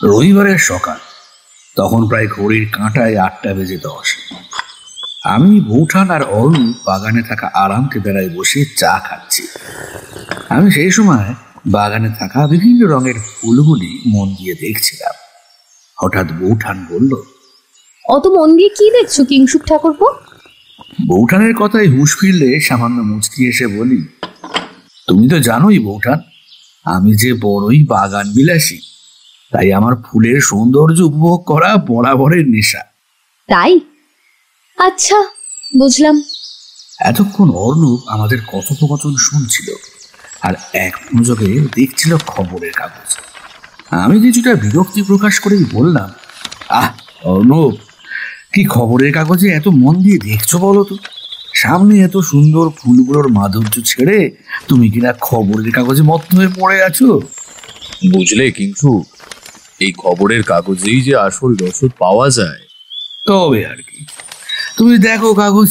রবিবারের সকাল, তখন প্রায় ঘড়ির কাঁটায় 8:10। আমি, বৌঠান আর অরুণ বাগানে থাকা আরাম কেদারায় বসে চা খাচ্ছি। আমি সেই সময় বাগানে থাকা বিভিন্ন রঙের ফুলগুলি মন দিয়ে দেখছিলাম। হঠাৎ বৌঠান বলল, অত মন দিয়ে কি দেখছো কিংশুক ঠাকুরপো? বৌঠানের কথায় হুঁশ ফিরলে সামান্য মুচকি এসে বলি, তুমি তো জানোই বৌঠান, আমি যে বড়ই বাগান বিলাসী, তাই আমার ফুলের সৌন্দর্য উপভোগ করা বরাবরের নেশা। তাই? আচ্ছা, বুঝলাম। এতক্ষণ অর্ণব আমাদের কথোপকথন শুনছিল আর এক মনোযোগে দেখছিল খবরের কাগজ। আমি কিছুটা বিরক্তি প্রকাশ করেই বললাম, অর্ণব, কি খবরের কাগজে এত মন দিয়ে দেখছো বলো তো? সামনে এত সুন্দর ফুলগুলোর মাধুর্য ছেড়ে তুমি কিনা খবরের কাগজে মত্ত হয়ে পড়ে আছো। বুঝলে কিংসু, এই খবরের কাগজেই যে আসল রসদ পাওয়া যায়। তবে আর কি, তুমি দেখো কাগজ,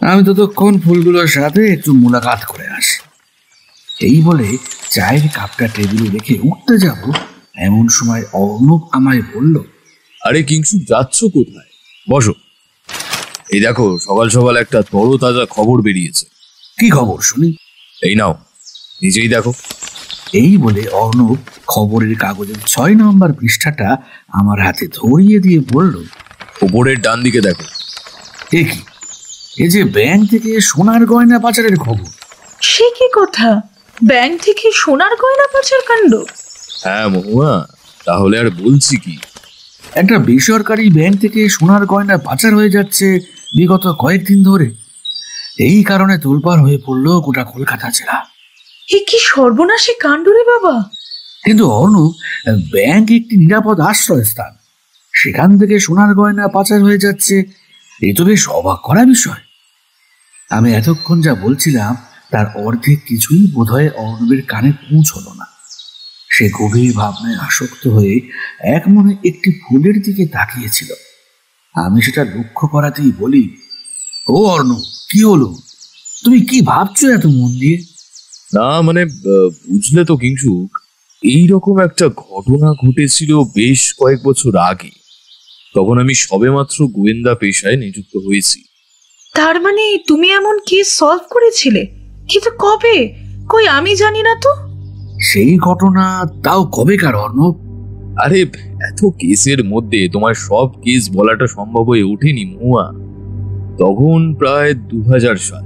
আমি ততক্ষণ ফুলগুলোর সাথে একটু মুলাকাত করে আসি। এই বলে চায়ের কাপটা টেবিলে রেখে উঠতে যাব, এমন সময় অর্ণব আমায় বলল, আরে কিংসু, যাচ্ছ কোথায়? বসো। এই দেখো, সকাল সকাল একটা তরতাজা খবর বেরিয়েছে। কি খবর শুনি? এই নাও, নিজেই দেখো। এই বলে অর্ণব খবরের কাগজের 6 নম্বর পৃষ্ঠাটা আমার হাতে ধরিয়ে দিয়ে বলল, উপরের ডান দিকে দেখো। এ কি? এ যে ব্যাংক থেকে সোনার গয়না পাচারের খবর। সে কি কথা? ব্যাংক থেকে সোনার গয়না পাচার কাণ্ড? হ্যাঁ মহুয়া, তাহলে আর বলছি কি, একটা বেসরকারি ব্যাংক থেকে সোনার গয়না পাচার হয়ে যাচ্ছে বিগত কয়েকদিন ধরে। এই কারণে তোলপাড় হয়ে পড়লো গোটা কলকাতা জেলা। এ কি সর্বনাশী কাণ্ড রে বাবা! কিন্তু অর্ণব, ব্যাংক একটি নিরাপদ আশ্রয়স্থান, সেখান থেকে সোনার গয়না পাচার হয়ে যাচ্ছে, এ তো বেশ অবাক করা বিষয়। আমি এতক্ষণ যা বলছিলাম তার অর্ধেক কিছুই বোধহয় অর্ণবের কানে পৌঁছল না। সে গভীর ভাবনায় আসক্ত হয়ে এক মনে একটি ফুলের দিকে তাকিয়েছিল। আমি সেটা লক্ষ্য করাতেই বলি, ও অর্ণব, কি হলো? তুমি কি ভাবছো এত মন দিয়ে? না মানে, বুঝলে তো কিংসুক, এইরকম একটা ঘটনা ঘটেছিল বেশ কয়েক বছর আগে। তখন আমি সবেমাত্র গোয়েন্দা পেশায় নিযুক্ত হয়েছি। তার মানে তুমি এমন কেস সলভ করেছিলে? কিন্তু কবে? কই আমি জানি না তো। সেই ঘটনা তাও কবেকার অর্ণব? আরে, এত কেসের মধ্যে তোমার সব কেস বলাটা সম্ভব হয়ে ওঠেনি মহুয়া। তখন প্রায় 2000 সাল।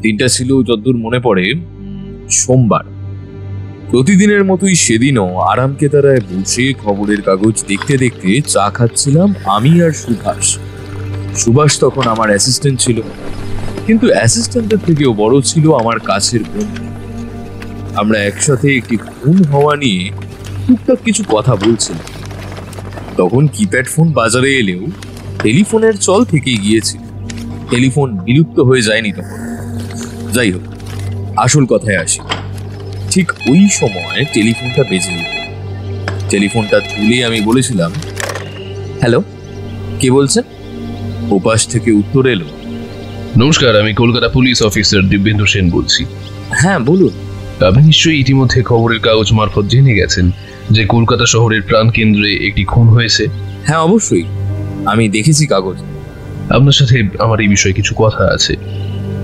দিনটা ছিল, যতদূর মনে পড়ে, সোমবার। প্রতিদিনের মতোই সেদিনও আরাম কেদারায় বসে খবরের কাগজ দেখতে দেখতে চা খাচ্ছিলাম আমি আর সুভাষ। সুভাষ তখন আমার অ্যাসিস্ট্যান্ট ছিল, কিন্তু অ্যাসিস্ট্যান্টের থেকেও বড় ছিল আমার কাছের বন্ধু। আমরা একসাথে একটি খুন হওয়া নিয়ে টুকটাক কিছু কথা বলছিলাম। তখন কিপ্যাড ফোন বাজারে এলেও টেলিফোনের চল থেকে গিয়েছিল। টেলিফোন বিলুপ্ত হয়ে যায়নি তখন। যাই হোক, আসল কথায় আসি। ঠিক ওই সময় টেলিফোনটা বেজে উঠল। টেলিফোনটা তুলে আমি বলেছিলাম, হ্যালো, কে বলছেন? ওপাশ থেকে উত্তর এলো, নমস্কার, আমি কলকাতা পুলিশ অফিসার দিব্যেন্দু সেন বলছি। হ্যাঁ বলুন। আপনি নিশ্চয়ই ইতিমধ্যে খবরের কাগজ মারফত জেনে গেছেন যে কলকাতা শহরের প্রাণকেন্দ্রে একটি খুন হয়েছে। হ্যাঁ অবশ্যই, আমি দেখেছি কাগজ। আপনার সাথে আমার এই বিষয়ে কিছু কথা আছে।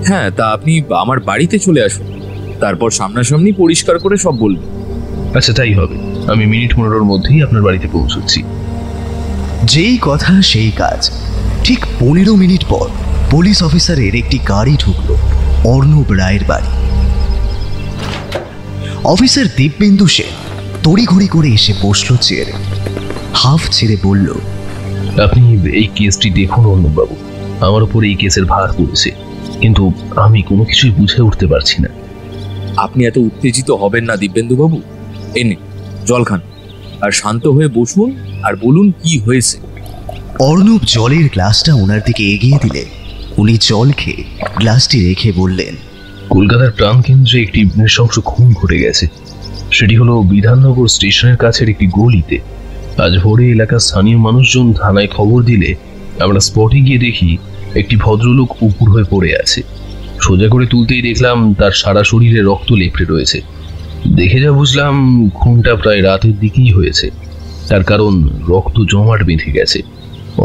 হ্যাঁ, তা আপনি আমার বাড়িতে চলে আসুন, তারপর সামনাসামনি পরিষ্কার করে সব বলবেন। আচ্ছা, তাই হবে। আমি মিনিট 15-র মধ্যেই আপনার বাড়িতে পৌঁছচ্ছি। যেই কথা সেই কাজ। ঠিক 15 মিনিট পর পুলিশ অফিসারের একটি গাড়ি ঢুকলো অর্ণব রায়ের বাড়ি। অফিসার দিব্যেন্দু সেন তড়িঘড়ি করে এসে বসলো চেয়ারে, হাফ ছেড়ে বলল, আপনি এই কেসটি দেখুন অর্ণববাবু। আমার উপর এই কেসের ভার পড়েছে, কিন্তু আমি কোনো কিছুই বুঝে উঠতে পারছি না। আপনি এত উত্তেজিত হবেন না দিব্যেন্দুবাবু। এনে জল খান আর শান্ত হয়ে বসুন আর বলুন কি হয়েছে। অর্ণব জলের গ্লাসটা ওনার দিকে এগিয়ে দিলে উনি জল খেয়ে গ্লাসটি রেখে বললেন, কলকাতার প্রাণকেন্দ্রে একটি নৃশংস খুন ঘটে গেছে। সেটি হলো বিধাননগর স্টেশনের কাছের একটি গলিতে। আজ ভোরে এলাকার স্থানীয় মানুষজন থানায় খবর দিলে আমরা স্পটে গিয়ে দেখি একটি ভদ্রলোক উপুর হয়ে পড়ে আছে। সোজা করে তুলতেই দেখলাম তার সারা শরীরে রক্ত লেপড়ে রয়েছে। দেখে যা বুঝলাম খুনটা প্রায় রাতের দিকেই হয়েছে। তার কারণ রক্ত জমাট বেঁধে গেছে।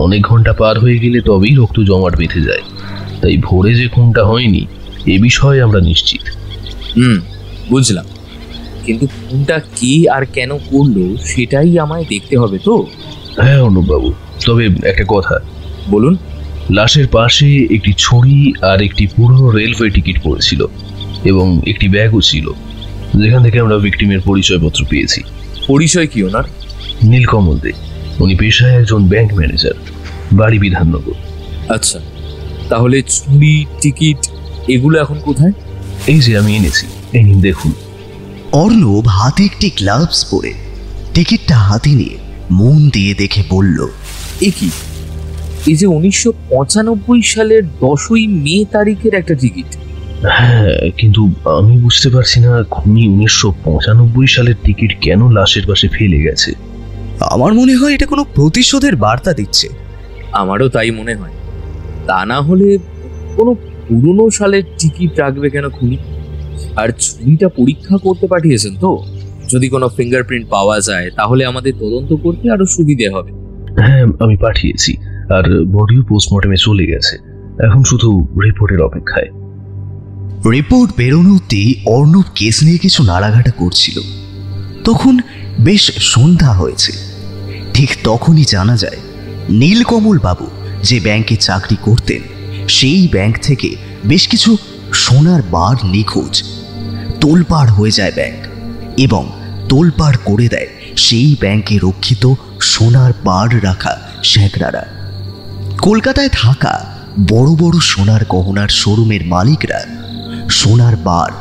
অনেক ঘন্টা পার হয়ে গেলে তবেই রক্ত জমাট বেঁধে যায়। তাই ভোরে যে খুনটা হয়নি এ বিষয়ে আমরা নিশ্চিত। বুঝলাম, কিন্তু খুনটা কি আর কেন করলো সেটাই আমায় দেখতে হবে তো। হ্যাঁ অর্ণববাবু, তবে একটা কথা। বলুন। লাশের পাশে একটি ছড়ি আর একটি পুরনো রেলওয়ে টিকিট পড়েছিল এবং একটি ব্যাগও ছিল, যেখান থেকে আমরা ভিকটিমের পরিচয়পত্র পেয়েছি। পরিচয় কি ওনার? নীলকমল দে। উনি পেশায় একজন ব্যাংক ম্যানেজার, বাড়ি বিধাননগর। আচ্ছা, তাহলে ছুরি, টিকিট এগুলো এখন কোথায়? এই যে আমি এনেছি, এই নিন দেখুন। অর্ণব হাতে একটি গ্লাভস পরে টিকিটটা হাতে নিয়ে মন দিয়ে দেখে বলল, এ কি? এই যে 1995 সালের 10ই মে তারিখের একটা টিকিট। হ্যাঁ, কিন্তু আমি বুঝতে পারছি না খুনি 1995 সালের টিকিট কেন লাশের পাশে ফেলে গেছে। আমার মনে হয় এটা কোনো প্রতিশোধের বার্তা দিচ্ছে। আমারও তাই মনে হয়। তা না হলে কোনো পুরনো সালের টিকিট রাখবে কেন খুনি? আর ছুরিটা পরীক্ষা করতে পাঠিয়েছেন তো? যদি কোনো ফিঙ্গারপ্রিন্ট পাওয়া যায় তাহলে আমাদের তদন্ত করতে আরো সুবিধে হবে। হ্যাঁ, আমি পাঠিয়েছি, আর বডিও পোস্টমর্টমে চলে গেছে। এখন শুধু রিপোর্টের অপেক্ষায়। রিপোর্ট বেরোনো অবধি অর্ণব কেস নিয়ে কিছু নাড়াঘাটা করছিল। তখন বেশ সন্ধ্যা হয়েছে। ঠিক তখনই জানা যায় নীলকমল বাবু যে ব্যাংকে চাকরি করতেন সেই ব্যাংক থেকে বেশ কিছু সোনার বার নিখোঁজ। তোলপাড় হয়ে যায় ব্যাংক এবং তোলপাড় করে দেয় সেই ব্যাংকে রক্ষিত সোনার বার রাখা স্যাকরারা। কলকাতায় থাকা বড় বড় সোনার গহনার শোরুমের মালিকরা সোনার বার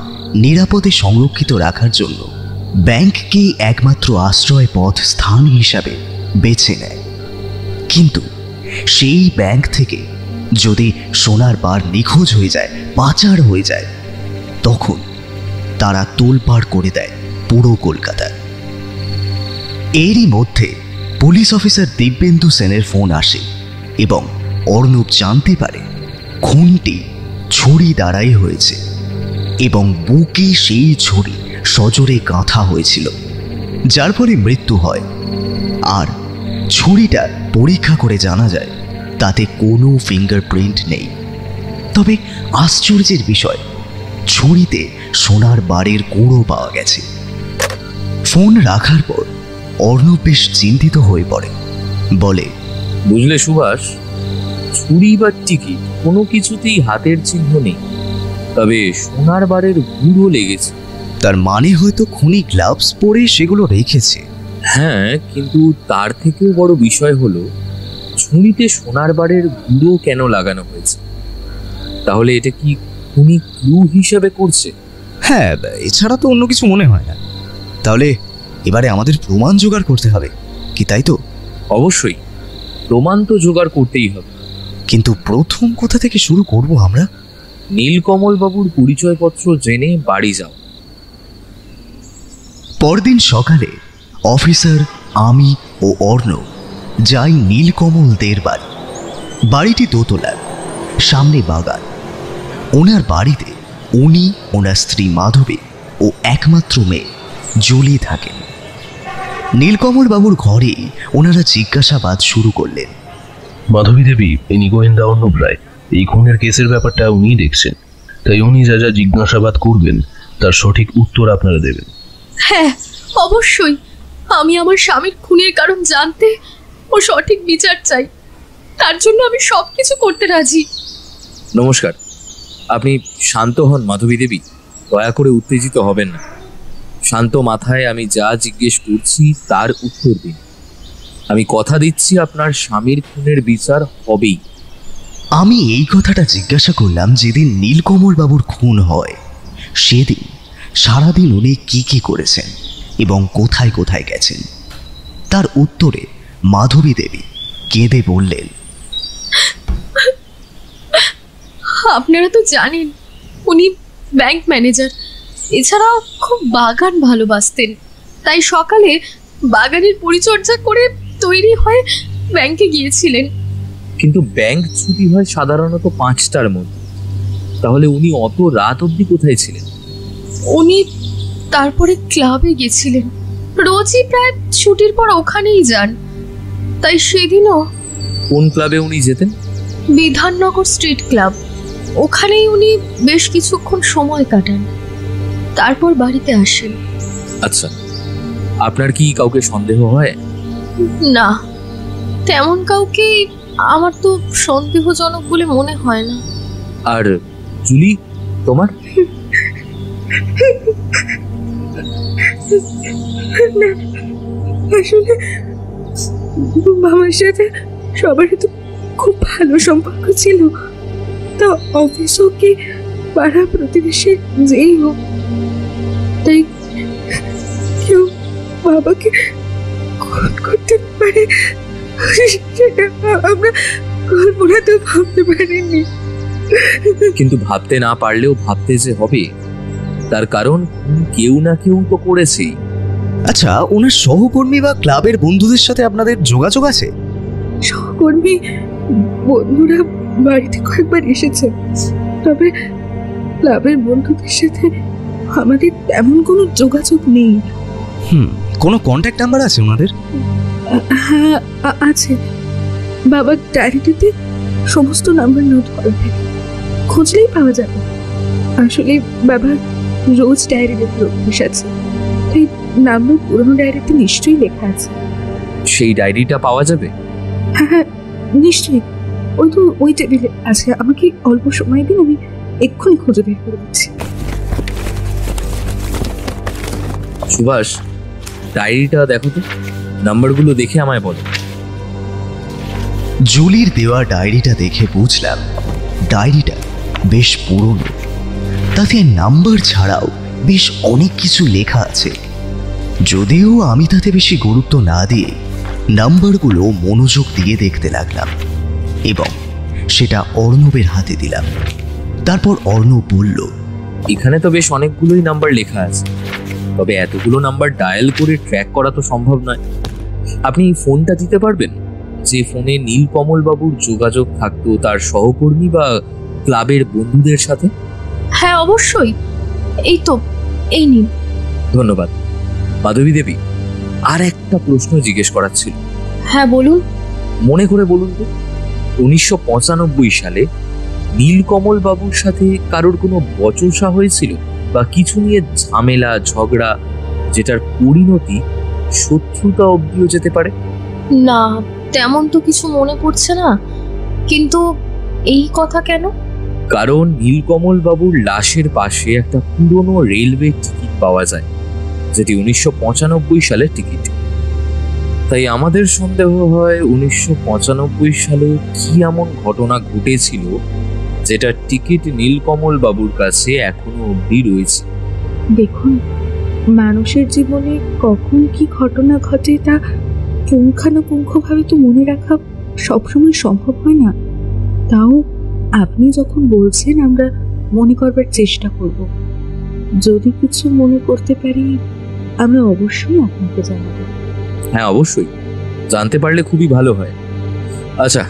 নিরাপদে সংরক্ষিত রাখার জন্য ব্যাংককে একমাত্র আশ্রয় পথ স্থান হিসাবে বেছে নেয়। কিন্তু সেই ব্যাংক থেকে যদি সোনার বার নিখোঁজ হয়ে যায়, পাচার হয়ে যায়, তখন তারা তোলপাড় করে দেয় পুরো কলকাতা। এরই মধ্যে পুলিশ অফিসার দিব্যেন্দু সেনের ফোন আসে এবং অর্ণব জানতে পারে খুনটি ছুরি দ্বারাই হয়েছে এবং বুকে সেই ছুরি সজোরে গাঁথা হয়েছিল, যার ফলে মৃত্যু হয়। আর ছুরিটা পরীক্ষা করে জানা যায় তাতে কোনো ফিঙ্গারপ্রিন্ট নেই। তবে আশ্চর্যের বিষয়, ছুরিতে সোনার বারের গুঁড়ো পাওয়া গেছে। ফোন রাখার পর অর্ণব বেশ চিন্তিত হয়ে পড়ে। বলে, বুঝলে সুভাষ, ছুরি বা টিকিট কোনো কিছুতেই হাতের চিহ্ন নেই, তবে সোনার বারের গুঁড়ো লেগেছে। তার মানে হয়তো খুনি গ্লাভস পরে সেগুলো রেখেছে। হ্যাঁ, কিন্তু তার থেকেও বড় বিষয় হলো ছুরিতে সোনার বারের গুঁড়ো কেন লাগানো হয়েছে? তাহলে এটা কি খুনি ক্লু হিসেবে করছে? হ্যাঁ, এছাড়া তো অন্য কিছু মনে হয় না। তাহলে এবারে আমাদের প্রমাণ জোগাড় করতে হবে, কি তাই তো? অবশ্যই, প্রমাণ তো জোগাড় করতেই হবে। কিন্তু প্রথম কোথা থেকে শুরু করব আমরা? নীলকমল বাবুর পরিচয়পত্র জেনে বাড়ি যাও। পরদিন সকালে অফিসার, আমি ও অর্ণব যাই নীলকমল দের বাড়ি। বাড়িটি দোতলার, সামনে বাগান। ওনার বাড়িতে উনি, ওনার স্ত্রী মাধবী ও একমাত্র মেয়ে জুলি থাকেন। নীলকমল বাবুর ঘরে ওনারা জিজ্ঞাসাবাদ শুরু করলেন। মাধবী দেবী, ইনি গোয়েন্দা অর্ণব রায়। এই খুনের কেসের ব্যাপারটা উনিই দেখছেন, তাই উনি যা যা জিজ্ঞাসাবাদ করবেন তার সঠিক উত্তর আপনারা দেবেন। হ্যাঁ, অবশ্যই। আমি আমার স্বামীর খুনের কারণ জানতে ও সঠিক বিচার চাই। তার জন্য আমি সবকিছু করতে রাজি। নমস্কার, আপনি শান্ত হন মাধবী দেবী। দয়া করে উত্তেজিত হবেন না। শান্ত মাথায় আমি যা জিজ্ঞেস করছি তার উত্তর দিন। আমি কথা দিচ্ছি আপনার স্বামীর খুনের বিচার হবেই। আমি এই কথাটা জিজ্ঞাসা করলাম যেদিন নীলকমল বাবুর খুন হয়, সেদিন সারাদিন উনি কি কি করেছেন এবং কোথায় কোথায় গেছেন। তার উত্তরে মাধবী দেবী কেঁদে বললেন, আপনারা তো জানেন উনি ব্যাংক ম্যানেজার, এছাড়া খুব বাগান ভালোবাসতেন। তাই সকালে বাগানের পরিচর্যা করে তৈরি হয়ে ব্যাংকে গিয়েছিলেন। কিন্তু ব্যাংক ছুটি হয় সাধারণত 5টার মধ্যে, তাহলে উনি অত রাত অবধি কোথায় ছিলেন? উনি তারপরে ক্লাবে গেছিলেন, রোজই প্রায় ছুটির পর ওখানেই যান, তাই সেদিনও। কোন ক্লাবে উনি যেতেন? Bidhannagar street club. ওখানেই উনি বেশ কিছুক্ষণ সময় কাটান, তারপর বাড়িতে আসেন। আচ্ছা, আপনার কি কাউকে সন্দেহ হয়? না, তেমন কাউকে আমার তো সন্দেহজনক বলে মনে হয় না। আর জুলি, তোমার? আসলে বাবার সাথে সবারই তো খুব ভালো সম্পর্ক ছিল, তা অফিস হোক কি পাড়া প্রতিবেশী যেই হোক, তাই কেউ বাবাকে খুন করতে পারে সেটা আমরা কল্পনাতেও ভাবতে পারিনি। কিন্তু ভাবতে না পারলেও ভাবতে যে হবে, তার কারণ কেউ না কেউ তো করেছেই। আচ্ছা, ওনার সহকর্মী বা ক্লাবের বন্ধুদের সাথে আপনাদের যোগাযোগ আছে? সহকর্মী বন্ধুরা বাড়িতে কয়েকবার এসেছে, তবে ক্লাবের বন্ধুদের সাথে আমাদের তেমন কোনো যোগাযোগ নেই। কোনো কন্ট্যাক্ট নাম্বার আছে ওনাদের? হ্যাঁ আছে, বাবার ডায়েরিতে সমস্ত নাম্বার নোট করা থাকে, খুঁজলেই পাওয়া যাবে। আসলে বাবার রোজ ডায়েরি লেখার অভ্যাস আছে, তাই নাম্বার পুরনো ডায়েরিতে নিশ্চয়ই লেখা আছে। সেই ডায়েরিটা পাওয়া যাবে? হ্যাঁ হ্যাঁ নিশ্চয়ই, ওই তো ওই টেবিলে আছে। আমাকে অল্প সময় দিন, আমি এক্ষুনি খুঁজে বের করে দিচ্ছি। সুভাষ, ডায়েরিটা দেখো তো, নাম্বারগুলো দেখে আমায় বলো। জুলির দেওয়া ডায়েরিটা দেখে বুঝলাম ডায়েরিটা বেশ পুরনো, তাতে নাম্বার ছাড়াও বেশ অনেক কিছু লেখা আছে। যদিও আমি তাতে বেশি গুরুত্ব না দিয়ে নাম্বারগুলো মনোযোগ দিয়ে দেখতে লাগলাম এবং সেটা অর্ণবের হাতে দিলাম। তারপর অর্ণব বলল, এখানে তো বেশ অনেকগুলোই নাম্বার লেখা আছে, তবে এতগুলো নাম্বার ডায়াল করে ট্র্যাক করা তো সম্ভব নয়। আপনি ফোনটা দিতে পারবেন যে ফোনে নীলকমল বাবুর যোগাযোগ থাকতো তার সহকর্মী বা ক্লাবের বন্ধুদের সাথে? হ্যাঁ অবশ্যই, এই তো, এই নিন। ধন্যবাদ। মাধবী দেবী, আর একটা প্রশ্ন জিজ্ঞেস করার ছিল। হ্যাঁ বলুন। মনে করে বলুন তো, 1995 সালে নীলকমল বাবুর সাথে কারোর কোনো বচসা হয়েছিল বা কিছু নিয়ে ঝামেলা ঝগড়া যেটার পরিণতি শত্রুতা অবধিও যেতে পারে? না, তেমন তো কিছু মনে পড়ছে না, কিন্তু এই কথা কেন? কারণ নীলকমল বাবুর লাশের পাশে একটা পুরনো রেলওয়ে টিকিট পাওয়া যায়, যেটি 1995 সালের টিকিট। তাই আমাদের সন্দেহ হয় 1995 সালে কি এমন ঘটনা ঘটেছিল যেটার টিকিট নীলকমল বাবুর কাছে এখনো অবধি রয়েছে। দেখুন, মানুষের জীবনে কখন কি ঘটনা ঘটে তা পুঙ্খানুপুঙ্খভাবে তো মনে রাখা সবসময় সম্ভব হয় না। তাও আপনি যখন বলছেন আমরা মনে করবার চেষ্টা করব। যদি কিছু মনে করতে পারি আমরা অবশ্যই আপনাকে জানাবো। হ্যাঁ অবশ্যই, জানতে পারলে খুবই ভালো হয়। আচ্ছা,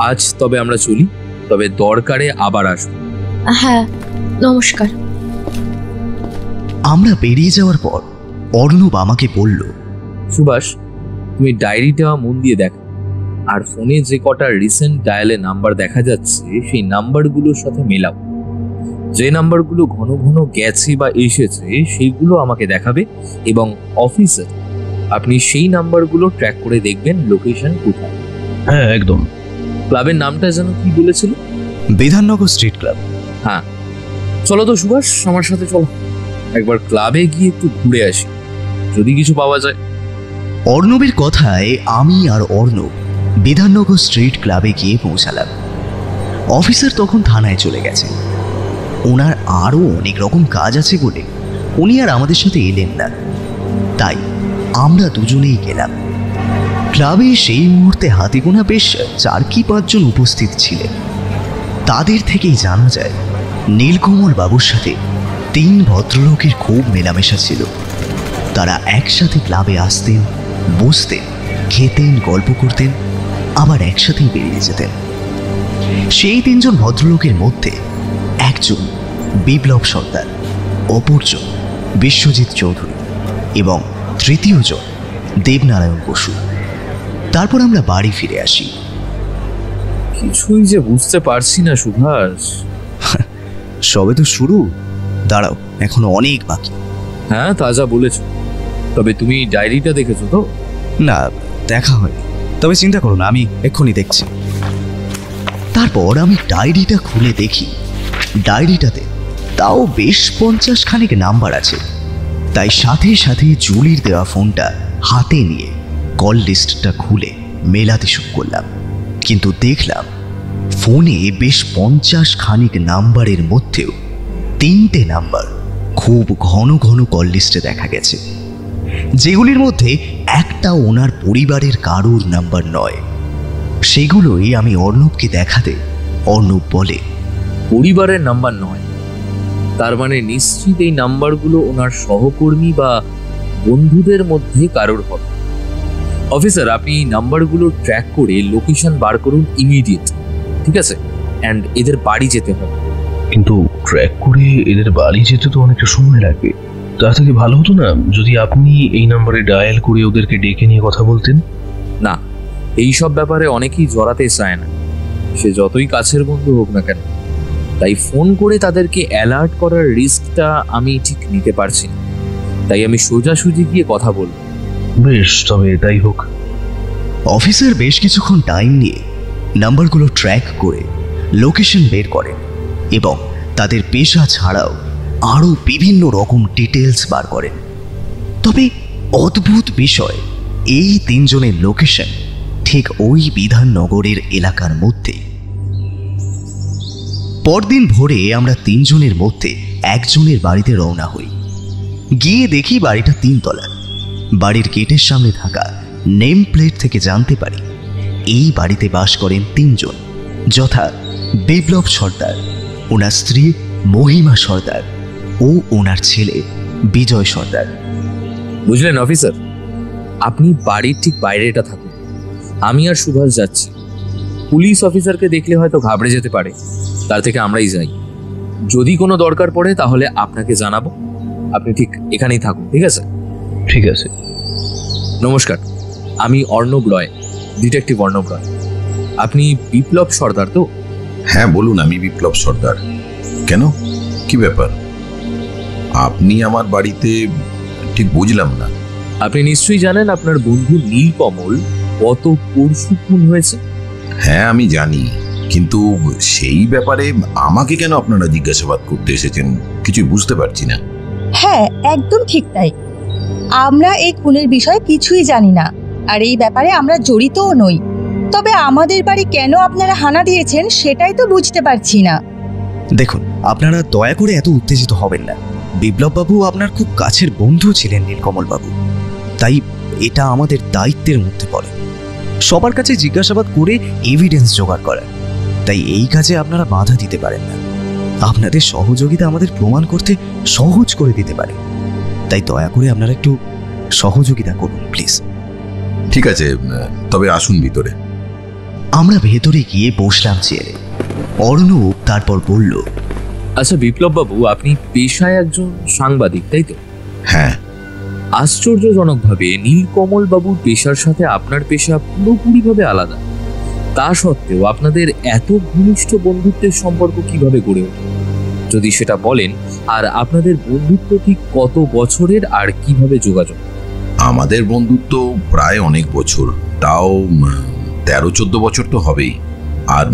আজ তবে আমরা চলি, তবে দরকারে আবার আসবো। হ্যাঁ, নমস্কার। আমরা বেরিয়ে যাওয়ার পর অর্ণব আমাকে বলল, সুভাষ, তুমি ডায়েরিটা মন দিয়ে দেখো, আর ফোনে যে কটা রিসেন্ট ডায়ালে নাম্বার দেখা যাচ্ছে সেই নাম্বারগুলোর সাথে মেলাও। যে নাম্বারগুলো ঘন ঘন গেছে বা এসেছে সেইগুলো আমাকে দেখাবে, এবং অফিসে আপনি সেই নাম্বারগুলো ট্র্যাক করে দেখবেন লোকেশন কোথায়। হ্যাঁ একদম। ক্লাবের নামটা যেন কি বলেছিল? Bidhannagar street club. হ্যাঁ, চলো তো সুভাষ, আমার সাথে চলো, একবার ক্লাবে গিয়ে একটু ঘুরে আসি, যদি কিছু পাওয়া যায়। অর্ণবের কথায় আমি আর অর্ণব বিধাননগর স্ট্রিট ক্লাবে গিয়ে পৌঁছালাম। অফিসার তখন থানায় চলে গেছে, ওনার আরও অনেক রকম কাজ আছে বলে উনি আর আমাদের সাথে এলেন না। তাই আমরা দুজনেই গেলাম। ক্লাবে সেই মুহূর্তে হাতে গোনা বেশ 4 কি 5 জন উপস্থিত ছিলেন। তাদের থেকেই জানা যায় নীলকমল বাবুর সাথে 3 ভদ্রলোকের খুব মেলামেশা ছিল। তারা একসাথে ক্লাবে আসতেন, বসতেন, খেতেন, গল্প করতেন, আবার একসাথেই বেরিয়ে যেতেন। সেই 3 জন ভদ্রলোকের মধ্যে একজন বিপ্লব সর্দার, অপরজন বিশ্বজিৎ চৌধুরী এবং তৃতীয় জন দেবনারায়ণ বসু। তারপর আমরা বাড়ি ফিরে আসি। কিছুই যে বুঝতে পারছি না সুভাষ। সবে তো শুরু, দাঁড়াও, এখনো অনেক বাকি। হ্যাঁ, তাজা বলেছ। তবে তুমি ডায়েরিটা দেখেছো তো? না, দেখা হয়নি, তবে চিন্তা করো না, আমি এক্ষুনি দেখছি। তারপর আমি ডায়েরিটা খুলে দেখি, ডায়েরিটাতে তাও বেশ 50 খানেক নাম্বার আছে। তাই সাথে সাথে জুলির দেওয়া ফোনটা হাতে নিয়ে কল লিস্টটা খুলে মেলাতে শুরু করলাম। কিন্তু দেখলাম ফোনে বেশ 50 খানিক নাম্বারের মধ্যেও 3টে নাম্বার খুব ঘন ঘন কল লিস্টে দেখা গেছে, যেগুলির মধ্যে একটা ওনার পরিবারের কারুর নাম্বার নয়। সেগুলোই আমি অর্ণবকে দেখাতে অর্ণব বলে, পরিবারের নাম্বার নয়, তার মানে নিশ্চিত এই নাম্বারগুলো ওনার সহকর্মী বা বন্ধুদের মধ্যে কারোর হবে। অফিসার, আপনি নাম্বারগুলো ট্র্যাক করে লোকেশন বার করুন ইমিডিয়েট, ঠিক আছে? অ্যান্ড এদের বাড়ি যেতে হবে। কিন্তু ট্র্যাক করে এদের বাড়ি যেতে তো অনেকটা সময় লাগবে। তার থেকে ভালো হতো না যদি আপনি এই নাম্বারে ডায়াল করে ওদেরকে ডেকে নিয়ে কথা বলতেন? না, এই সব ব্যাপারে অনেকেই জড়াতে চায় না, সে যতই কাছের বন্ধু হোক না কেন। তাই ফোন করে তাদেরকে অ্যালার্ট করার রিস্কটা আমি ঠিক নিতে পারছি না। তাই আমি সোজাসুজি গিয়ে কথা বলবো। বেশ, তবে তাই হোক। অফিসার বেশ কিছুক্ষণ টাইম নিয়ে নাম্বারগুলো ট্র্যাক করে লোকেশন বের করেন এবং তাদের পেশা ছাড়াও আরও বিভিন্ন রকম ডিটেলস বার করেন। তবে অদ্ভুত বিষয়, এই 3 জনের লোকেশন ঠিক ওই বিধাননগরের এলাকার মধ্যে। পরদিন ভোরে আমরা 3 জনের মধ্যে একজনের বাড়িতে রওনা হই। গিয়ে দেখি বাড়িটা 3 তলা। বাড়ির গেটের সামনে থাকা নেম প্লেট থেকে জানতে পারি এই বাড়িতে বাস করেন 3 জন, যথা বিপ্লব সর্দার, ওনার স্ত্রী মহিমা সর্দার ও ওনার ছেলে বিজয় সর্দার। বুঝলেন অফিসার, আপনি বাড়ির ঠিক বাইরেটা থাকুন, আমি আর সুভাষ যাচ্ছি। পুলিশ অফিসারকে দেখলে হয়তো ঘাবড়ে যেতে পারে, তার থেকে আমরাই যাই। যদি কোনো দরকার পড়ে তাহলে আপনাকে জানাবো। আপনি ঠিক এখানেই থাকুন, ঠিক আছে? ঠিক আছে। নমস্কার, আমি অর্ণব রয়, ডিটেকটিভ অর্ণব রয়। আপনি বিপ্লব সর্দার তো? হ্যাঁ বলুন, আমি বিপ্লব সর্দার। কেন, কি ব্যাপার? আপনি আমার বাড়িতে? ঠিক বুঝলাম না। আপনি নিশ্চয়ই জানেন আপনার বন্ধু নীলকমল কত পরশু খুন হয়েছে। হ্যাঁ আমি জানি, কিন্তু সেই ব্যাপারে আমাকে কেন আপনারা জিজ্ঞাসাবাদ করতে এসেছেন কিছুই বুঝতে পারছি না। হ্যাঁ একদম ঠিক তাই, আমরা এই খুনের বিষয়ে কিছুই জানি না, আর এই ব্যাপারে আমরা জড়িতও নই। তবে আমাদের বাড়ি কেন আপনারা হানা দিয়েছেন সেটাই তো বুঝতে পারছি না। দেখুন, আপনারা দয়া করে এত উত্তেজিত হবেন না। বিপ্লব বাবু আপনার খুব কাছের বন্ধু ছিলেন নীলকমল বাবু, তাই এটা আমাদের দায়িত্বের মধ্যে পড়ে সবার কাছে জিজ্ঞাসাবাদ করে এভিডেন্স জোগাড় করা। তাই এই কাজে আপনারা বাধা দিতে পারেন না। আপনাদের সহযোগিতা আমাদের প্রমাণ করতে সহজ করে দিতে পারে, তাই দয়া করে আপনারা একটু সহযোগিতা করুন প্লিজ। ঠিক আছে, তবে আসুন ভিতরে। আমরা ভেতরে গিয়ে বসলাম চেয়ারে। অর্ণব তারপর বলল, আচ্ছা বিপ্লব বাবু, আপনি পেশায় একজন সাংবাদিক, তাই তো? হ্যাঁ। আশ্চর্যজনকভাবে নীলকমল বাবুর পেশার সাথে আপনার পেশা পুরোপুরিভাবে আলাদা। তা সত্ত্বেও আপনাদের এত ঘনিষ্ঠ বন্ধুত্বের সম্পর্ক কিভাবে গড়ে ওঠে যদি সেটা বলেন, আর আপনাদের বন্ধুত্ব ঠিক কত বছরের আর কিভাবে যোগাযোগ? আমাদের বন্ধুত্ব প্রায় অনেক বছর, তাও 13-14 বছর তো হবেই। আর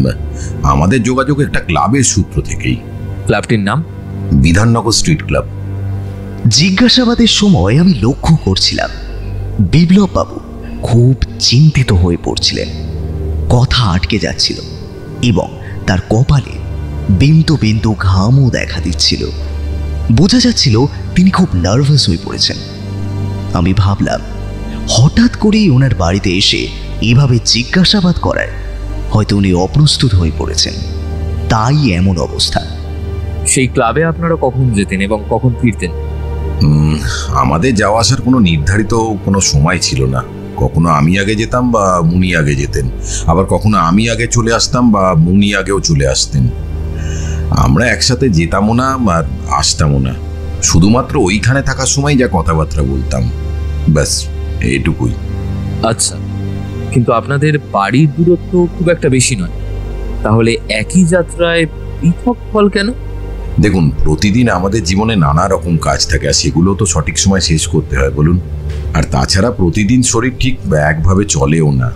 আমাদের যোগাযোগ একটা ক্লাবের সূত্র থেকেই। ক্লাবটির নাম? Bidhannagar street club. জিজ্ঞাসাবাদের সময় আমি লক্ষ্য করছিলাম বিপ্লব বাবু খুব চিন্তিত হয়ে পড়ছিলেন, কথা আটকে যাচ্ছিল এবং তার কপালে বিন্দু বিন্দু ঘামও দেখা দিচ্ছিল। বোঝা যাচ্ছিল তিনি খুব নার্ভাস হয়ে পড়েছেন। আমি ভাবলাম হঠাৎ করেই ওনার বাড়িতে এসে এভাবে জিজ্ঞাসাবাদ করায় হয়তো উনি অপ্রস্তুত হয়ে পড়েছেন, তাই এমন অবস্থা। সেই ক্লাবে আপনারা কখন যেতেন এবং কখন ফিরতেন? আমাদের যাওয়া আসার কোনো নির্ধারিত কোনো সময় ছিল না। কখনো আমি আগে যেতাম বা মুনি আগে যেতেন, আবার কখনো আমি আগে চলে আসতাম বা মুনি আগেও চলে আসতেন। আমরা একসাথে যেতামও না আর আসতামও না, শুধুমাত্র ওইখানে থাকার সময় যা কথাবার্তা বলতাম। ব্যাস এইটুকুই। আচ্ছা, কিন্তু আপনাদের বাড়ির দূরত্ব খুব একটা বেশি নয়, তাহলে একই যাত্রায় পৃথক ফল কেন? দেখুন, প্রতিদিন আমাদের জীবনে নানা রকম কাজ থাকে, আর সেগুলো তো সঠিক সময় শেষ করতে হয় বলুন। আর তাছাড়া প্রতিদিন শরীর ঠিক একভাবে চলেও না,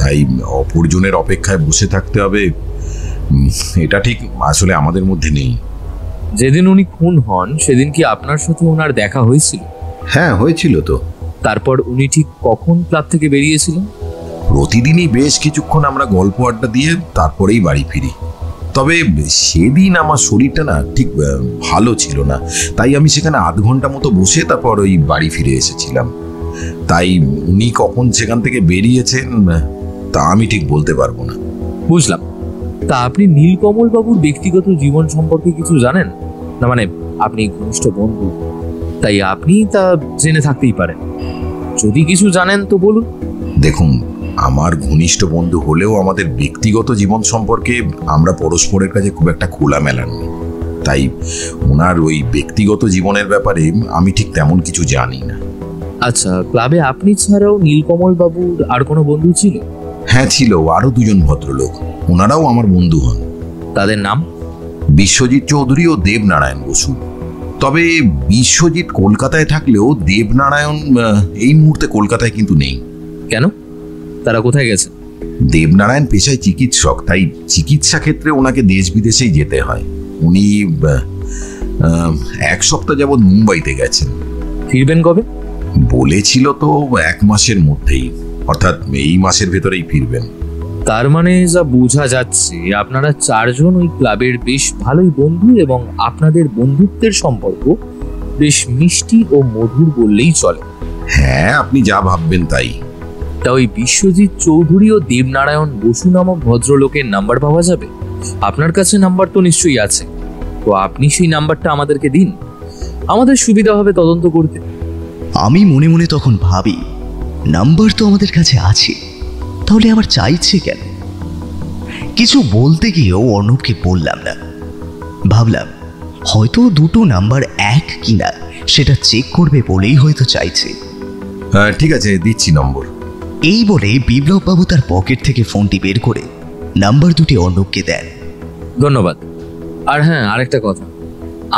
তাই অপরজনের অপেক্ষায় বসে থাকতে হবে এটা ঠিক আসলে আমাদের মধ্যে নেই। যেদিন উনি খুন হন সেদিন কি আপনার সাথে ওনার দেখা হয়েছিল? হ্যাঁ, হয়েছিল তো। তারপর উনি ঠিক কখন ক্লাব থেকে বেরিয়েছিলেন? প্রতিদিনই বেশ কিছুক্ষণ আমরা গল্প আড্ডা দিয়ে তারপরেই বাড়ি ফিরি। তবে সেদিন আমার শরীরটা না ঠিক ভালো ছিল না, তাই আমি সেখানে আধ ঘন্টা মতো বসে তারপর ওই বাড়ি ফিরে এসেছিলাম। তাই উনি কখন সেখান থেকে বেরিয়েছেন তা আমি ঠিক বলতে পারবো না। বুঝলাম। তা আপনি নীলকমল বাবুর ব্যক্তিগত জীবন সম্পর্কে কিছু জানেন না? মানে আপনি ঘনিষ্ঠ বন্ধু, তাই আপনি তা জেনে থাকতেই পারেন। যদি কিছু জানেন তো বলুন। দেখুন, আমার ঘনিষ্ঠ বন্ধু হলেও আমাদের ব্যক্তিগত জীবন সম্পর্কে আমরা পরস্পরের কাছে খুব একটা খোলামেলা নই, তাই ওনার ওই ব্যক্তিগত জীবনের ব্যাপারে আমি ঠিক তেমন কিছু জানি না। আচ্ছা, ক্লাবে আপনি ছাড়াও নীলকমল বাবুর আর কোনো বন্ধু ছিল? হ্যাঁ ছিল, আরো দুজন ভদ্রলোক, ওনারাও আমার বন্ধু হন। তাদের নাম? বিশ্বজিৎ চৌধুরী ও দেবনারায়ণ বসু। তবে বিশ্বজিৎ কলকাতায় থাকলেও দেবনারায়ণ এই মুহূর্তে কলকাতায় কিন্তু নেই। কেন? তারা কোথায় গেছে? দেবনারায়ণ পেশায় চিকিৎসক, তাই চিকিৎসা ক্ষেত্রে ওনাকে দেশ বিদেশেই যেতে হয়। উনি 1 সপ্তাহ যাবৎ মুম্বাইতে গেছেন। ফিরবেন কবে? বলেছিল তো 1 মাসের মধ্যেই, অর্থাৎ এই মাসের ভেতরেই ফিরবেন। তার মানে যা বোঝা যাচ্ছে আপনারা 4 জন ওই ক্লাবের বেশ ভালোই বন্ধু, এবং আপনাদের বন্ধুত্বের সম্পর্ক বেশ মিষ্টি ও মধুর বললেই চলে। হ্যাঁ, আপনি যা ভাববেন তাই। তা ওই বিশ্বজিৎ চৌধুরী ও দেবনারায়ণ বসু নামক ভদ্রলোকের নাম্বার পাওয়া যাবে? আপনার কাছে নাম্বার তো নিশ্চয়ই আছে, তো আপনি সেই নাম্বারটা আমাদেরকে দিন, আমাদের সুবিধা হবে তদন্ত করতে। আমি মনে মনে তখন ভাবি, নাম্বার তো আমাদের কাছে আছে, তাহলে আবার চাইছে কেন? কিছু বলতে গিয়েও অর্ণবকে বললাম না। ভাবলাম হয়তো দুটো নাম্বার এক কিনা সেটা চেক করবে বলেই হয়তো চাইছে। হ্যাঁ ঠিক আছে, দিচ্ছি নম্বর। এই বলে বিপ্লববাবু তার পকেট থেকে ফোনটি বের করে নাম্বার দুটি অর্ণবকে দেন। ধন্যবাদ। আর হ্যাঁ, আরেকটা কথা,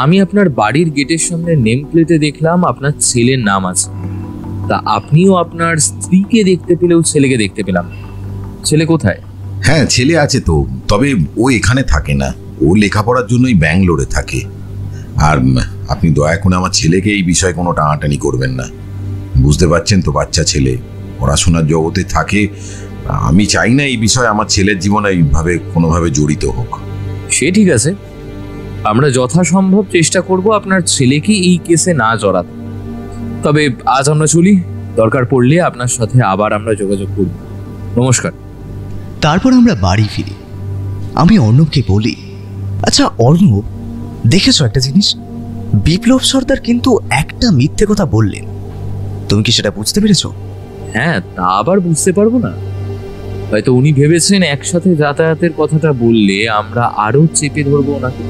আমি আপনার বাড়ির গেটের সামনে নেম প্লেটে দেখলাম আপনার ছেলের নাম আছে। তা আপনিও আপনার স্ত্রীকে দেখতে পেলেও ছেলেকে দেখতে পেলাম। ছেলে কোথায়? হ্যাঁ ছেলে আছে তো, তবে ও এখানে থাকে না, ও লেখাপড়ার জন্যই ব্যাঙ্গালোরে থাকে। আর আপনি দয়া করে আমার ছেলেকে এই বিষয়ে কোনো টানাটানি করবেন না। বুঝতে পারছেন তো, বাচ্চা ছেলে পড়াশোনার জগতে থাকে। আমি চাই না এই বিষয়ে আমার ছেলের জীবনে এইভাবে কোনোভাবে জড়িত হোক। সে ঠিক আছে, আমরা যথাসম্ভব চেষ্টা করব আপনার ছেলেকে এই কেসে না জড়াতে। তবে আজ আমরা চলি, দরকার পড়লে আপনার সাথে আবার আমরা যোগাযোগ করব। নমস্কার। তারপর আমরা বাড়ি ফিরি। আমি অর্ণবকে বলি, আচ্ছা অর্ণব, দেখেছো একটা জিনিস, বিপ্লব সর্দার কিন্তু একটা মিথ্যে কথা বললেন, তুমি কি সেটা বুঝতে পেরেছো? হ্যাঁ, তা আবার বুঝতে পারবো না? হয়তো উনি ভেবেছেন একসাথে যাতায়াতের কথাটা বললে আমরা আরো চেপে ধরবো ওনাকে,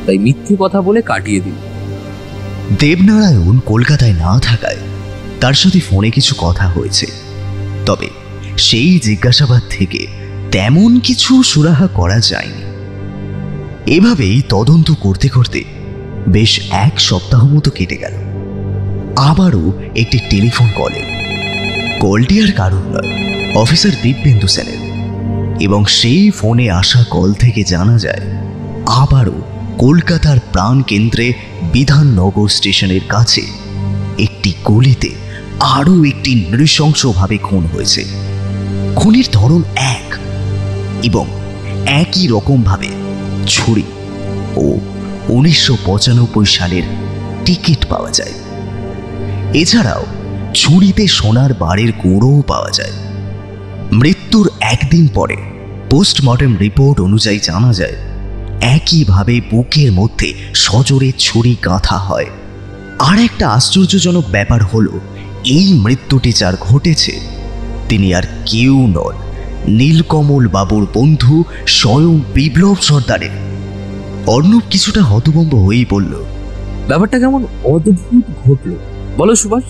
তাই মিথ্যে কথা বলে কাটিয়ে দিল। দেবনারায়ণ কলকাতায় না থাকায় তার সাথে ফোনে কিছু কথা হয়েছে, তবে সেই জিজ্ঞাসাবাদ থেকে তেমন কিছু সুরাহা করা যায়নি। এভাবেই তদন্ত করতে করতে বেশ 1 সপ্তাহ মতো কেটে গেল। আবারও একটি টেলিফোন কলে। কলটি আর কারণ নয়, অফিসার দিব্যেন্দু সেনের। এবং সেই ফোনে আসা কল থেকে জানা যায় আবারও কলকাতার প্রাণ কেন্দ্রে বিধাননগর স্টেশনের কাছে একটি গলিতে আরও একটি নৃশংসভাবে খুন হয়েছে। খুনের ধরন এক এবং একই রকমভাবে ছুরি ও 1995 সালের টিকিট পাওয়া যায়। এছাড়াও ছুরিতে সোনার বারের গুঁড়োও পাওয়া যায়। মৃত্যুর একদিন পরে পোস্টমর্টেম রিপোর্ট অনুযায়ী জানা যায় একইভাবে বুকের মধ্যে সজোরে ছুরি গাঁথা হয়। আর একটা আশ্চর্যজনক ব্যাপার হলো, এই মৃত্যুটি যার ঘটেছে তিনি আর কেউ নন, নীলকমল বাবুর বন্ধু স্বয়ং বিপ্লব সর্দারের। অর্ণব কিছুটা হতভম্ব হয়েই বলল, ব্যাপারটা কেমন অদ্ভুত ঘটলো বলো সুভাষ।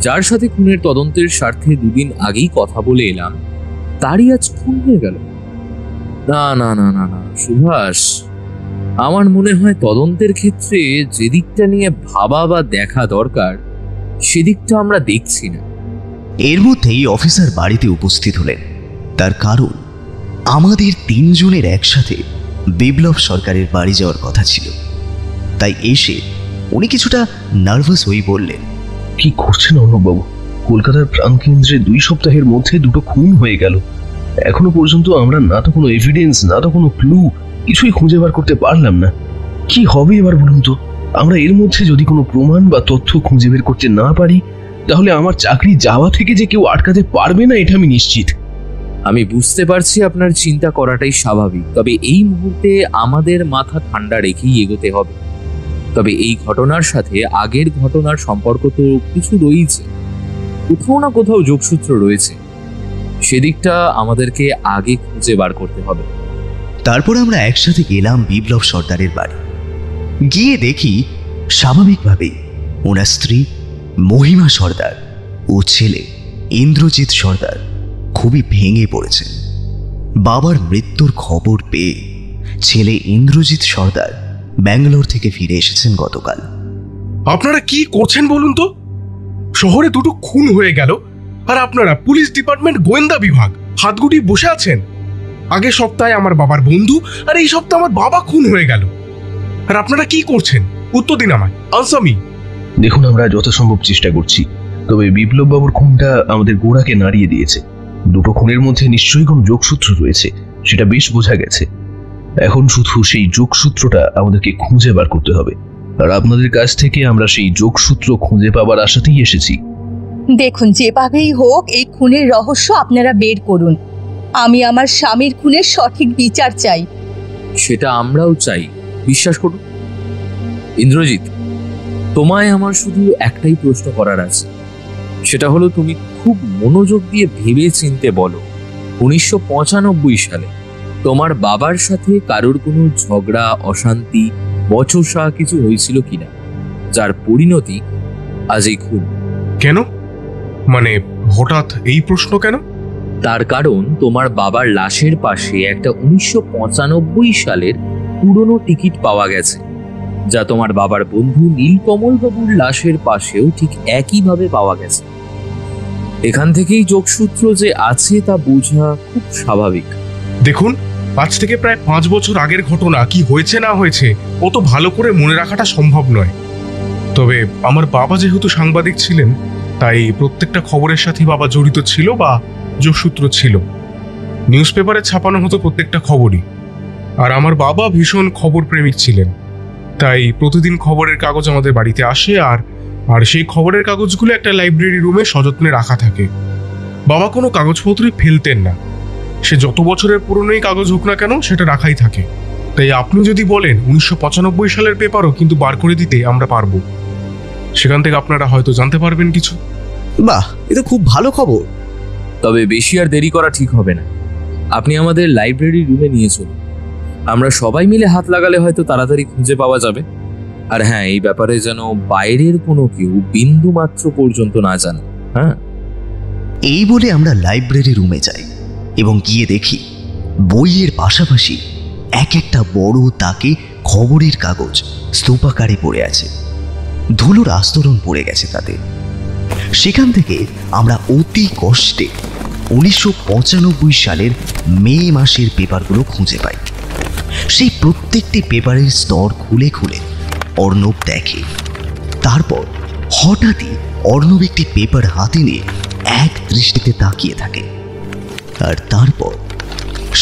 যার সাথে খুনের তদন্তের স্বার্থে দুদিন আগেই কথা বলে এলাম, তারই আজ খুন হয়ে গেল। না না না না না সুভাষ, আমার মনে হয় তদন্তের ক্ষেত্রে যে দিকটা নিয়ে ভাবা বা দেখা দরকার সেদিকটা আমরা দেখছি না। এর মধ্যেই অফিসার বাড়িতে উপস্থিত হলেন। তার কারণ, আমাদের তিনজনের একসাথে বিপ্লব সরকারের বাড়ি যাওয়ার কথা ছিল। তাই এসে উনি কিছুটা নার্ভাস হয়ে বললেন, কি করছেন অর্ণববাবু? কলকাতার প্রাণকেন্দ্রে 2 সপ্তাহের মধ্যে 2টো খুন হয়ে গেল। এখনো পর্যন্ত আমরা না তো কোনো এভিডেন্স, না তো কোনো ক্লু, কিছুই খুঁজে বার করতে পারলাম না। কি হবে এবার বলুন তো? আমরা এর মধ্যে যদি কোনো প্রমাণ বা তথ্য খুঁজে বের করতে না পারি, তাহলে আমার চাকরি যাওয়া থেকে যে কেউ আটকাতে পারবে না, এটা আমি নিশ্চিত। আমি বুঝতে পারছি আপনার চিন্তা করাটাই স্বাভাবিক, তবে এই মুহূর্তে আমাদের মাথা ঠান্ডা রেখেই এগোতে হবে। তবে এই ঘটনার সাথে আগের ঘটনার সম্পর্ক তো কিছু রয়েছে, কোথাও না কোথাও যোগসূত্র রয়েছে, সেদিকটা আমাদেরকে আগে খুঁজে বার করতে হবে। তারপর আমরা একসাথে গেলাম বিপ্লব সর্দারের বাড়ি। গিয়ে দেখি স্বাভাবিকভাবেই ওনার স্ত্রী মহিমা সর্দার ও ছেলে ইন্দ্রজিৎ সর্দার খুবই ভেঙে পড়েছে। বাবার মৃত্যুর খবর পেয়ে ছেলে ইন্দ্রজিৎ সর্দার ব্যাঙ্গালোর থেকে ফিরে এসেছেন গতকাল। আপনারা কি করছেন বলুন তো? শহরে 2টো খুন হয়ে গেল, আর আপনারা পুলিশ ডিপার্টমেন্ট, গোয়েন্দা বিভাগ হাত গুটিয়ে বসে আছেন। আগের সপ্তাহে আমার বাবার বন্ধু, আর এই সপ্তাহে আমার বাবা খুন হয়ে গেল, আর আপনারা কি করছেন? উত্তর দিন আমায়, আনসার মি। দেখুন, আমরা যথাসম্ভব চেষ্টা করছি, তবে বিপ্লব বাবুর খুনটা আমাদের গোড়াকে নাড়িয়ে দিয়েছে। 2টো খুনের মধ্যে নিশ্চয়ই কোনো যোগসূত্র রয়েছে, সেটা বেশ বোঝা গেছে। এখন শুধু সেই যোগসূত্রটা আমাদেরকে খুঁজে বার করতে হবে, আর আপনাদের কাছ থেকে আমরা সেই যোগসূত্র খুঁজে পাবার আশাতেই এসেছি। দেখুন, যেভাবেই হোক এই খুনের রহস্য আপনারা বের করুন। আমি আমার স্বামীর খুনের সঠিক বিচার চাই। সেটা আমরাও চাই, বিশ্বাস করুন। ইন্দ্রজিৎ, তোমায় আমার শুধু একটাই প্রশ্ন করার আছে, সেটা হলো তুমি খুব মনোযোগ দিয়ে ভেবে চিনতে বলো, 1995 সালে তোমার বাবার সাথে কারোর কোনো ঝগড়া, অশান্তি, বচসা কিছু হয়েছিল কিনা, যার পরিণতি আজ এই খুন? কেন? মানে হঠাৎ এই প্রশ্ন কেন? তার কারণ তোমার বাবার লাশের পাশে একটা 1995 সালের পুরনো টিকিট পাওয়া গেছে, যা তোমার বাবার বন্ধু নীলকমল বাবুর লাশের পাশেও ঠিক একইভাবে পাওয়া গেছে। এখান থেকেই যোগসূত্র যে আছে তা বোঝা খুব স্বাভাবিক। দেখুন, আজ থেকে প্রায় 5 বছর আগের ঘটনা কি হয়েছে না হয়েছে অত ভালো করে মনে রাখাটা সম্ভব নয়। তবে আমার বাবা যেহেতু সাংবাদিক ছিলেন, তাই প্রত্যেকটা খবরের সাথে বাবা জড়িত ছিল বা যোগসূত্র ছিল। নিউজ পেপারে ছাপানো হতো প্রত্যেকটা খবরই। আর আমার বাবা ভীষণ খবর প্রেমিক ছিলেন, তাই প্রতিদিন খবরের কাগজ আমাদের বাড়িতে আসে, আর সেই খবরের কাগজগুলো একটা লাইব্রেরি রুমে সযত্নে রাখা থাকে। বাবা কোনো কাগজপত্রই ফেলতেন না, সে যত বছরের পুরনোই কাগজ হোক না কেন সেটা রাখাই থাকে। তাই আপনি যদি বলেন 1995 সালের পেপারও কিন্তু বার করে দিতে আমরা পারবো। সেখান থেকে আপনারা হয়তো জানতে পারবেন কিছু। বাহ, এ তো খুব ভালো খবর। তবে বেশি আর দেরি করা ঠিক হবে না, আপনি আমাদের লাইব্রেরি রুমে নিয়ে চলুন। আমরা সবাই মিলে হাত লাগালে হয়তো তাড়াতাড়ি খুঁজে পাওয়া যাবে। আর হ্যাঁ, এই ব্যাপারে যেন বাইরের কোনো কেউ বিন্দু মাত্র পর্যন্ত না জানে। হ্যাঁ, এই বলে আমরা লাইব্রেরি রুমে যাই এবং গিয়ে দেখি বইয়ের পাশাপাশি এক একটা বড় তাকে খবরের কাগজ স্তূপাকারে পড়ে আছে। ধুলোর আস্তরণ পড়ে গেছে তাতে। সেখান থেকে আমরা অতি কষ্টে 1995 সালের মে মাসের পেপারগুলো খুঁজে পাই। সেই প্রত্যেকটি পেপারের স্তর খুলে খুলে অর্ণব দেখে। তারপর হঠাৎই অর্ণব একটি পেপার হাতে নিয়ে এক দৃষ্টিতে তাকিয়ে থাকে, আর তারপর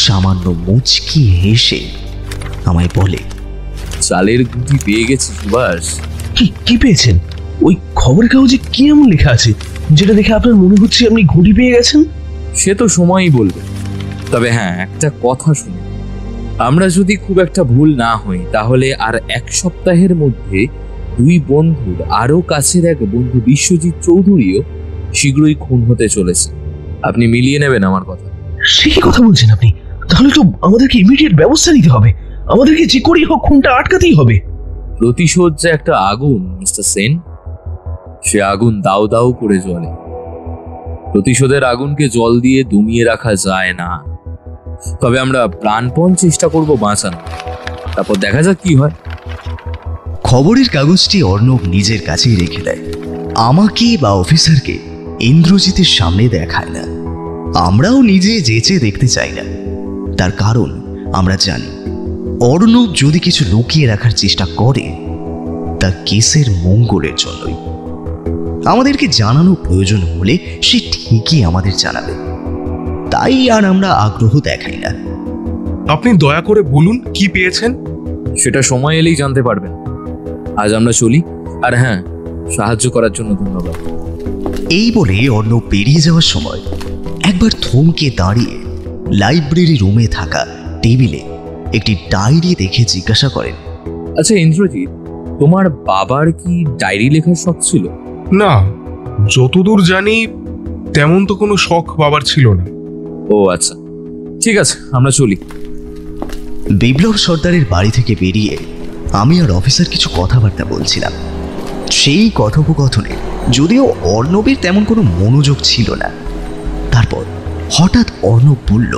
সামান্য মুচকি হেসে আমায় বলে, চালের গুটি পেয়ে গেছি সুভাষ। কি পেয়েছেন? ওই খবরের কাগজে কি এমন লেখা আছে যেটা দেখে আপনার মনে হচ্ছে আপনি ঘুঁটি পেয়ে গেছেন? সে তো সময়ই বলবে। তবে হ্যাঁ, একটা কথা শুনি, আমরা যদি খুব একটা ভুল না হই তাহলে আর 1 সপ্তাহের মধ্যে 2 বন্ধুর আরো কাছের এক বন্ধু বিশ্বজিৎ চৌধুরীও শীঘ্রই খুন হতে চলেছে। আপনি মিলিয়ে নেবেন আমার কথা। সে কি কথা বলছেন আপনি? তাহলে তো আমাদেরকে ইমিডিয়েট ব্যবস্থা নিতে হবে। আমাদেরকে যে করেই হোক খুনটা আটকাতেই হবে। প্রতিশোধ যে একটা আগুন, মিস্টার সেন, সে আগুন দাউ দাউ করে জ্বলে। প্রতিশোধের আগুনকে জল দিয়ে দমিয়ে রাখা যায় না। তবে আমরা প্রাণপণ চেষ্টা করব বাঁচানো, তারপর দেখা যাক কি হয়। খবরের কাগজটি অর্ণব নিজের কাছেই রেখে দেয়। আমাকে বা অফিসারকে ইন্দ্রজিতের সামনে দেখায় না। আমরাও নিজে যেচে দেখতে চাই না। তার কারণ আমরা জানি অর্ণব যদি কিছু লুকিয়ে রাখার চেষ্টা করে তা কেসের মঙ্গলের জন্যই। আমাদেরকে জানানো প্রয়োজন হলে সে ঠিকই আমাদের জানাবে, তাই আর আমরা আগ্রহ দেখাই না। আপনি দয়া করে বলুন কি পেয়েছেন। সেটা সময় এলেই জানতে পারবেন। আজ আমরা চলি। আর হ্যাঁ, সাহায্য করার জন্য ধন্যবাদ। এই বলে অর্ণব বেরিয়ে যাওয়ার সময় একবার থমকে দাঁড়িয়ে লাইব্রেরি রুমে থাকা টেবিলে একটি ডায়েরি দেখে জিজ্ঞাসা করেন, আচ্ছা ইন্দ্রজিৎ, তোমার বাবার কি ডায়েরি লেখার শখ ছিল? না, যতদূর জানি তেমন তো কোনো শখ বাবার ছিল না। ও আচ্ছা, ঠিক আছে, আমরা চলি। বিপ্লব সর্দারের বাড়ি থেকে বেরিয়ে আমি আর অফিসার কিছু কথাবার্তা বলছিলাম। সেই কথোপকথনে যদিও অর্ণবের তেমন কোনো মনোযোগ ছিল না। তারপর হঠাৎ অর্ণব বলল,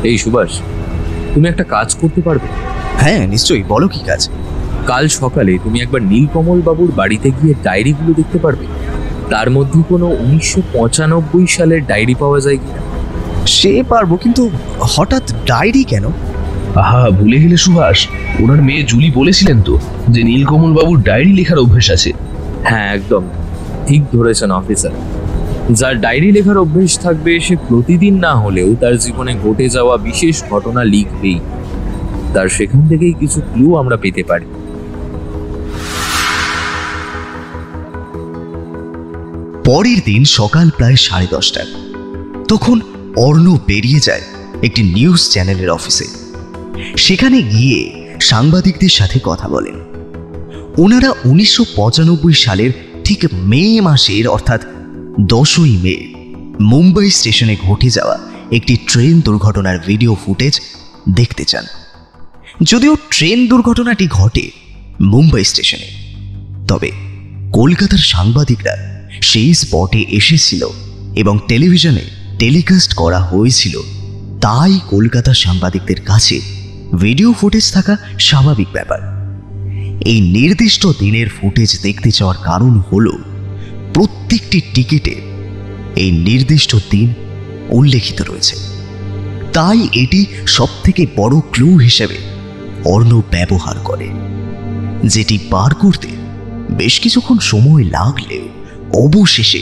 এই সুভাষ, তুমি একটা কাজ করতে পারবে? হ্যাঁ নিশ্চয়ই, বলো কি কাজ। কাল সকালে তুমি একবার নীলকমল বাবুর বাড়িতে গিয়ে ডায়েরিগুলো দেখতে পারবে। তার মধ্যে কোনো 1995 সালের ডায়েরি পাওয়া যায় কিনা? সে পারবো, কিন্তু হঠাৎ ডায়েরি কেন? আহা, ভুলে গেলে সুভাষ, ওনার মেয়ে জুলি বলেছিলেন তো যে নীলকমল বাবুর ডায়েরি লেখার অভ্যেস আছে। হ্যাঁ, একদম ঠিক ধরেছেন অফিসার। যার ডায়েরি লেখার অভ্যেস থাকবে সে প্রতিদিন না হলেও তার জীবনে ঘটে যাওয়া বিশেষ ঘটনা লিখবেই। তার সেখান থেকেই কিছু ক্লু আমরা পেতে পারি। পরের দিন সকাল প্রায় 10:30। তখন অর্ণব বেরিয়ে যায় একটি নিউজ চ্যানেলের অফিসে। সেখানে গিয়ে সাংবাদিকদের সাথে কথা বলেন। ওনারা 1995 সালের ঠিক মে মাসের অর্থাৎ 10ই মে মুম্বাই স্টেশনে ঘটে যাওয়া একটি ট্রেন দুর্ঘটনার ভিডিও ফুটেজ দেখতে চান। যদিও ট্রেন দুর্ঘটনাটি ঘটে মুম্বাই স্টেশনে, তবে কলকাতার সাংবাদিকরা সেই স্পটে এসেছিল এবং টেলিভিশনে টেলিকাস্ট করা হয়েছিল, তাই কলকাতার সাংবাদিকদের কাছে ভিডিও ফুটেজ থাকা স্বাভাবিক ব্যাপার। এই নির্দিষ্ট দিনের ফুটেজ দেখতে চাওয়ার কারণ হল প্রত্যেকটি টিকিটে এই নির্দিষ্ট দিন উল্লেখিত রয়েছে। তাই এটি সবথেকে বড় ক্লু হিসেবে অর্ণব ব্যবহার করে, যেটি পার করতে বেশ কিছুক্ষণ সময় লাগলেও অবশেষে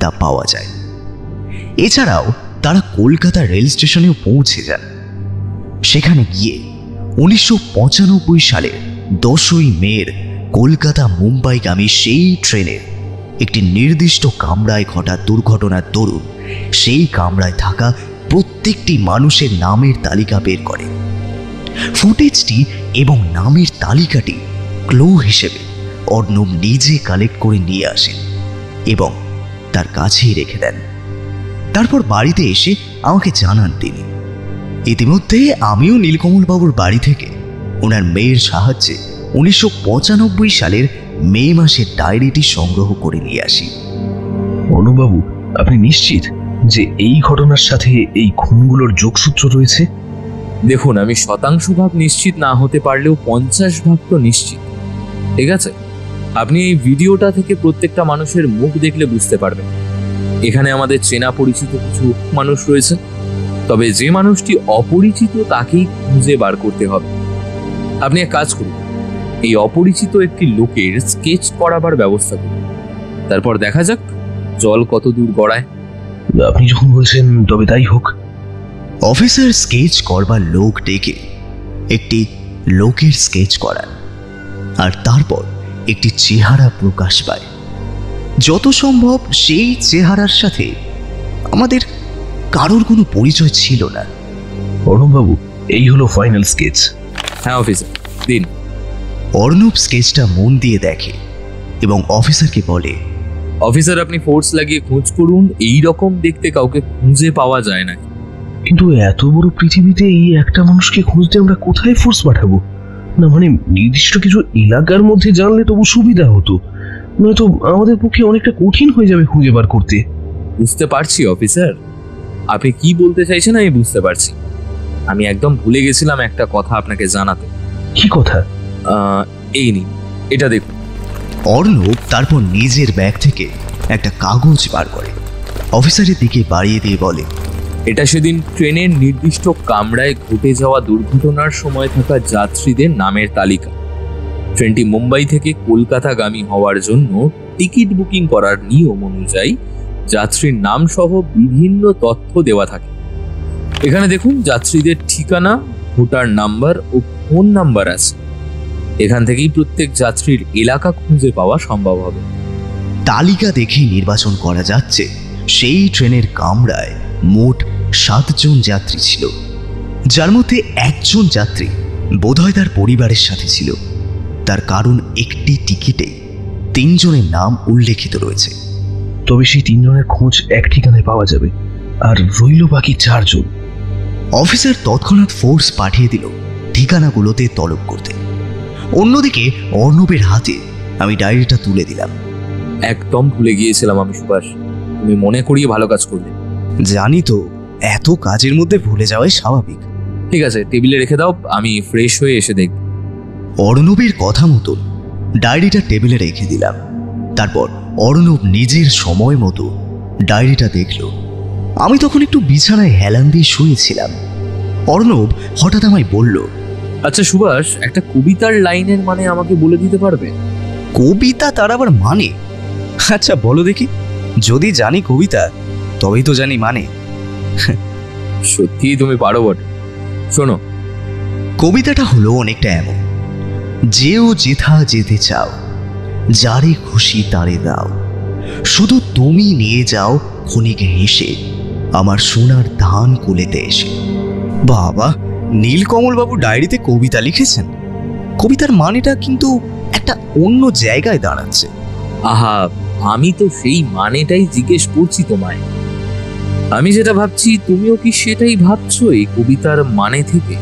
তা পাওয়া যায়। এছাড়াও তারা কলকাতা রেল স্টেশনেও পৌঁছে যান। সেখানে গিয়ে 1995 সালের 10ই মের কলকাতা মুম্বাইগামী সেই ট্রেনের একটি নির্দিষ্ট কামরায় ঘটা দুর্ঘটনার দরুন সেই কামরায় থাকা প্রত্যেকটি মানুষের নামের তালিকা বের করে। ফুটেজটি এবং নামের তালিকাটি ক্লু হিসেবে অর্ণব নিজে কালেক্ট করে নিয়ে আসেন এবং তার কাছেই রেখে দেন। তারপর বাড়িতে এসে আমাকে জানান তিনি। ইতিমধ্যে আমিও নীলকমল বাবুর বাড়ি থেকে ওনার মেয়ের সাহায্যে 1995 সালের মে মাসের ডায়েরিটি সংগ্রহ করে নিয়ে আসি। অনুবাবু, আপনি নিশ্চিত যে এই ঘটনার সাথে এই খুনগুলোর যোগসূত্র রয়েছে? দেখুন, আমি 100% নিশ্চিত না হতে পারলেও 50% তো নিশ্চিত। ঠিক আছে, আপনি এই ভিডিওটা থেকে প্রত্যেকটা মানুষের মুখ দেখলে বুঝতে পারবেন এখানে আমাদের চেনা পরিচিত কিছু মানুষ রয়েছে। তবে যে মানুষটি অপরিচিত তাকেই খুঁজে বার করতে হবে। আপনি এক কাজ করুন, এই অপরিচিত একটি লোকের স্কেচ করাবার ব্যবস্থা করুন, তারপর দেখা যাক জল কত দূর গড়ায়। আপনি যখন বলছেন তবে তাই হোক। অফিসার স্কেচ করবার লোক ডেকে একটি লোকের স্কেচ করান, আর তারপর একটি চেহারা প্রকাশ পায়। যত সম্ভব সেই চেহারার সাথে আমাদের কারোর কোনো পরিচয় ছিল না। অর্ণববাবু, এই হলো ফাইনাল স্কেচ। হ্যাঁ অফিসার, দিন। অর্ণব স্কেচটা মন দিয়ে দেখে এবং অফিসারকে বলে, অফিসার আপনি ফোর্স লাগিয়ে খোঁজ করুন, এই রকম দেখতে কাউকে খুঁজে পাওয়া যায় না। কিন্তু এত বড় পৃথিবীতে এই একটা মানুষকে খুঁজতে আমরা কোথায় ফোর্স পাঠাবো? না মানে নির্দিষ্ট কিছু এলাকার মধ্যে জানলে তবু সুবিধা হতো, নয়তো আমাদের পক্ষে অনেকটা কঠিন হয়ে যাবে খুঁজে বার করতে। বুঝতে পারছি অফিসার, আপনি কি বলতে চাইছেন আমি বুঝতে পারছি। আমি একদম ভুলে গেছিলাম একটা কথা আপনাকে জানাতে। কি কথা? এই নিন, এটা দেখুন। অর্ণব তারপর নিজের ব্যাগ থেকে একটা কাগজ বার করে অফিসারের দিকে বাড়িয়ে দিয়ে বলে, এটা সেদিন ট্রেনের নির্দিষ্ট কামরায় ঘটে যাওয়া দুর্ঘটনার সময় থাকা যাত্রীদের নামের তালিকা। ট্রেনটি মুম্বাই থেকে কলকাতাগামী হওয়ার জন্য টিকিট বুকিং করার নিয়ম অনুযায়ী যাত্রীর নাম সহ বিভিন্ন তথ্য দেওয়া থাকে। এখানে দেখুন যাত্রীদের ঠিকানা, ভোটার নাম্বার ও ফোন নাম্বার আছে। এখান থেকেই প্রত্যেক যাত্রীর এলাকা খুঁজে পাওয়া সম্ভব হবে। তালিকা দেখে নির্বাচন করা যাচ্ছে সেই ট্রেনের কামরায় মোট 7 জন যাত্রী ছিল, যার মধ্যে একজন যাত্রী বোধহয় তার পরিবারের সাথে ছিল। তার কারণ একটি টিকিটে 3 জনের নাম উল্লেখিত রয়েছে। তবে সেই 3 জনের খোঁজ এক ঠিকানায় পাওয়া যাবে, আর রইল বাকি 4 জন। অফিসার তৎক্ষণাৎ ফোর্স পাঠিয়ে দিল ঠিকানাগুলোতে তলব করতে। অন্যদিকে অর্ণবের হাতে আমি ডায়েরিটা তুলে দিলাম। একদম ভুলে গিয়েছিলাম আমি সুভাষ, তুমি মনে করিয়ে ভালো কাজ করলে। জানি তো, এত কাজের মধ্যে ভুলে যাওয়াই স্বাভাবিক। ঠিক আছে, টেবিলে রেখে দাও, আমি ফ্রেশ হয়ে এসে দেখব। অর্ণবের কথা মতো ডায়েরিটা টেবিলে রেখে দিলাম। তারপর অর্ণব নিজের সময় মতো ডায়েরিটা দেখল। আমি তখন একটু বিছানায় হেলান দিয়ে শুয়েছিলাম। অর্ণব হঠাৎ আমায় বলল, আচ্ছা সুভাষ, একটা কবিতার লাইনের মানে আমাকে বলে দিতে পারবে? কবিতা? তার আবার মানে? আচ্ছা বলো দেখি, যদি জানি কবিতা তবেই তো জানি মানে। সত্যিই তুমি পারো বটে। শোনো, কবিতাটা হলো অনেকটা এমন: যেও যেথা যেতে চাও, যারে খুশি তারে দাও, শুধু তুমি নিয়ে যাও ক্ষণিক হেসে আমার সোনার ধান কুলেতে এসে। বাবা, নীলকমল বাবু ডায়েরিতে কবিতা লিখেছেন। কবিতার মানেটা কিন্তু একটা অন্য জায়গায় দাঁড়াচ্ছে। আহা, আমি তো সেই মানেটাই জিজ্ঞেস করছি তোমায়। আমি যেটা ভাবছি তুমিও কি সেটাই ভাবছো এই কবিতার মানে থেকে?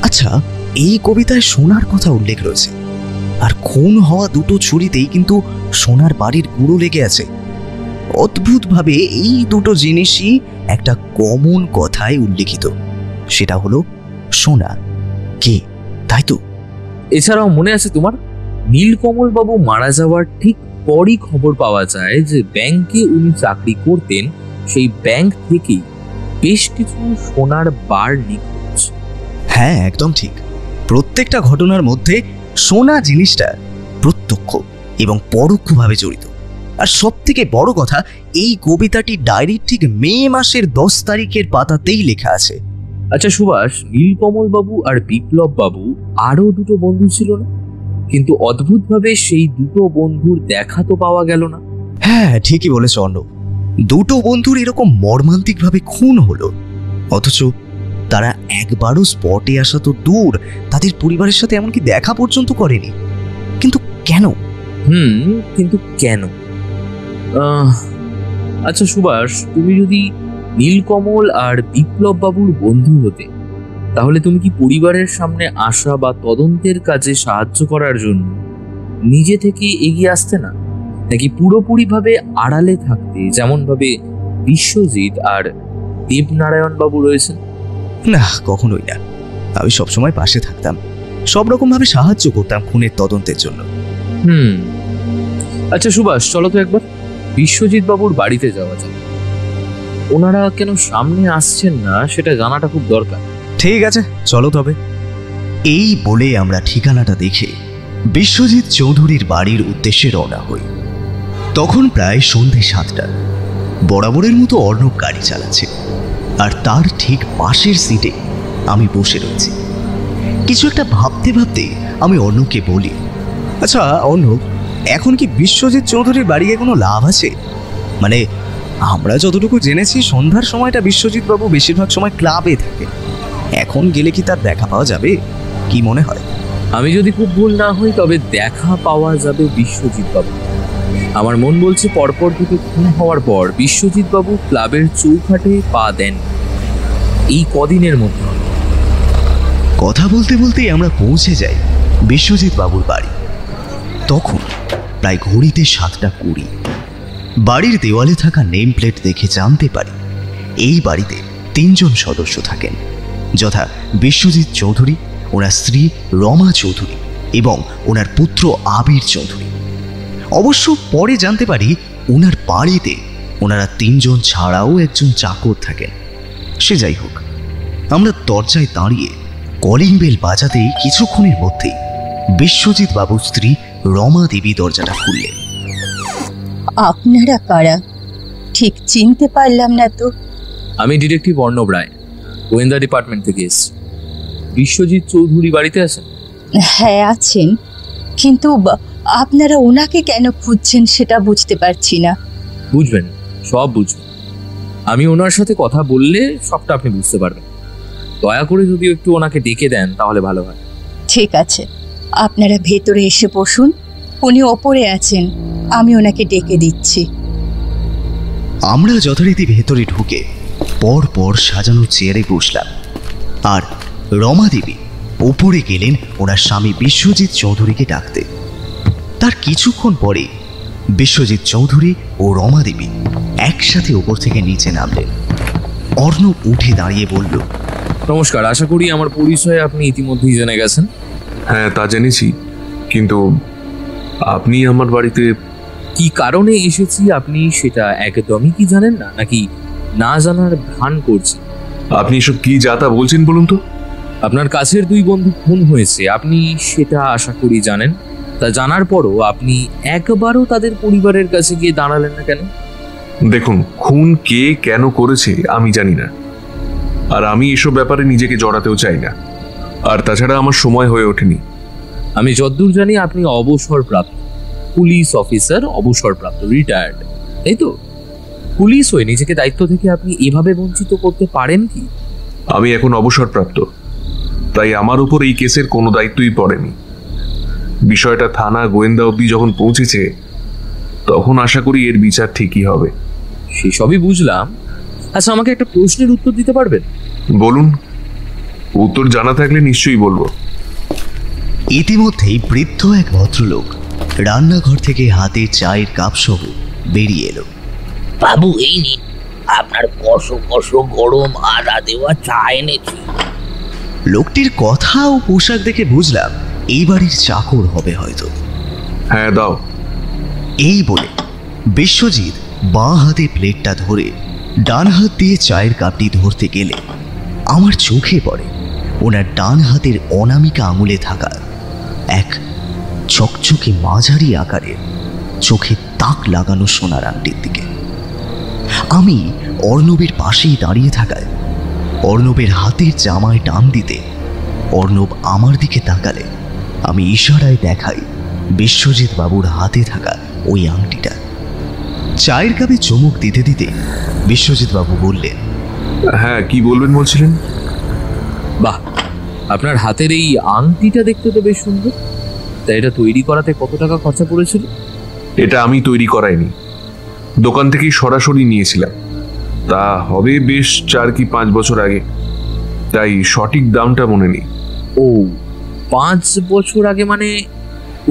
আচ্ছা, এই কবিতায় সোনার কথা উল্লেখ রয়েছে, আর খুন হওয়া 2টো ছুরিতেই কিন্তু সোনার বাড়ির গুঁড়ো লেগে আছে। অদ্ভুতভাবে এই 2টো জিনিসই একটা কমন কথায় উল্লেখিত, সেটা হলো সোনা। কে, তাই তো? এছাড়াও মনে আছে তোমার, নীলকমল বাবু মারা যাওয়ার ঠিক পরই খবর পাওয়া যায় যে ব্যাংকে উনি চাকরি করতেন, সেই ব্যাংক থেকেই বেশ কিছু সোনার বার নিখোঁজ। হ্যাঁ, একদম ঠিক। প্রত্যেকটা ঘটনার মধ্যে সোনা জিনিসটা প্রত্যক্ষ এবং পরোক্ষভাবে জড়িত। আর সব থেকে বড় কথা, এই কবিতাটি ডায়েরির ঠিক মে মাসের 10 তারিখের পাতাতেই লেখা আছে। আচ্ছা সুভাষ, নীলকমল বাবু আর বিপ্লব বাবু আরো 2টো বন্ধু ছিল না? কিন্তু অদ্ভুতভাবে সেই 2টো বন্ধুর দেখা তো পাওয়া গেল না। হ্যাঁ, ঠিকই বলেছ অর্ণব। 2টো বন্ধুর এরকম মর্মান্তিকভাবে খুন হলো, অথচ তারা একবারও স্পটে আসা তো দূর, তাদের পরিবারের সাথে এমনকি দেখা পর্যন্ত করেনি। কিন্তু কেন? কিন্তু কেন? আচ্ছা সুভাষ, তুমি যদি নীলকমল আর বিপ্লব বাবুর বন্ধু হতে, তাহলে তুমি কি পরিবারের সামনে আসা বা তদন্তের কাজে সাহায্য করার জন্য নিজে থেকে এগিয়ে আসতে না, নাকি পুরোপুরিভাবে আড়ালে থাকতে, যেমন ভাবে বিশ্বজিৎ আর দেবনারায়ণ বাবু রয়েছেন? না, কখনোই না। আমি সবসময় পাশে থাকতাম, সব রকম ভাবে সাহায্য করতাম খুনের তদন্তের জন্য। আচ্ছা সুভাষ, চলো তো একবার বিশ্বজিৎ বাবুর বাড়িতে যাওয়া যায়। ওনারা কেন সামনে আসছেন না সেটা জানাটা খুব দরকার। ঠিক আছে, চলো তবে। এই বলে আমরা ঠিকানাটা দেখে বিশ্বজিৎ চৌধুরীর বাড়ির উদ্দেশ্যে রওনা হই। তখন প্রায় সন্ধ্যে 7টা। বরাবরের মতো অর্ণব গাড়ি চালাচ্ছে, আর তার ঠিক পাশের সিটে আমি বসে রয়েছি। কিছু একটা ভাবতে ভাবতে আমি অর্ণবকে বলি, আচ্ছা অর্ণব, এখন কি বিশ্বজিৎ চৌধুরীর বাড়ি গিয়ে কোনো লাভ আছে? মানে আমরা যতটুকু জেনেছি সন্ধ্যার সময়টা বিশ্বজিৎ বাবু বেশিরভাগ সময় ক্লাবে থাকে। এখন গেলে কি তার দেখা পাওয়া যাবে? কি মনে হয়? আমি যদি খুব ভুল না হই তবে দেখা পাওয়া যাবে বিশ্বজিৎ বাবু। আমার মন বলছে পরপর থেকে খুন হওয়ার পর বিশ্বজিৎ বাবু ক্লাবের চৌখাটে পা দেন এই কদিনের মধ্যে। কথা বলতে বলতেই আমরা পৌঁছে যাই বিশ্বজিৎ বাবুর বাড়ি। তখন প্রায় ঘড়িতে 7:20। বাড়ির দেওয়ালে থাকা নেম প্লেট দেখে জানতে পারি এই বাড়িতে 3 জন সদস্য থাকেন, যথা বিশ্বজিৎ চৌধুরী, ওনার স্ত্রী রমা চৌধুরী এবং ওনার পুত্র আবির চৌধুরী। অবশ্য পরে জানতে পারি ওনার বাড়িতে ওনারা 3 জন ছাড়াও একজন চাকর থাকেন। সে যাই হোক, আমরা দরজায় দাঁড়িয়ে কলিং বেল বাজাতেই কিছুক্ষণের মধ্যেই বিশ্বজিৎ বাবুর স্ত্রী রমা দেবী দরজাটা খুললেন। আপনারা কারা? ঠিক চিনতে পারলাম না তো। আমি ডিটেকটিভ অর্ণব রায়, গোয়েন্দা ডিপার্টমেন্ট থেকে এসেছি। বিশ্বজিৎ চৌধুরী বাড়িতে আছেন? হ্যাঁ আছেন, কিন্তু আপনারা ওনাকে কেন খুঁজছেন সেটা বুঝতে পারছি না। বুঝবেন, সব বুঝবেন। আমি ওনার সাথে কথা বললে সবটা আপনি বুঝতে পারবেন। দয়া করে যদি একটু ওনাকে ডেকে দেন তাহলে ভালো হয়। ঠিক আছে, আপনারা ভেতরে এসে বসুন, উনি ওপরে আছেন, আমি ওনাকে ডেকে দিচ্ছি। আমরা যথারীতি ভেতরে ঢুকে পর পর সাজানো চেয়ারে বসলাম, আর রমা দেবী ওপরে গেলেন ওনার স্বামী বিশ্বজিৎ চৌধুরীকে ডাকতে। তার কিছুক্ষণ পরে বিশ্বজিৎ চৌধুরী ও রমা দেবী একসাথে ওপর থেকে নিচে নামলেন। অর্ণব উঠে দাঁড়িয়ে বলল, নমস্কার, আশা করি আমার পরিচয় আপনি ইতিমধ্যেই জেনে গেছেন। হ্যাঁ, তা জেনেছি, কিন্তু আপনি আমার বাড়িতে কি কারণে এসেছি আপনি সেটা একদমই কি জানেন না, নাকি না জানার ভান করছেন? আপনি এসব কি যা তা বলছেন বলুন তো? আপনার কাছের 2 বন্ধু খুন হয়েছে, আপনি সেটা আশা করি জানেন। তা জানার পরও আপনি একবারও তাদের পরিবারের কাছে গিয়ে দাঁড়ালেন না কেন? দেখুন, খুন কে কেন করেছে আমি জানি না, আর আমি এসব ব্যাপারে নিজেকে জড়াতেও চাই না, আর তাছাড়া আমার সময় হয়ে ওঠেনি। আমি যতদূর জানি আপনি অবসরপ্রাপ্ত পুলিশ অফিসার, অবসরপ্রাপ্ত, রিটায়ার্ড, তাই তো? পুলিশ হয়ে নিজেকে দায়িত্ব থেকে আপনি এভাবে বঞ্চিত করতে পারেন কি? আমি এখন অবসরপ্রাপ্ত, তাই আমার উপর এই কেসের কোনো দায়িত্বই পড়েনি। বিষয়টা থানা গোয়েন্দা অবধি যখন পৌঁছেছে তখন আশা করি এর বিচার ঠিকই হবে। সেসবই বুঝলাম। আচ্ছা, আমাকে একটা প্রশ্নের উত্তর দিতে পারবেন? বলুন, উত্তর জানা থাকলে নিশ্চয়ই বলবো। ইতিমধ্যেই বৃদ্ধ এক ভদ্রলোক রান্নাঘর থেকে হাতে চায়ের কাপ সহ বেরিয়ে এলো। বাবু, এই নিন, আপনার কষো কষো গরম আদা দেওয়া চা এনেছি। লোকটির কথা ও পোশাক দেখে বুঝলাম এই বাড়ির চাকর হবে হয়তো। হ্যাঁ, দাও। এই বলে বিশ্বজিৎ বাঁ হাতে প্লেটটা ধরে ডান হাত দিয়ে চায়ের কাপটি ধরতে গেলে আমার চোখে পড়ে ওনার ডান হাতের অনামিকা আঙুলে থাকা এক চকচকে মাঝারি আকারের চোখে তাক লাগানো সোনার আংটির দিকে। আমি অর্ণবের পাশেই দাঁড়িয়ে থাকায় অর্ণবের হাতের জামায় টান দিতে অর্ণব আমার দিকে তাকালে আমি ইশারায় দেখাই বিশ্বজিৎ বাবুর হাতে থাকা ওই আংটিটা। চায়ের কাপে চুমুক দিতে দিতে বিশ্বজিৎ বাবু বললেন, হ্যাঁ, কি বলবেন বলছিলেন? বাহ, আপনার হাতের এই আংটিটা দেখতে তো বেশ সুন্দর। তা এটা তৈরি করাতে কত টাকা খরচা পড়েছিল? এটা আমি তৈরি করাইনি, দোকান থেকেই সরাসরি নিয়েছিলাম। তা হবে বেশ 4 কি 5 বছর আগে, তাই সঠিক দামটা মনে নেই। ও, 5 বছর আগে, মানে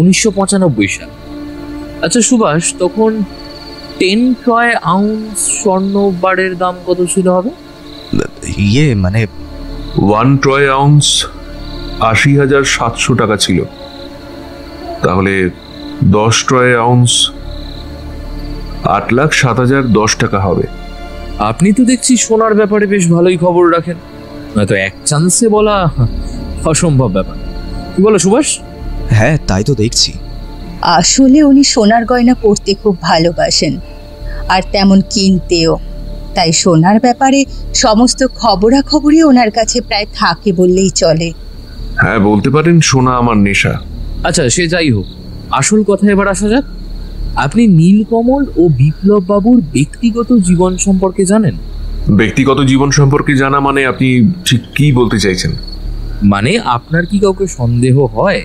1995 সাল। আচ্ছা সুভাষ, তখন 10 ট্রয় আউন্স স্বর্ণ বারের দাম কত ছিল হবে? মানে 1 ট্রয় আউন্স 80,700 টাকা ছিল। তাহলে 10 ট্রয় আউন্স 8,07,010 টাকা হবে। আপনি তো দেখছি সোনার ব্যাপারে বেশ ভালোই খবর রাখেন, নয়তো এক চান্সে বলা অসম্ভব ব্যাপার। কি বলো সুভাষ? হ্যাঁ, তাই তো দেখছি। আসলে উনি সোনার গয়না পরতে খুব ভালোবাসেন, আর তেমন কিনতেও। তাই সোনার ব্যাপারে সমস্ত খবরাখবরই ওনার কাছে প্রায় থাকে বললেই চলে। হ্যাঁ, বলতে পারেন সোনা আমার নেশা। আচ্ছা, সে যাই হোক, আসল কথা এবার আসা যাক। আপনি নীলকমল ও বিপ্লব বাবুর ব্যক্তিগত জীবন সম্পর্কে জানেন? ব্যক্তিগত জীবন সম্পর্কে জানা মানে আপনি ঠিক কি বলতে চাইছেন? মানে আপনার কি কাউকে সন্দেহ হয়,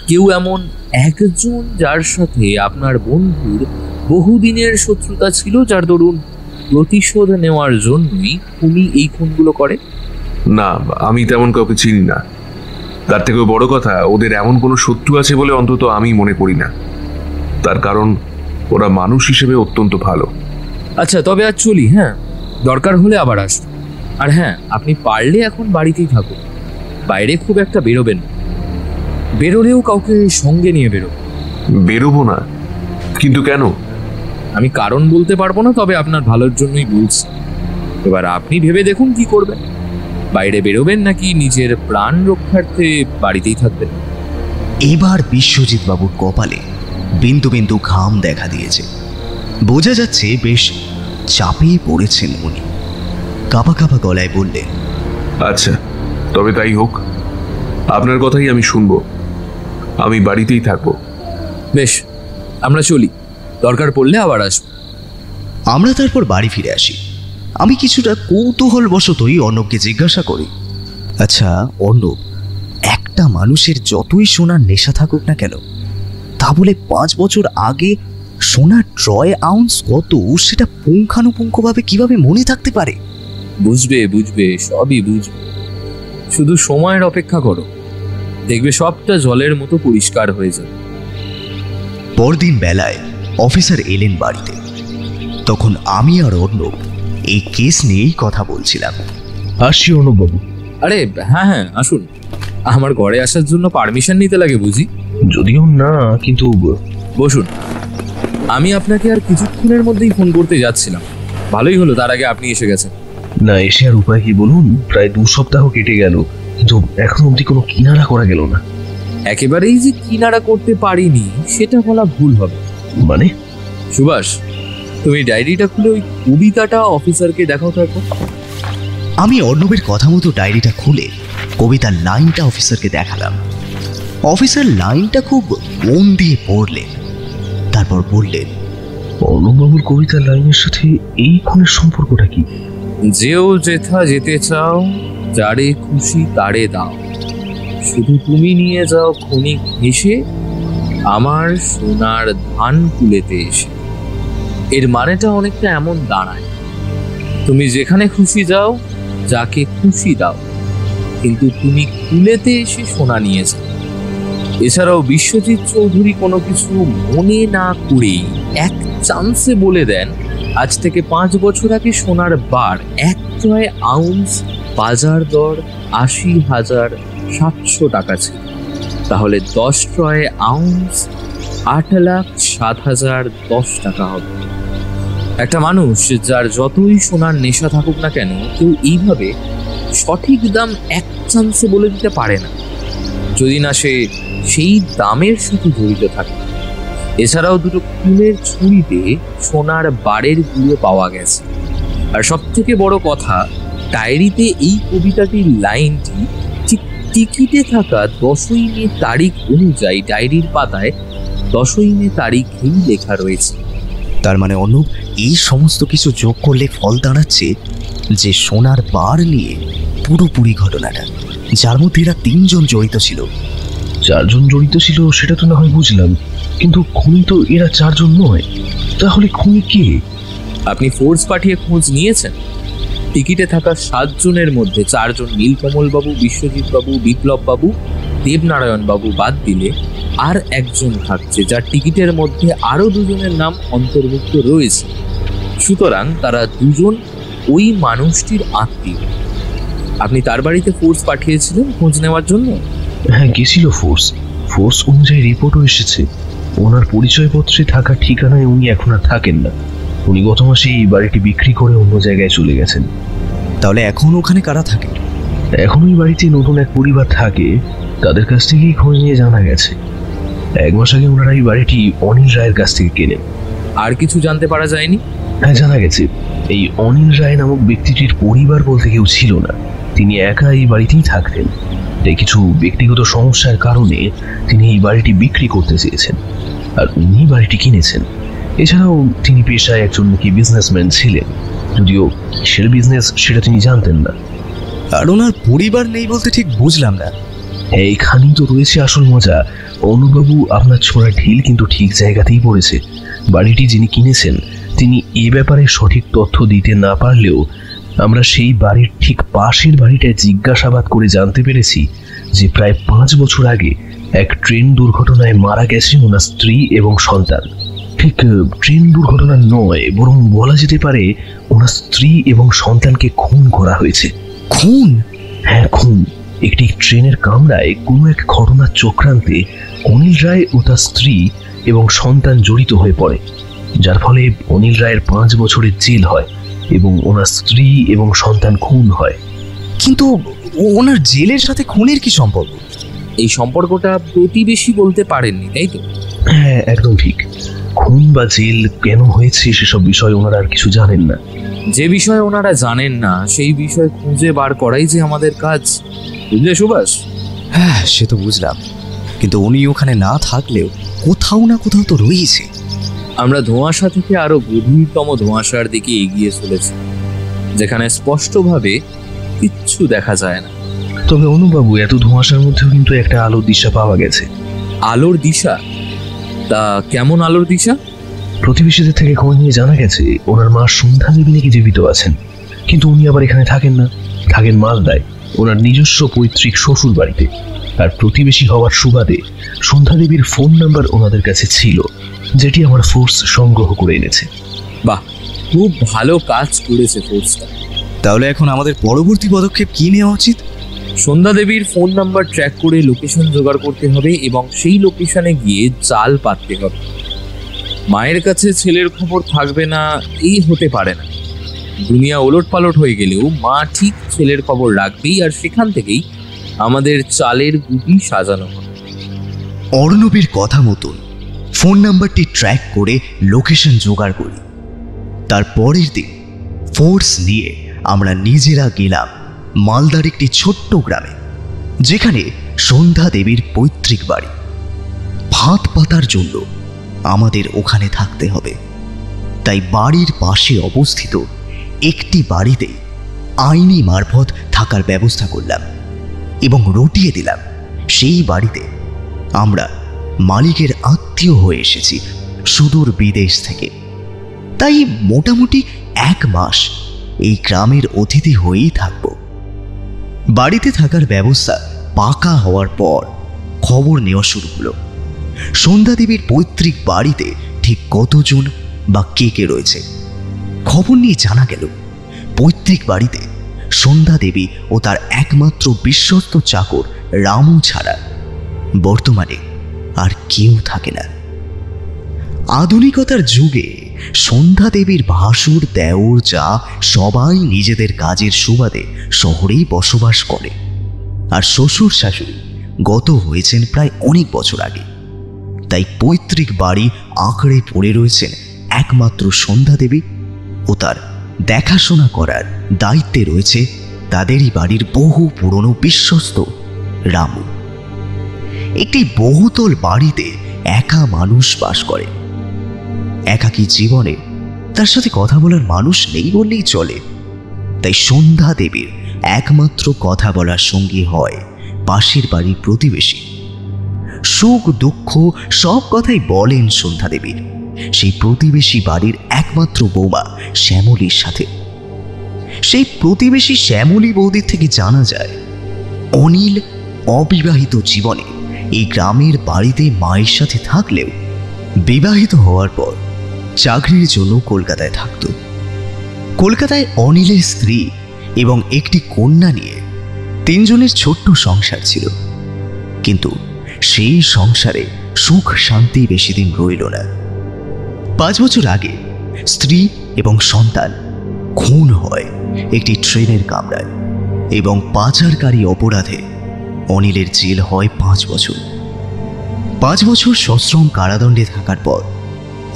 কেউ এমন একজন যার সাথে আপনার বন্ধুর বহুদিনের শত্রুতা ছিল, যার দরুন প্রতিশোধ নেওয়ার জন্যই উনি এই খুনগুলো করে? না, আমি তেমন কাউকে চিনি না। তার থেকেও বড় কথা, ওদের এমন কোনো শত্রু আছে বলে অন্তত আমি মনে করি না। তার কারণ ওরা মানুষ হিসেবে অত্যন্ত ভালো। আচ্ছা, তবে আজ চলি। হ্যাঁ, দরকার হলে আবার আসবো। আর হ্যাঁ, আপনি পারলে এখন বাড়িতেই থাকুন, বাইরে খুব একটা বেরোবেন না। বেরোলেও কাউকে সঙ্গে নিয়ে বেরোবো না? কিন্তু কেন? আমি কারণ বলতে পারবো না, তবে আপনার ভালোর জন্যই বলছি। এবার আপনি ভেবে দেখুন কি করবেন। বাইরে বেরোবেন নাকি নিজের প্রাণ রক্ষার্থে বাড়িতেই থাকবেন? এবার বিশ্বজিৎ বাবুর কপালে বিন্দু বিন্দু ঘাম দেখা দিয়েছে। বোঝা যাচ্ছে বেশ চাপেই পড়েছেন উনি। কাঁপা কাঁপা গলায় বললেন, আচ্ছা, তবে তাই হোক। আপনার কথাই আমি শুনবো। আমি বাড়িতেই থাকবো। বেশ, আমরা চলি, দরকার পড়লে আবার আসবো। আমরা তারপর বাড়ি ফিরে আসি। আমি কিছুটা কৌতূহলবশতই অর্ণবকে জিজ্ঞাসা করি, আচ্ছা অর্ণব, একটা মানুষের যতই সোনার নেশা থাকুক না কেন, তা বলে 5 বছর আগে সোনার ট্রয় আউন্স কত সেটা পুঙ্খানুপুঙ্খভাবে কিভাবে মনে থাকতে পারে? বুঝবে, সবই বুঝবে। শুধু সময়ের অপেক্ষা করো, দেখবে সবটা জলের মতো পরিষ্কার হয়ে যাবে। পরদিন বেলায় অফিসার এলেন বাড়িতে। তখন আমি আর অর্ণব এই কেস নিয়েই কথা বলছিলাম। আসছি অর্ণব বাবু। আরে হ্যাঁ হ্যাঁ, আসুন। আমার ঘরে আসার জন্য পারমিশন নিতে লাগে বুঝি? যদিও না, কিন্তু বসুন। আমি আপনাকে আর কিছুক্ষণের মধ্যেই ফোন করতে যাচ্ছিলাম। ভালোই হলো তার আগে আপনি এসে গেছেন। না এসে আর উপায় কি বলুন? প্রায় 2 সপ্তাহ কেটে গেল, কিন্তু এখন অবধি কোনো কিনারা করা গেল না। একেবারেই যে কিনারা করতে পারিনি সেটা বলা ভুল হবে। মানে? সুভাষ, তুমি ডায়েরিটা খুলে ওই কবিতাটা অফিসারকে দেখাও তো এখন। আমি অর্ণবের কথা মতো ডায়েরিটা খুলে কবিতার লাইনটা অফিসারকে দেখালাম। অফিসার লাইনটা খুব মন দিয়ে পড়লেন, তারপর বললেন, অর্ণববাবুর কবিতার লাইনের সাথে এই খুনের সম্পর্কটা কি? যেও যেথা যেতে চাও, যারে খুশি তারে দাও, শুধু তুমি নিয়ে যাও ক্ষণিক হেসে আমার সোনার ধান কুলেতে এসে। এর মানেটা অনেকটা এমন দাঁড়ায়, তুমি যেখানে খুশি যাও, যাকে খুশি দাও, কিন্তু তুমি কুলেতে এসে সোনা নিয়ে যাও। এছাড়াও বিশ্বজিৎ চৌধুরী কোনো কিছু মনে না করেই এক চান্সে বলে দেন, আজ থেকে 5 বছর আগে সোনার বার 1 ট্রয় আউন্স বাজার দর 80,700 টাকা ছিল। তাহলে 10 ট্রয় আউন্স 8,07,010 টাকা হবে। একটা মানুষ যার যতই সোনার নেশা থাকুক না কেন, কেউ এইভাবে সঠিক দাম এক চান্সে বলে দিতে পারে না, যদি না সে সেই দামের সাথে জড়িত থাকে। এছাড়াও 2টো খুনের ছুরিতে সোনার বারের গুঁড়ো পাওয়া গেছে। আর সব থেকে বড় কথা, ডায়েরিতে এই কবিতাটির লাইনটি ঠিক টিকিটে থাকা 10ই মে তারিখ অনুযায়ী ডায়েরির পাতায় 10ই মে তারিখেই লেখা রয়েছে। তার মানে অর্ণব, এই সমস্ত কিছু যোগ করলে ফল দাঁড়াচ্ছে যে সোনার বার নিয়ে পুরোপুরি ঘটনাটা, যার মধ্যে এরা 3 জন জড়িত ছিল। 4 জন জড়িত ছিল সেটা তো না হয় বুঝলাম, কিন্তু খুনি তো এরা 4 জন নয়। তাহলে খুনি কে? আপনি ফোর্স পাঠিয়ে খোঁজ নিয়েছেন? টিকিটে থাকা 7 জনের মধ্যে 4 জন নীলকমল বাবু, বিশ্বজিৎ বাবু, বিপ্লব বাবু, দেবনারায়ণ বাবু বাদ দিলে আর একজন থাকছে, যার টিকিটের মধ্যে আরো 2 জনের নাম অন্তর্ভুক্ত রয়েছে। সুতরাং তারা 2 জন ওই মানুষটির আত্মীয়। আপনি তার বাড়িতে ফোর্স পাঠিয়েছিলেন খোঁজ নেওয়ার জন্য? হ্যাঁ, গেছিল ফোর্স অনুযায়ী রিপোর্টও এসেছে। ওনার পরিচয়পত্রে থাকা ঠিকানায় উনি এখন আর থাকেন না। উনি গত মাসে এই বাড়িটি বিক্রি করে অন্য জায়গায় চলে গেছেন। তাহলে এখন ওখানে কারা থাকে? এখন ওই বাড়িতে নতুন এক পরিবার থাকে, তাদের কাছ থেকেই খোঁজ নিয়ে জানা গেছে 1 মাস আগে ওনারা এই বাড়িটি অনিল রায়ের কাছ থেকে কেনেন। আর কিছু জানতে পারা যায়নি? হ্যাঁ, জানা গেছে এই অনিল রায় নামক ব্যক্তিটির পরিবার বলতে কেউ ছিল না। তিনি একা এই বাড়িতেই থাকতেন। তাই কিছু ব্যক্তিগত সমস্যার কারণে তিনি এই বাড়িটি বিক্রি করতে চেয়েছেন, আর উনি বাড়িটি কিনেছেন। এছাড়াও তিনি পেশায় একজন নাকি বিজনেসম্যান ছিলেন, যদিও কিসের বিজনেস সেটা তিনি জানতেন না। আর ওনার পরিবার নেই বলতে ঠিক বুঝলাম না। এইখানেই তো রয়েছে আসল মজা। অনুবাবু, আপনার ছোড়া ঢিল কিন্তু ঠিক জায়গাতেই পড়েছে। বাড়িটি যিনি কিনেছেন তিনি এ ব্যাপারে সঠিক তথ্য দিতে না পারলেও আমরা সেই বাড়ির ঠিক পাশের বাড়িটায় জিজ্ঞাসাবাদ করে জানতে পেরেছি যে প্রায় 5 বছর আগে এক ট্রেন দুর্ঘটনায় মারা গেছে ওনার স্ত্রী এবং সন্তান। ঠিক ট্রেন দুর্ঘটনা নয়, বরং বলা যেতে পারে ওনার স্ত্রী এবং সন্তানকে খুন করা হয়েছে। খুন? হ্যাঁ, খুন। একটি ট্রেনের কামরায় কোনো এক ঘটনার চক্রান্তে অনিল রায় ও তার স্ত্রী এবং সন্তান জড়িত হয়ে পড়ে, যার ফলে অনিল রায়ের 5 বছরের জেল হয় এবং ওনার স্ত্রী এবং সন্তান খুন হয়। কিন্তু ওনার জেলের সাথে খুনের কি সম্পর্ক? এই সম্পর্কটা প্রতিবেশী বলতে পারেননি, তাই তো? হ্যাঁ, একদম ঠিক। খুন বা জেল কেন হয়েছে সেসব বিষয়ে ওনারা আর কিছু জানেন না। যে বিষয়ে ওনারা জানেন না সেই বিষয় খুঁজে বার করাই যে আমাদের কাজ, বুঝলে সুভাষ? হ্যাঁ, সে তো বুঝলাম, কিন্তু উনি ওখানে না থাকলেও কোথাও না কোথাও তো রয়েছে। আমরা ধোঁয়াশা থেকে আরো গভীরতম ধোঁয়াশার দিকে এগিয়ে চলেছি, যেখানে স্পষ্টভাবে কিচ্ছু দেখা যায় না। তবে অনুবাবু, এত ধোঁয়াশার মধ্যেও কিন্তু একটা আলোর দিশা পাওয়া গেছে। আলোর দিশা? তা কেমন আলোর দিশা? প্রতিবেশীদের থেকে খবর নিয়ে জানা গেছে ওনার মা সন্ধ্যা দেবী নাকি জীবিত আছেন, কিন্তু উনি আবার এখানে থাকেন না, থাকেন মালদায় ওনার নিজস্ব পৈতৃক শ্বশুর বাড়িতে। আর প্রতিবেশী হওয়ার সুবাদে সন্ধ্যা দেবীর ফোন নাম্বার ওনাদের কাছে ছিল, যেটি আমার ফোর্স সংগ্রহ করে এনেছে। বাহ, খুব ভালো কাজ করেছে ফোর্সটা। তাহলে এখন আমাদের পরবর্তী পদক্ষেপ কি নেওয়া উচিত? সন্ধ্যা দেবীর ফোন নাম্বার ট্র্যাক করে লোকেশন জোগাড় করতে হবে এবং সেই লোকেশনে গিয়ে জাল পাততে হবে। মায়ের কাছে ছেলের খবর থাকবে না এই হতে পারে না। দুনিয়া ওলটপালট হয়ে গেলেও মা ঠিক ছেলের খবর রাখবেই, আর সেখান থেকেই আমাদের চালের গুটি সাজানো হবে। অর্ণবের কথা মতন ফোন নাম্বারটি ট্র্যাক করে লোকেশন জোগাড় করি। তার পরের দিন ফোর্স নিয়ে আমরা নিজেরা গেলাম মালদার একটি ছোট্ট গ্রামে, যেখানে সন্ধ্যা দেবীর পৈতৃক বাড়ি। ভাত পাতার জন্য আমাদের ওখানে থাকতে হবে, তাই বাড়ির পাশে অবস্থিত একটি বাড়িতে আইনি মারফত থাকার ব্যবস্থা করলাম এবং রটিয়ে দিলাম সেই বাড়িতে আমরা মালিকের আত্মীয় হয়ে এসেছি সুদূর বিদেশ থেকে। তাই মোটামুটি 1 মাস এই গ্রামের অতিথি হয়েই থাকব। বাড়িতে থাকার ব্যবস্থা পাকা হওয়ার পর খবর নেওয়া শুরু হলো সন্ধ্যা দেবীর পৈতৃক বাড়িতে ঠিক কতজন বা কে কে রয়েছে। খবর নিয়ে জানা গেল পৈতৃক বাড়িতে সন্ধ্যা দেবী ও তার একমাত্র বিশ্বস্ত চাকর রামু ছাড়া বর্তমানে আর কেউ থাকে না। আধুনিকতার যুগে সন্ধ্যা দেবীর ভাসুর দেওর যা সবাই নিজেদের কাজের সুবাদে শহরেই বসবাস করে, আর শ্বশুর শাশুড়ি গত হয়েছেন প্রায় অনেক বছর আগে। তাই পৈতৃক বাড়ি আঁকড়ে পড়ে রয়েছেন একমাত্র সন্ধ্যা দেবী ও তার দেখাশোনা করার দায়িত্বে রয়েছে তাদেরই বাড়ির বহু পুরনো বিশ্বস্ত রামু। একটি বহুতল বাড়িতে একা মানুষ বাস করে। একাকী জীবনে তার সাথে কথা বলার মানুষ নেই বললেই চলে। তাই সন্ধ্যা দেবীর একমাত্র কথা বলার সঙ্গী হয় পাশের বাড়ির প্রতিবেশী। সুখ দুঃখ সব কথাই বলেন সন্ধ্যা দেবীর সেই প্রতিবেশী বাড়ির একমাত্র বৌমা শ্যামলীর সাথে। সেই প্রতিবেশী শ্যামলী বৌদির থেকে জানা যায় অনিল অবিবাহিত জীবনে এই গ্রামের বাড়িতে মায়ের সাথে থাকলেও বিবাহিত হওয়ার পর চাকরির জন্য কলকাতায় থাকত। কলকাতায় অনিলের স্ত্রী এবং একটি কন্যা নিয়ে 3 জনের ছোট্ট সংসার ছিল, কিন্তু সেই সংসারে সুখ শান্তি বেশি দিন রইল না। 5 বছর আগে স্ত্রী এবং সন্তান খুন হয় একটি ট্রেনের কামরায় এবং পাচারকারী অপরাধে অনিলের জেল হয় 5 বছর। 5 বছর সশ্রম কারাদণ্ডে থাকার পর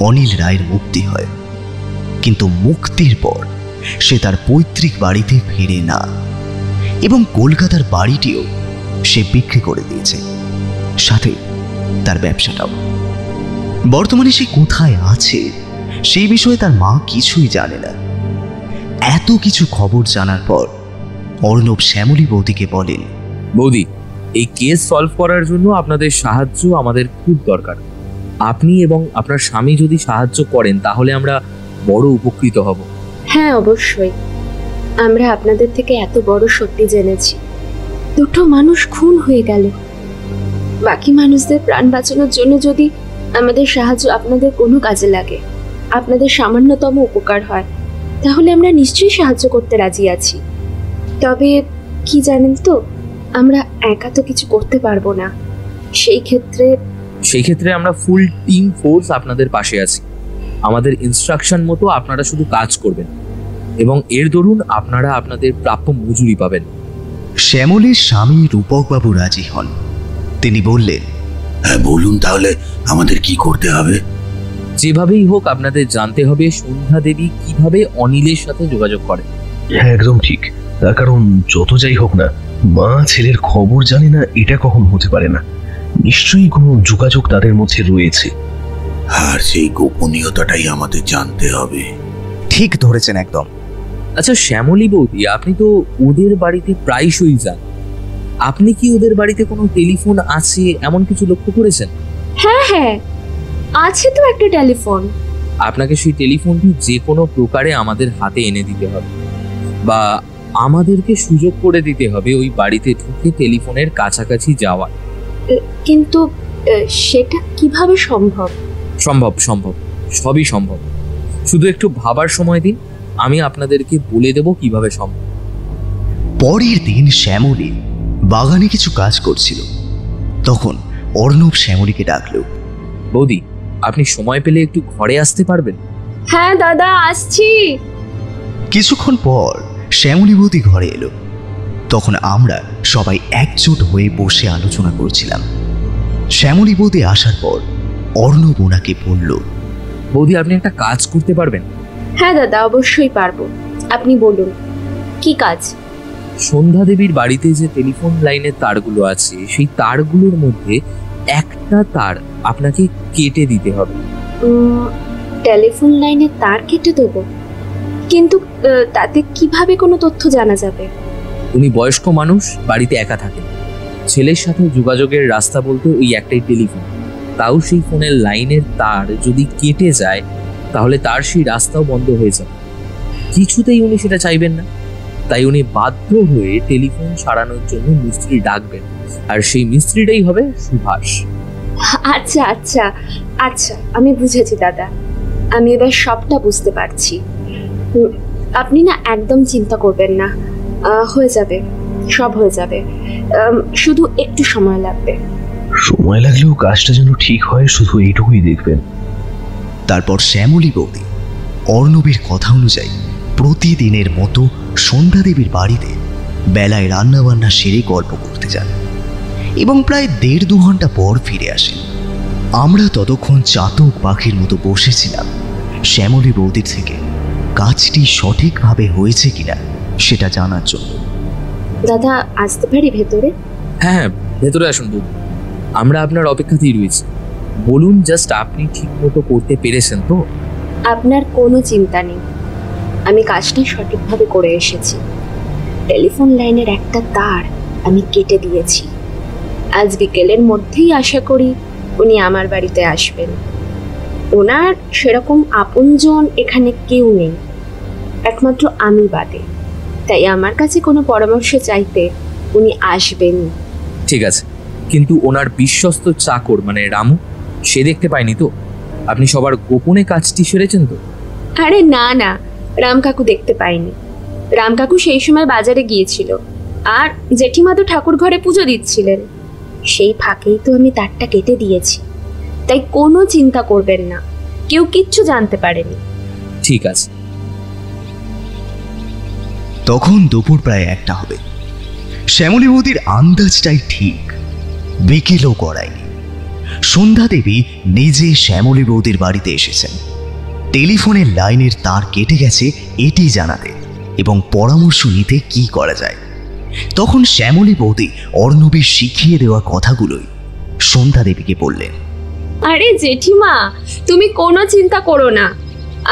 অনিল রায়ের মুক্তি হয়, কিন্তু মুক্তির পর সে তার পৈতৃক বাড়িতে ফেরে না এবং কলকাতার বাড়িটিও সে বিক্রি করে দিয়েছে, সাথে তার ব্যবসাটাও। বর্তমানে সে কোথায় আছে সেই বিষয়ে তার মা কিছুই জানে না। এত কিছু খবর জানার পর অর্ণব শ্যামলী বৌদিকে বলেন, বৌদি, এই কেস সলভ করার জন্য আপনাদের সাহায্য আমাদের খুব দরকার। আপনি এবং আপনার স্বামী যদি সাহায্য করেন তাহলে আমরা বড় উপকৃত হব। হ্যাঁ, অবশ্যই। আমরা আপনাদের থেকে এত বড় সত্যি জেনেছি। 2 মানুষ খুন হয়ে গেল, বাকি মানুষদের প্রাণ বাঁচানোর জন্য যদি আমাদের সাহায্য আপনাদের কোনো কাজে লাগে, আপনাদের সামান্যতম উপকার হয়, তাহলে আমরা নিশ্চয়ই সাহায্য করতে রাজি আছি। তবে কি জানেন তো, আমরা একা তো কিছু করতে পারবো না। সেই ক্ষেত্রে আমরা ফুল টিম ফোর্স আপনাদের পাশে আছি। আমাদের ইনস্ট্রাকশন মতো আপনারা শুধু কাজ করবেন এবং এর দরুন আপনারা আপনাদের প্রাপ্য মজুরি পাবেন। শ্যামলীর স্বামী রূপকবাবু রাজি হন। তিনি বললেন, হ্যাঁ বলুন, তাহলে আমাদের কি করতে হবে? যেভাবেই হোক আপনাদের জানতে হবে সন্ধ্যা দেবী কিভাবে অনিলের সাথে যোগাযোগ করে। হ্যাঁ, একদম ঠিক। তার কারণ যত যাই হোক না, মা ছেলের খবর জানে না এটা কখন হতে পারে না। নিশ্চয়ই কোনো যোগাযোগ তাদের মধ্যে রয়েছে, আর সেই গোপনীয়তাটাই আমাদের জানতে হবে। ঠিক ধরেছেন একদম। আচ্ছা শ্যামলী বৌদি, আপনি তো ওদের বাড়িতে প্রায়শই যান। আপনি কি ওদের বাড়িতে কোনো টেলিফোন আছে এমন কিছু লক্ষ্য করেছেন? হ্যাঁ, আছে তো একটা টেলিফোন। আপনাকে সেই টেলিফোনটি যে কোনো প্রকারে আমাদের হাতে এনে দিতে হবে, বা আমাদেরকে সুযোগ করে দিতে হবে ওই বাড়িতে ঢুকে টেলিফোনের কাছাকাছি যাওয়ার। কিন্তু সেটা কিভাবে সম্ভব? সম্ভব, সবই সম্ভব। শুধু একটু ভাবার সময় দিন, আমি আপনাদেরকে বলে দেব কিভাবে সম্ভব। পরের দিন শ্যামলী বাগানে কিছু কাজ করছিল। তখন অর্ণব শ্যামলীকে ডাকল। বৌদি, আপনি সময় পেলে একটু ঘরে আসতে পারবেন? হ্যাঁ দাদা, আসছি। কিছুক্ষণ পর শ্যামলী বৌদি ঘরে এলো। তখন আমরা সবাই একজোট হয়ে বসে আলোচনা করছিলাম। শ্যামলী বৌদি আসার পর অর্ণব ওনাকে বলল, বৌদি আপনি একটা কাজ করতে পারবেন? হ্যাঁ দাদা, অবশ্যই পারবো। আপনি বলুন কি কাজ? সন্ধ্যা দেবীর বাড়িতে যে টেলিফোন লাইনের তারগুলো আছে, সেই তারগুলোর মধ্যে একটা তার আপনাকে কেটে দিতে হবে। টেলিফোন লাইনের তার কেটে দেবো? কিন্তু তাতে কিভাবে কোনো তথ্য জানা যাবে? উনি বয়স্ক মানুষ, বাড়িতে একা থাকেন। ছেলের সাথে যোগাযোগের রাস্তা বলতে ওই একটাই টেলিফোন। তাও সেই ফোনের লাইনের তার যদি কেটে যায়, তাহলে তার সেই রাস্তাও বন্ধ হয়ে যাবে। কিছুতেই উনি সেটা চাইবেন না। তাই উনি বাধ্য হয়ে টেলিফোন সারানোর জন্য মিস্ত্রি ডাকবেন, আর সেই মিস্ত্রিটাই হবে সুভাষ। আচ্ছা আচ্ছা আচ্ছা, আমি বুঝেছি দাদা। আমি এবার সবটা বুঝতে পারছি। আপনি না একদম চিন্তা করবেন না, হয়ে যাবে, সব হয়ে যাবে। শুধু একটু সময় লাগবে। সময় লাগলেও কাজটা যেন ঠিক হয়, শুধু এইটুকুই দেখবেন। তারপর শ্যামলী বৌদি অর্ণবের কথা অনুযায়ী প্রতিদিনের মতো সন্ধ্যা দেবীর বাড়িতে বেলায় রান্নাবান্না সেরে গল্প করতে যান এবং প্রায় 1.5-2 ঘন্টা পর ফিরে আসেন। আমরা ততক্ষণ চাতক পাখির মতো বসেছিলাম শ্যামলী বৌদির থেকে কাজটি সঠিকভাবে হয়েছে কিনা সেটা জানার জন্য। দাদা, আসতে পারি ভেতরে? হ্যাঁ, ভেতরে আসুন বৌদি, আমরা আপনার অপেক্ষাতেই রয়েছি। বলুন জাস্ট, আপনি ঠিক মতো করতে পেরেছেন তো? আপনার কোনো চিন্তা নেই, আমি কাজটা সঠিকভাবে করে এসেছি। টেলিফোন লাইনের একটা তার আমি কেটে দিয়েছি। আজ বিকেলের মধ্যেই আশা করি উনি আমার বাড়িতে আসবেন। ওনার সেরকম আপনজন এখানে কেউ নেই, একমাত্র আমি বাদে। তাই আমার কাছে কোনো পরামর্শ চাইতে উনি আসবেন। ঠিক আছে, কিন্তু ওনার বিশ্বস্ত চাকর মানে রামু, সে দেখতে পায়নি তো? আপনি সবার গোপনে কাজটি সেরেছেন তো? আরে না না, রাম কাকু দেখতে পাইনি। রাম কাকু সেই সময় বাজারে গিয়েছিল, আর জেঠিমা তো ঠাকুর ঘরে পুজো দিচ্ছিলেন। সেই ফাঁকেই তো আমি তারটা কেটে দিয়েছি। তাই কোনো চিন্তা করবেন না, কেউ কিচ্ছু জানতে পারেনি। ঠিক আছে। তখন দুপুর প্রায় 1টা হবে। শ্যামলী বৌদির আন্দাজটাই ঠিক, বিকেলও করায়নি। সন্ধ্যা দেবী নিজে শ্যামলী বৌদির বাড়িতে এসেছেন টেলিফোনের লাইনের তার কেটে গেছে এটি জানাতে এবং পরামর্শ নিতে কি করা যায়। তখন শ্যামলী বৌদি অর্ণবের শিখিয়ে দেওয়া কথাগুলোই সন্ধ্যা দেবীকে বললেন। আরে জেঠিমা, তুমি কোনো চিন্তা করো না।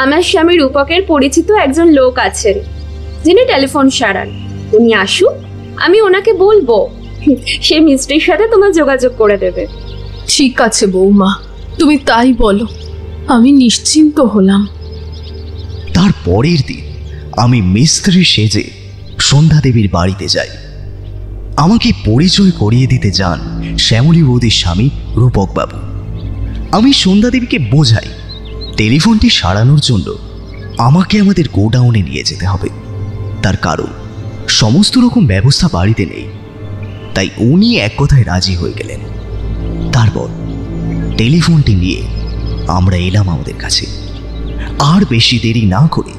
আমার স্বামী রূপকের পরিচিত একজন লোক আছেন যিনি টেলিফোন সারান। উনি আসুক, আমি ওনাকে বলবো, সে মিস্ত্রির সাথে তোমার যোগাযোগ করে দেবে। ঠিক আছে বৌমা, তুমি তাই বলো, আমি নিশ্চিন্ত হলাম। তার পরের দিন আমি মিস্ত্রি সেজে সন্ধ্যা দেবীর বাড়িতে যাই। আমাকে পরিচয় করিয়ে দিতে যান শ্যামলী বৌদির স্বামী রূপকবাবু। আমি সন্ধ্যা দেবীকে বোঝাই টেলিফোনটি সারানোর জন্য আমাকে আমাদের গোডাউনে নিয়ে যেতে হবে। তার কারণ সমস্ত রকম ব্যবস্থা বাড়িতে নেই, তাই উনি এক কথায় রাজি হয়ে গেলেন। তারপর টেলিফোনটি নিয়ে আমরা এলাম আমাদের কাছে। আর বেশি দেরি না করে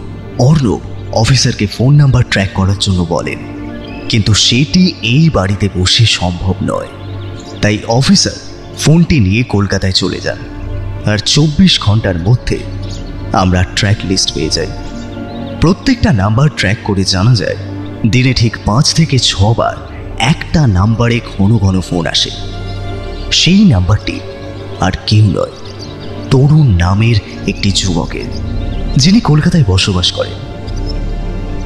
অর্ণব অফিসারকে ফোন নাম্বার ট্র্যাক করার জন্য বলেন, কিন্তু সেটি এই বাড়িতে বসে সম্ভব নয়। তাই অফিসার ফোনটি নিয়ে কলকাতায় চলে যান, আর 24 ঘন্টার মধ্যে আমরা ট্র্যাক লিস্ট পেয়ে যাই। প্রত্যেকটা নাম্বার ট্র্যাক করে জানা যায় দিনে ঠিক 5 থেকে 6 বার একটা নাম্বারে ঘন ঘন ফোন আসে। সেই নাম্বারটি আর কেউ নয়, তরুণ নামের একটি যুবকের, যিনি কলকাতায় বসবাস করেন।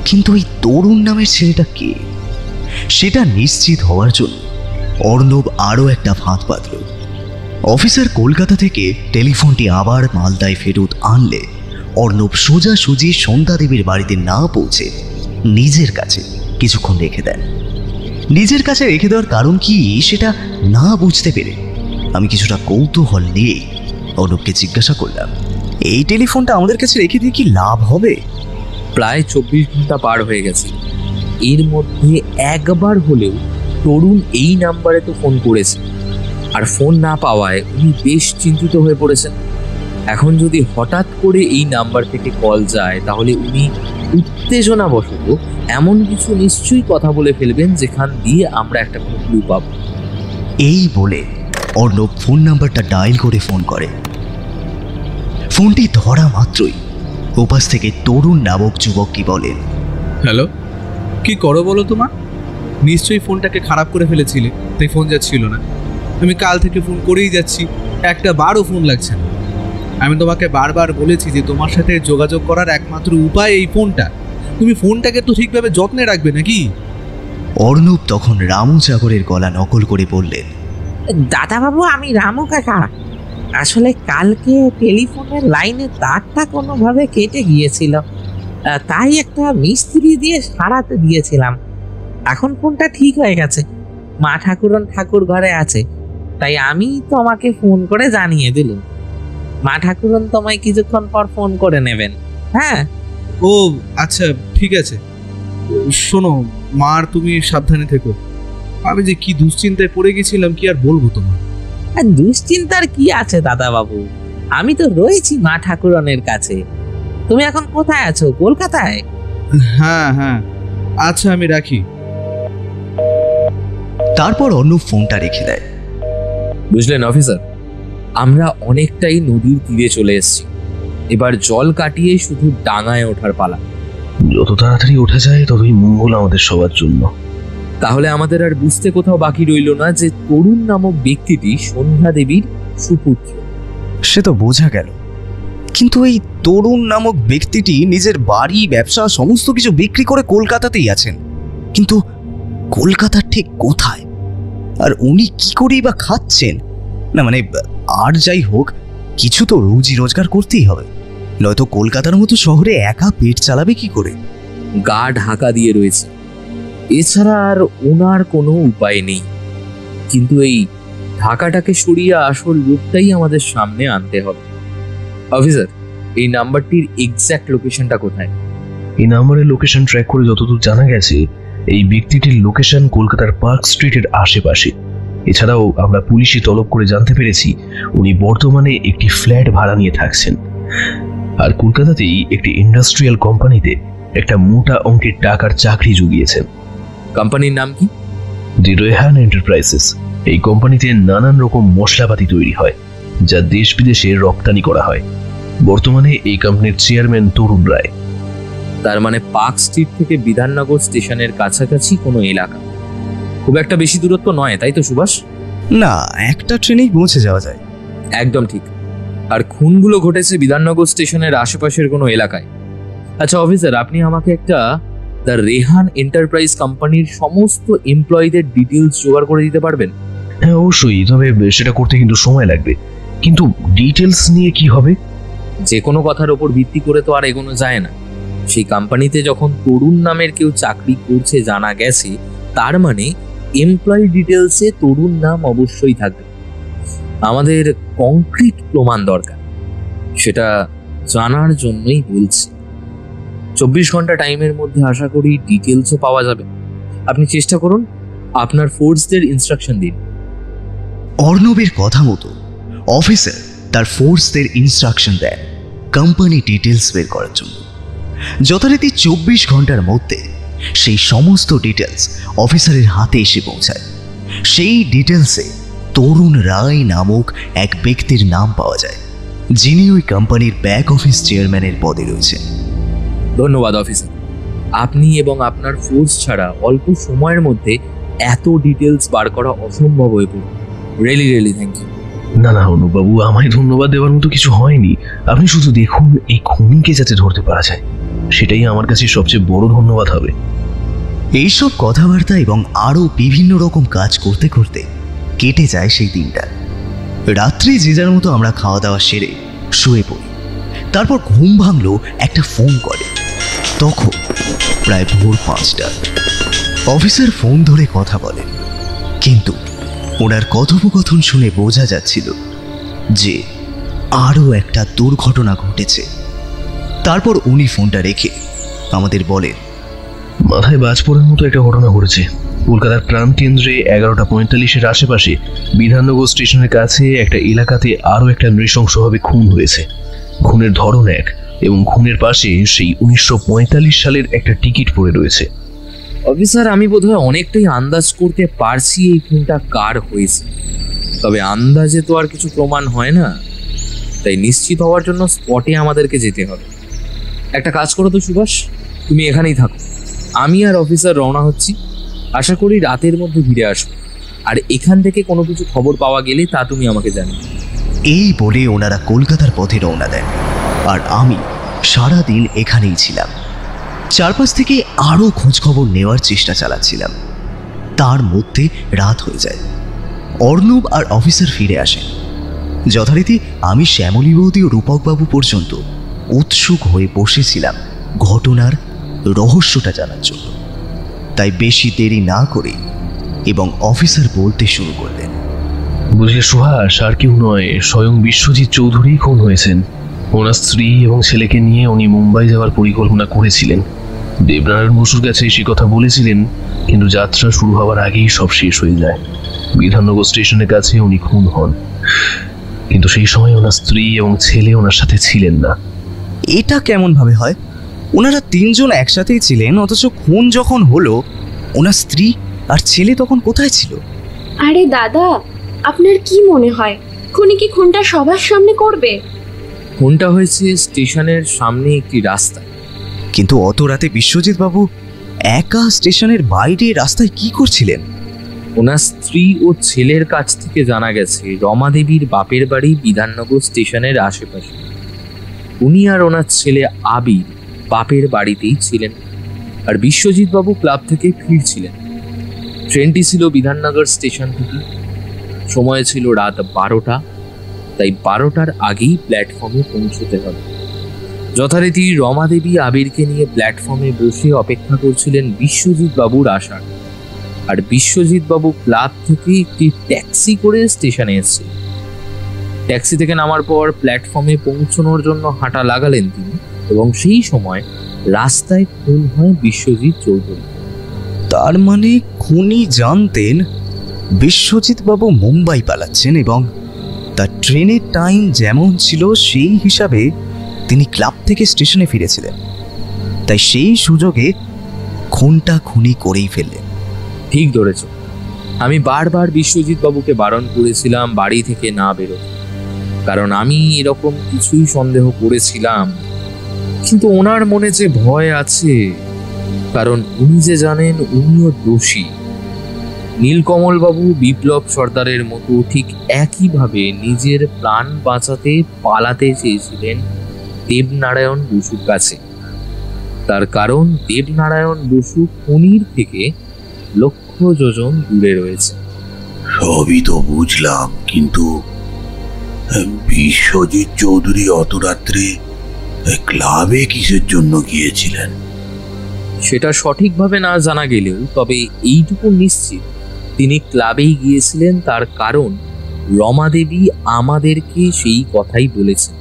কিন্তু এই তরুণ নামের ছেলেটা কে, সেটা নিশ্চিত হওয়ার জন্য অর্ণব আরও একটা ফাঁদ পাতল। অফিসার কলকাতা থেকে টেলিফোনটি আবার মালদায় ফেরত আনলে অর্ণব সোজাসুজি সন্ধ্যা দেবীর বাড়িতে না পৌঁছে নিজের কাছে কিছুক্ষণ রেখে দেন। নিজের কাছে রেখে দেওয়ার কারণ কি সেটা না বুঝতে পেরে আমি কিছুটা কৌতূহল নিয়ে অর্ণবকে জিজ্ঞাসা করলাম, এই টেলিফোনটা আমাদের কাছে রেখে দিয়ে কি লাভ হবে? প্রায় 24 ঘন্টা পার হয়ে গেছে, এর মধ্যে একবার হলেও তরুণ এই নাম্বারে তো ফোন করেছে, আর ফোন না পাওয়ায় উনি বেশ চিন্তিত হয়ে পড়েছেন। এখন যদি হঠাৎ করে এই নাম্বার থেকে কল যায়, তাহলে উনি উত্তেজনাবশত এমন কিছু নিশ্চয়ই কথা বলে ফেলবেন যেখান দিয়ে আমরা একটা কোনো ক্লু পাবো। এই বলে অর্ণব ফোন নাম্বারটা ডায়াল করে ফোন করে। ফোনটি ধরা মাত্রই ওপাশ থেকে তরুণ নামক যুবক কি বলেন, হ্যালো, কি করো বলো তোমার? নিশ্চয়ই ফোনটাকে খারাপ করে ফেলেছিলে, তাই ফোন যাচ্ছিল না। আমি কাল থেকে ফোন করেই যাচ্ছি, একটা বারও ফোন লাগছে না। আমি তোমাকে বারবার বলেছি যে তোমার সাথে যোগাযোগ করার একমাত্র উপায় এই ফোনটা। তুমি ফোনটাকে তো ঠিকভাবে যত্নে রাখবে নাকি? অর্ণব তখন রামু চাকরের গলা নকল করে বললেন, দাদাবাবু, আমি রামু কাকা। আসলে কালকে টেলিফোনের লাইনে তারটা কোনোভাবে কেটে গিয়েছিল, তাই একটা মিস্ত্রি দিয়ে সারাতে দিয়েছিলাম। এখন ফোনটা ঠিক হয়ে গেছে, মা ঠাকুর ঘরে আছে, তাই আমি তোমাকে ফোন করে জানিয়ে দিলাম। মা ঠাকুরন তোমায় কিছুক্ষণ পর ফোন করে নেবেন। হ্যাঁ, ও আচ্ছা, ঠিক আছে। শোনো, মার তুমি সাবধানে থেকো। আমি যে কি দুশ্চিন্তায় পড়ে গেছিলাম, কি আর বলবো তোমার। আর দুশ্চিন্তার কি আছে দাদা বাবু, আমি তো রয়েছি মা ঠাকুরনের কাছে। তুমি এখন কোথায় আছো? কলকাতায়? হ্যাঁ হ্যাঁ, আচ্ছা আমি রাখি। তারপর অর্ণব ফোনটা রেখে দেয়। বুঝলেন অফিসার, আমরা অনেকটাই নদীর তীরে চলে এসেছি, এবার জল কাটিয়ে শুধু ডাঙায় ওঠার পালা। যত তাড়াতাড়ি ওঠা যায় ততই মঙ্গল আমাদের সবার জন্য। তাহলে আমাদের আর বুঝতে কোথাও বাকি রইল না যে তরুণ নামক ব্যক্তিটি সন্ধ্যা দেবীর সুপুত্র। সে তো বোঝা গেল, কিন্তু এই তরুণ নামক ব্যক্তিটি নিজের বাড়ি, ব্যবসা সমস্ত কিছু বিক্রি করে কলকাতাতেই আছেন, কিন্তু কলকাতার ঠিক কোথায়, আর উনি কি করেই বা খাচ্ছেন? না মানে, আর যাই হোক, কিছু তো রুজি রোজগার করতেই হবে, নয়তো কলকাতার মতো শহরে একা পেট চালাবে কি করে? গা ঢাকা দিয়ে রয়েছে, এছাড়া আর ওনার কোনো উপায় নেই। কিন্তু এই ঢাকাটাকে সরিয়ে আসল রূপটাই আমাদের সামনে আনতে হবে। অফিসার, এই নাম্বারটির এক্স্যাক্ট লোকেশনটা কোথায়? এই নাম্বারের লোকেশন ট্র্যাক করে যতদূর জানা গেছে, এই ব্যক্তিটির লোকেশন কলকাতার পার্ক স্ট্রিটের আশেপাশে। এছাড়াও আমরা পুলিশি তলব করে জানতে পেরেছি উনি বর্তমানে একটি ফ্ল্যাট ভাড়া নিয়ে থাকছেন, আর কলকাতাতেই একটি ইন্ডাস্ট্রিয়াল কোম্পানিতে একটা মোটা অঙ্কের টাকার চাকরি জুগিয়েছেন। কোম্পানির নাম কি? দি রেহান এন্টারপ্রাইজেস। এই কোম্পানিতে নানান রকম মশলাপাতি তৈরি হয়, যা দেশ বিদেশে রপ্তানি করা হয়। বর্তমানে এই কোম্পানির চেয়ারম্যান তরুণ রায়। তার মানে পার্ক স্ট্রিট থেকে বিধাননগর স্টেশনের কাছাকাছি কোনো এলাকা, খুব একটা বেশি দূরত্ব নয়, তাই তো সুভাষ? না, একটা ট্রেনেই পৌঁছে যাওয়া যায়। একদম ঠিক। আর খুনগুলো ঘটেছে বিধাননগর স্টেশনের আশেপাশের কোনো এলাকায়। আচ্ছা অফিসার, আপনি আমাকে একটা দ্য রেহান এন্টারপ্রাইজ কোম্পানির সমস্ত এমপ্লয়ীদের ডিটেলস জোগাড় করে দিতে পারবেন? হ্যাঁ অবশ্যই, তবে সেটা করতে কিন্তু সময় লাগবে। কিন্তু ডিটেলস নিয়ে কি হবে? যে কোনো কথার ওপর ভিত্তি করে তো আর এগোনো যায় না। সেই কোম্পানিতে যখন তরুণ নামের কেউ চাকরি করছে জানা গেছে, তার মানে এমপ্লয়ি ডিটেলসে তরুণ নাম অবশ্যই থাকবে। আমাদের কংক্রিট প্রমাণ দরকার, সেটা জানার জন্যই বলছি। 24 ঘন্টা টাইমের মধ্যে আশা করি ডিটেলসও পাওয়া যাবে। আপনি চেষ্টা করুন, আপনার ফোর্সদের ইনস্ট্রাকশন দিন। অর্ণবের কথা মতো অফিসার তার ফোর্সদের ইনস্ট্রাকশন দেন কোম্পানি ডিটেলস বের করার জন্য। যথারীতি 24 ঘন্টার মধ্যে সেই সমস্ত ডিটেলস অফিসারের হাতে এসে পৌঁছায়। সেই ডিটেলসে তরুণ রায় নামক এক ব্যক্তির নাম পাওয়া যায়, যিনি ওই কোম্পানির ব্যাক অফিস চেয়ারম্যানের পদে রয়েছেন। ধন্যবাদ অফিসার, আপনি এবং আপনার ফোর্স ছাড়া অল্প সময়ের মধ্যে এত ডিটেলস বার করা অসম্ভব হয়ে পড়ল। Really thank you. না না অনুবাবু, আমায় ধন্যবাদ দেওয়ার মতো কিছু হয়নি। আপনি শুধু দেখুন এই খুনিকে যাতে ধরতে পারা যায়, সেটাই আমার কাছে সবচেয়ে বড় ধন্যবাদ হবে। এইসব কথাবার্তা এবং আরও বিভিন্ন রকম কাজ করতে করতে কেটে যায় সেই দিনটা। রাত্রি যে যার মতো আমরা খাওয়া দাওয়া সেরে শুয়ে পড়ি। তারপর ঘুম ভাঙলো একটা ফোন করে। তখন প্রায় ভোর 5টা। অফিসার ফোন ধরে কথা বলেন, কিন্তু ওনার কথোপকথন শুনে বোঝা যাচ্ছিল যে আরও একটা দুর্ঘটনা ঘটেছে। তারপর উনি ফোনটা রেখে আমাদের বলেন, মাথায় বাজ পড়ার মতো একটা ঘটনা ঘটেছে। কলকাতার প্রাণকেন্দ্রে 11:45-এর আশেপাশে বিধাননগর স্টেশনের কাছে একটা এলাকাতে আরও একটা নৃশংসভাবে খুন হয়েছে। খুনের ধরন এক, এবং খুনের পাশে সেই 1945 সালের একটা টিকিট পড়ে রয়েছে। অফিসার, আমি বোধহয় অনেকটাই আন্দাজ করতে পারছি এই খুনটা কার হয়েছে, তবে আন্দাজে তো আর কিছু প্রমাণ হয় না। তাই নিশ্চিত হওয়ার জন্য স্পটে আমাদেরকে যেতে হবে। একটা কাজ করো তো সুভাষ, তুমি এখানেই থাকো, আমি আর অফিসার রওনা হচ্ছি। আশা করি রাতের মধ্যে ফিরে আসবো, আর এখান থেকে কোনো কিছু খবর পাওয়া গেলে তা তুমি আমাকে জানিও। এই বলে ওনারা কলকাতার পথে রওনা দেন, আর আমি সারাদিন এখানেই ছিলাম। চারপাশ থেকে আরও খোঁজখবর নেওয়ার চেষ্টা চালাচ্ছিলাম। তার মধ্যে রাত হয়ে যায়। অর্ণব আর অফিসার ফিরে আসেন। যথারীতি আমি শ্যামলী বৌদি ও রূপকবাবু পর্যন্ত উৎসুক হয়ে বসেছিলাম ঘটনার রহস্যটা জানার জন্য। তাই বেশি দেরি না করে এবং অফিসার বলতে শুরু করলেন, বুঝলে সুভাষ, আর কেউ নয়, স্বয়ং বিশ্বজিৎ চৌধুরী খুন হয়েছেন। ওনার স্ত্রী এবং ছেলেকে নিয়ে উনি মুম্বাই যাওয়ার পরিকল্পনা করেছিলেন। দেবনারায়ণ বসুর কাছে সে কথা বলেছিলেন, কিন্তু যাত্রা শুরু হওয়ার আগেই সব শেষ হয়ে যায়। বিধাননগর স্টেশনের কাছে উনি খুন হন, কিন্তু সেই সময় ওনার স্ত্রী এবং ছেলে ওনার সাথে ছিলেন না। এটা কেমন ভাবে হয়? ওনারা 3 জন একসাথেই ছিলেন, অথচ খুন যখন হলো ওনার স্ত্রী আর ছেলে তখন কোথায় ছিল? আরে দাদা, আপনার কি মনে হয় খুনি কি খুনটা সবার সামনে করবে? খুনটা হয়েছে স্টেশনের সামনে একটি রাস্তা। কিন্তু অত রাতে বিশ্বজিৎ বাবু একা স্টেশনের বাইরে রাস্তায় কি করছিলেন? ওনার স্ত্রী ও ছেলের কাছ থেকে জানা গেছে রমা দেবীর বাপের বাড়ি বিধাননগর স্টেশনের আশেপাশে। উনি আর ওনার ছেলে আবির বাপের বাড়িতেই ছিলেন, আর বিশ্বজিৎ বাবু ক্লাব থেকে ফিরছিলেন। ট্রেনটি ছিল বিধাননগর স্টেশন থেকে। সময় ছিল রাত 12টা, তাই 12টার আগেই প্ল্যাটফর্মে পৌঁছতে হবে। যথারীতি রমা দেবী আবিরকে নিয়ে প্ল্যাটফর্মে বসে অপেক্ষা করছিলেন বিশ্বজিৎ বাবুর আসার, আর বিশ্বজিৎ বাবু ক্লাব থেকে একটি ট্যাক্সি করে স্টেশনে এসেছিলেন। ট্যাক্সি থেকে নামার পর প্ল্যাটফর্মে পৌঁছানোর জন্য হাঁটা লাগালেন তিনি, এবং সেই সময় রাস্তায় খুন হয় বিশ্বজিৎ চৌধুরী। তার মানে খুনি জানতেন বিশ্বজিৎ বাবু মুম্বাই পালাচ্ছেন, এবং তার ট্রেনের টাইম যেমন ছিল সেই হিসাবে তিনি ক্লাব থেকে স্টেশনে ফিরেছিলেন। তাই সেই সুযোগে খুনটা খুনি করেই ফেললেন। ঠিক ধরেছ। আমি বারবার বিশ্বজিৎ বাবুকে বারণ করেছিলাম বাড়ি থেকে না বেরোতে, কারণ আমি এরকম কিছুই সন্দেহ করেছিলাম। কিন্তু ওনার মনে যে ভয় আছে, কারণ উনি যে জানেন উনিও দোষী। নীলকমল বাবু বিপ্লব সর্দারের মতো ঠিক একইভাবে নিজের প্রাণ বাঁচাতে পালাতে চেয়েছিলেন দেবনারায়ণ বসুর কাছে। তার কারণ দেবনারায়ণ বসু খুনির থেকে লক্ষ যোজন দূরে রয়েছে। সবই তো বুঝলাম, কিন্তু বিশ্বজিৎ চৌধুরী অত রাত্রে ক্লাবে কিসের জন্য গিয়েছিলেন? সেটা সঠিকভাবে না জানা গেলেও তবে এইটুকু নিশ্চিত তিনি ক্লাবেই গিয়েছিলেন, তার কারণ রমা দেবী আমাদেরকে সেই কথাই বলেছেন।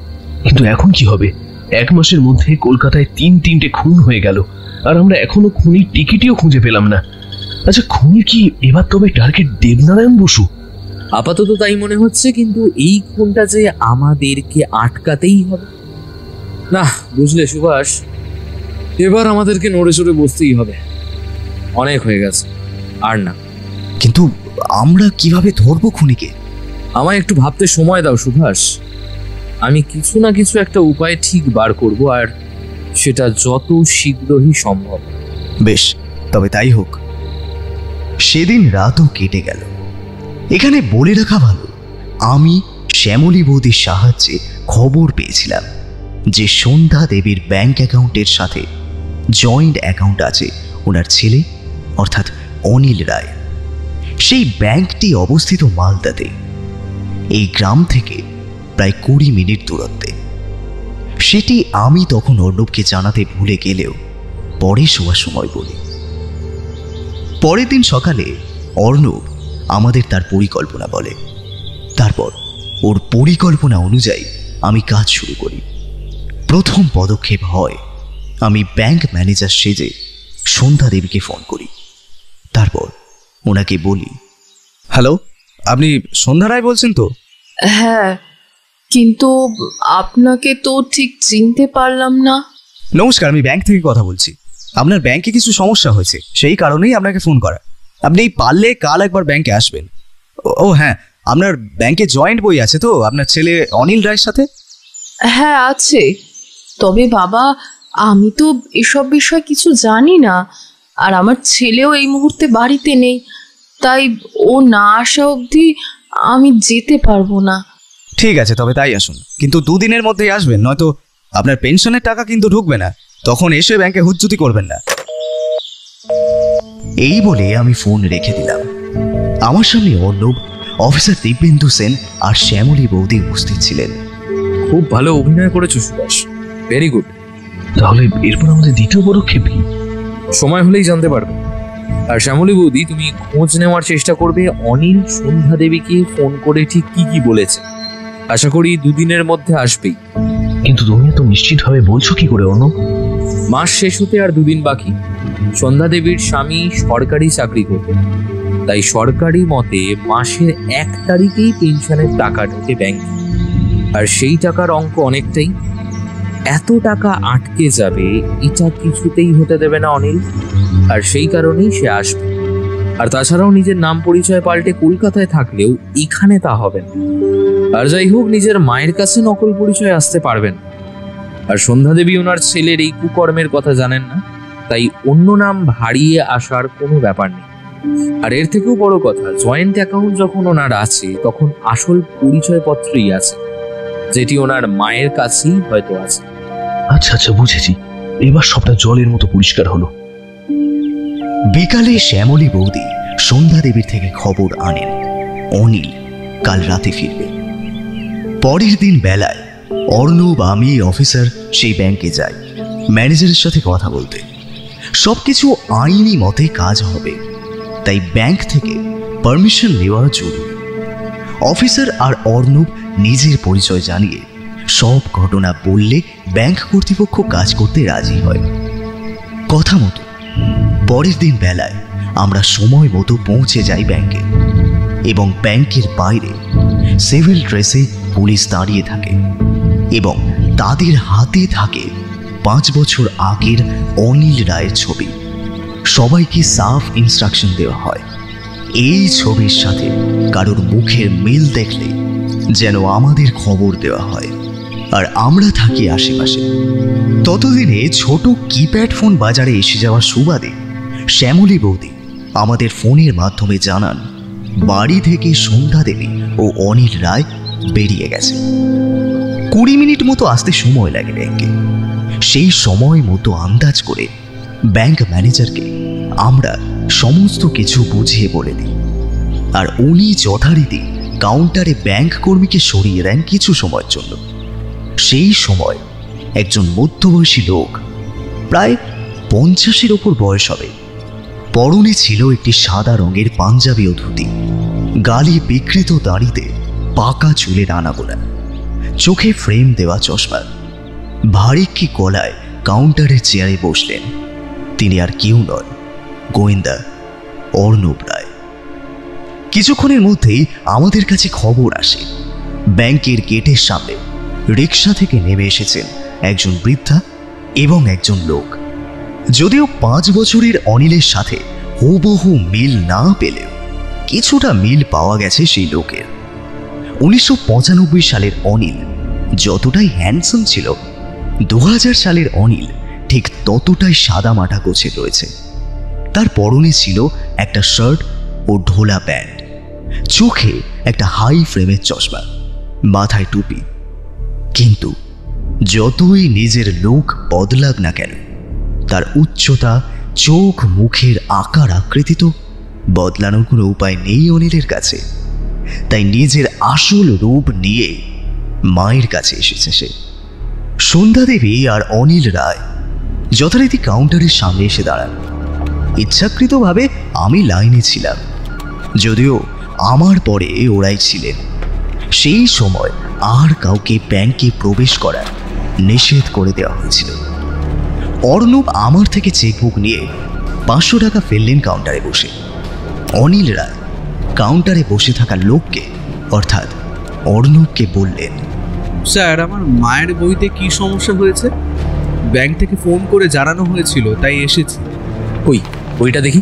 কিন্তু এখন কি হবে? 1 মাসের মধ্যে কলকাতায় 3-3টে খুন হয়ে গেল, আর আমরা এখনো খুনির টিকিটিও খুঁজে পেলাম না। আচ্ছা, খুনি কি এবার তবে টার্গেট দেবনারায়ণ বসু? আপাতত তাই মনে হচ্ছে, কিন্তু এই খুনটা যে আমাদেরকে আটকাতেই হবে। না, বুঝলে সুভাষ, এবার আমাদেরকে নড়ে চড়ে বসতেই হবে। অনেক হয়ে গেছে, আর না। কিন্তু আমরা কিভাবে ধরবো খুনিকে? আমায় একটু ভাবতে সময় দাও সুভাষ। আমি কিছু না কিছু একটা উপায় ঠিক বার করব, আর সেটা যত শীঘ্রই সম্ভব। বেশ, তবে তাই হোক। সেদিন রাতও কেটে গেল। এখানে বলে রাখা ভালো, আমি শ্যামলী বৌদির সাহায্যে খবর পেয়েছিলাম যে সন্ধ্যা দেবীর ব্যাংক অ্যাকাউন্টের সাথে জয়েন্ট অ্যাকাউন্ট আছে ওনার ছেলে অর্থাৎ অনিল রায়। সেই ব্যাংকটি অবস্থিত মালদাতে, এই গ্রাম থেকে প্রায় 20 মিনিট দূরত্বে। সেটি আমি তখন অর্ণবকে জানাতে ভুলে গেলেও পরে শোয়ার সময় বলি। পরের দিন সকালে অর্ণব আমাদের তার পরিকল্পনা বলে। তারপর ওর পরিকল্পনা অনুযায়ী আমি কাজ শুরু করি। প্রথম পদক্ষেপ হয় আমি ব্যাংক ম্যানেজার সেজে সন্ধ্যা দেবীকে ফোন করি। তারপর ওনাকে বলি, হ্যালো, আপনি সন্ধ্যা রায় বলছেন তো? হ্যাঁ, কিন্তু আপনাকে তো ঠিক চিনতে পারলাম না। নমস্কার, আমি ব্যাংক থেকে কথা বলছি। আপনার ব্যাংকে কিছু সমস্যা হয়েছে, সেই কারণেই আপনাকে ফোন করা। আপনি পারলে কাল একবার ব্যাংকে আসবেন। ও হ্যাঁ, আপনার ব্যাংকে জয়েন্ট বই আছে তো আপনার ছেলে অনিল রায়ের সাথে? হ্যাঁ আছে, তবে বাবা আমি তো এসব বিষয়ে কিছু জানি না, আর আমার ছেলেও এই মুহূর্তে বাড়িতে নেই, তাই ও না আসা অবধি আমি যেতে পারবো না। ঠিক আছে, তবে তাই আসুন, কিন্তু 2 দিনের মধ্যেই আসবেন, নয়তো আপনার পেনশনের টাকা কিন্তু ঢুকবে না। তখন এসে ব্যাংকে হুজ্জুতি করবেন না। এই বলে আমি ফোন রেখে দিলাম। আমার সামনে অর্ণব, অফিসার দিব্যেন্দু সেন আর শ্যামলী বৌদি উপস্থিত ছিলেন। খুব ভালো অভিনয় করেছো সুভাষ, ভেরি গুড। তাহলে এরপর আমাদের দ্বিতীয় পদক্ষেপ কি? সময় হলেই জানতে পারবে। আর শ্যামলী বৌদি, তুমি খোঁজ নেওয়ার চেষ্টা করবে অনিল সন্ধ্যা দেবীকে ফোন করে ঠিক কি কি বলেছে। আশা করি 2 দিনের মধ্যে আসবেই। কিন্তু তুমি তো নিশ্চিতভাবে বলছো কি করে অর্ণব? মাস শেষ হতে আর 2 দিন বাকি। সন্ধ্যা দেবীর স্বামী সরকারি চাকরি করতেন, তাই সরকারি মতে মাসের 1 তারিখেই পেনশনের টাকা ঢোকে ব্যাংকে। আর সেই টাকার অঙ্ক অনেকটাই। এত টাকা আটকে যাবে এটা কিছুতেই হতে দেবে না অনিল, আর সেই কারণেই সে আসবে। আর তাছাড়াও নিজের নাম পরিচয় পাল্টে কলকাতায় থাকলেও এখানে তা হবে না। আর যাই হোক, নিজের মায়ের কাছে নকল পরিচয় আসতে পারবেন। আর সন্ধ্যা দেবী ওনার ছেলের এই কুকর্মের কথা জানেন না, তাই অন্য নাম হারিয়ে আসার কোনো ব্যাপার নেই। আর এর থেকেও বড় কথা, জয়েন্ট অ্যাকাউন্ট যখন ওনার আছে তখন আসল পরিচয়পত্রই আছে, যেটি ওনার মায়ের কাছেই হয়তো আছে। আচ্ছা আচ্ছা, বুঝেছি। এবার সবটা জলের মতো পরিষ্কার হলো। বিকালে শ্যামলী বৌদি সন্ধ্যা দেবীর থেকে খবর আনেন অনিল কাল রাতে ফিরবে। পরের দিন বেলায় অর্ণব, আমি, অফিসার সেই ব্যাংকে যাই ম্যানেজারের সাথে কথা বলতে। সবকিছু আইনি মতে কাজ হবে, তাই ব্যাংক থেকে পারমিশন নেওয়া জরুরি। অফিসার আর অর্ণব নিজের পরিচয় জানিয়ে সব ঘটনা বললে ব্যাংক কর্তৃপক্ষ কাজ করতে রাজি হয়। কথা মতো পরের দিন বেলায় আমরা সময় মতো পৌঁছে যাই ব্যাংকে, এবং ব্যাংকের বাইরে সিভিল ড্রেসে পুলিশ দাঁড়িয়ে থাকে এবং তাদের হাতে থাকে 5 বছর আগের অনিল রায়ের ছবি। সবাইকে সাফ ইনস্ট্রাকশন দেওয়া হয়, এই ছবির সাথে কারোর মুখের মিল দেখলে যেন আমাদের খবর দেওয়া হয়, আর আমরা থাকি আশেপাশে। ততদিনে ছোট কিপ্যাড ফোন বাজারে এসে যাওয়ার সুবাদে শ্যামলী বৌদি আমাদের ফোনের মাধ্যমে জানান বাড়ি থেকে সন্ধ্যা দেবী ও অনিল রায় বেরিয়ে গেছে। 20 মিনিট মতো আসতে সময় লাগে ব্যাংকে। সেই সময় মতো আন্দাজ করে ব্যাংক ম্যানেজারকে আমরা সমস্ত কিছু বুঝিয়ে বলে দিই, আর উনি যথারীতি কাউন্টারে ব্যাংক কর্মীকে সরিয়ে দেন কিছু সময়ের জন্য। সেই সময় একজন মধ্যবয়সী লোক, প্রায় 50-এর ওপর বয়স হবে, পরনে ছিল একটি সাদা রঙের পাঞ্জাবি ও ধুতি, গালে বিকৃত দাড়িতে পাকা চুলের আনাগোনা, চোখে ফ্রেম দেওয়া চশমা। ভারী কি গলায় কাউন্টারের চেয়ারে বসলেন। তিনি আর কেউ নন, গোয়েন্দা অর্ণব রায়। কিছুক্ষণের মধ্যেই আমাদের কাছে খবর আসে, ব্যাংকের গেটের সামনে রিক্সা থেকে নেমে এসেছেন একজন বৃদ্ধা এবং একজন লোক। যদিও 5 বছরের অনিলের সাথে হুবহু মিল না পেলেও কিছুটা মিল পাওয়া গেছে সেই লোকের। 1995 সালের অনিল যতটাই হ্যান্ডসাম ছিল, 2000 সালের অনিল ঠিক ততটাই সাদা মাটা গোছের রয়েছে। তার পরনে ছিল একটা শার্ট ও ঢোলা প্যান্ট, চোখে একটা হাই ফ্রেমের চশমা, মাথায় টুপি। কিন্তু যতই নিজের লোক বদলাক না কেন, তার উচ্চতা, চোখ, মুখের আকার আকৃতি তো বদলানোর কোনো উপায় নেই অনিলের কাছে। তাই নিজের আসল রূপ নিয়ে মায়ের কাছে এসেছে সে। সন্ধ্যা দেবী আর অনিল রায় যথারীতি কাউন্টারের সামনে এসে দাঁড়ান। ইচ্ছাকৃতভাবে আমি লাইনে ছিলাম, যদিও আমার পরে ওরাই ছিলেন। সেই সময় আর কাউকে ব্যাংকে প্রবেশ করার নিষেধ করে দেওয়া হয়েছিল। অর্ণব আমার থেকে চেকবুক নিয়ে 500 টাকা ফেললেন কাউন্টারে বসে। অনিল রায় কাউন্টারে বসে থাকা লোককে অর্থাৎ অর্ণবকে বললেন, স্যার, আমার মায়ের বইতে কি সমস্যা হয়েছে? ব্যাংক থেকে ফোন করে জানানো হয়েছিল, তাই এসেছি। ওই বইটা দেখি।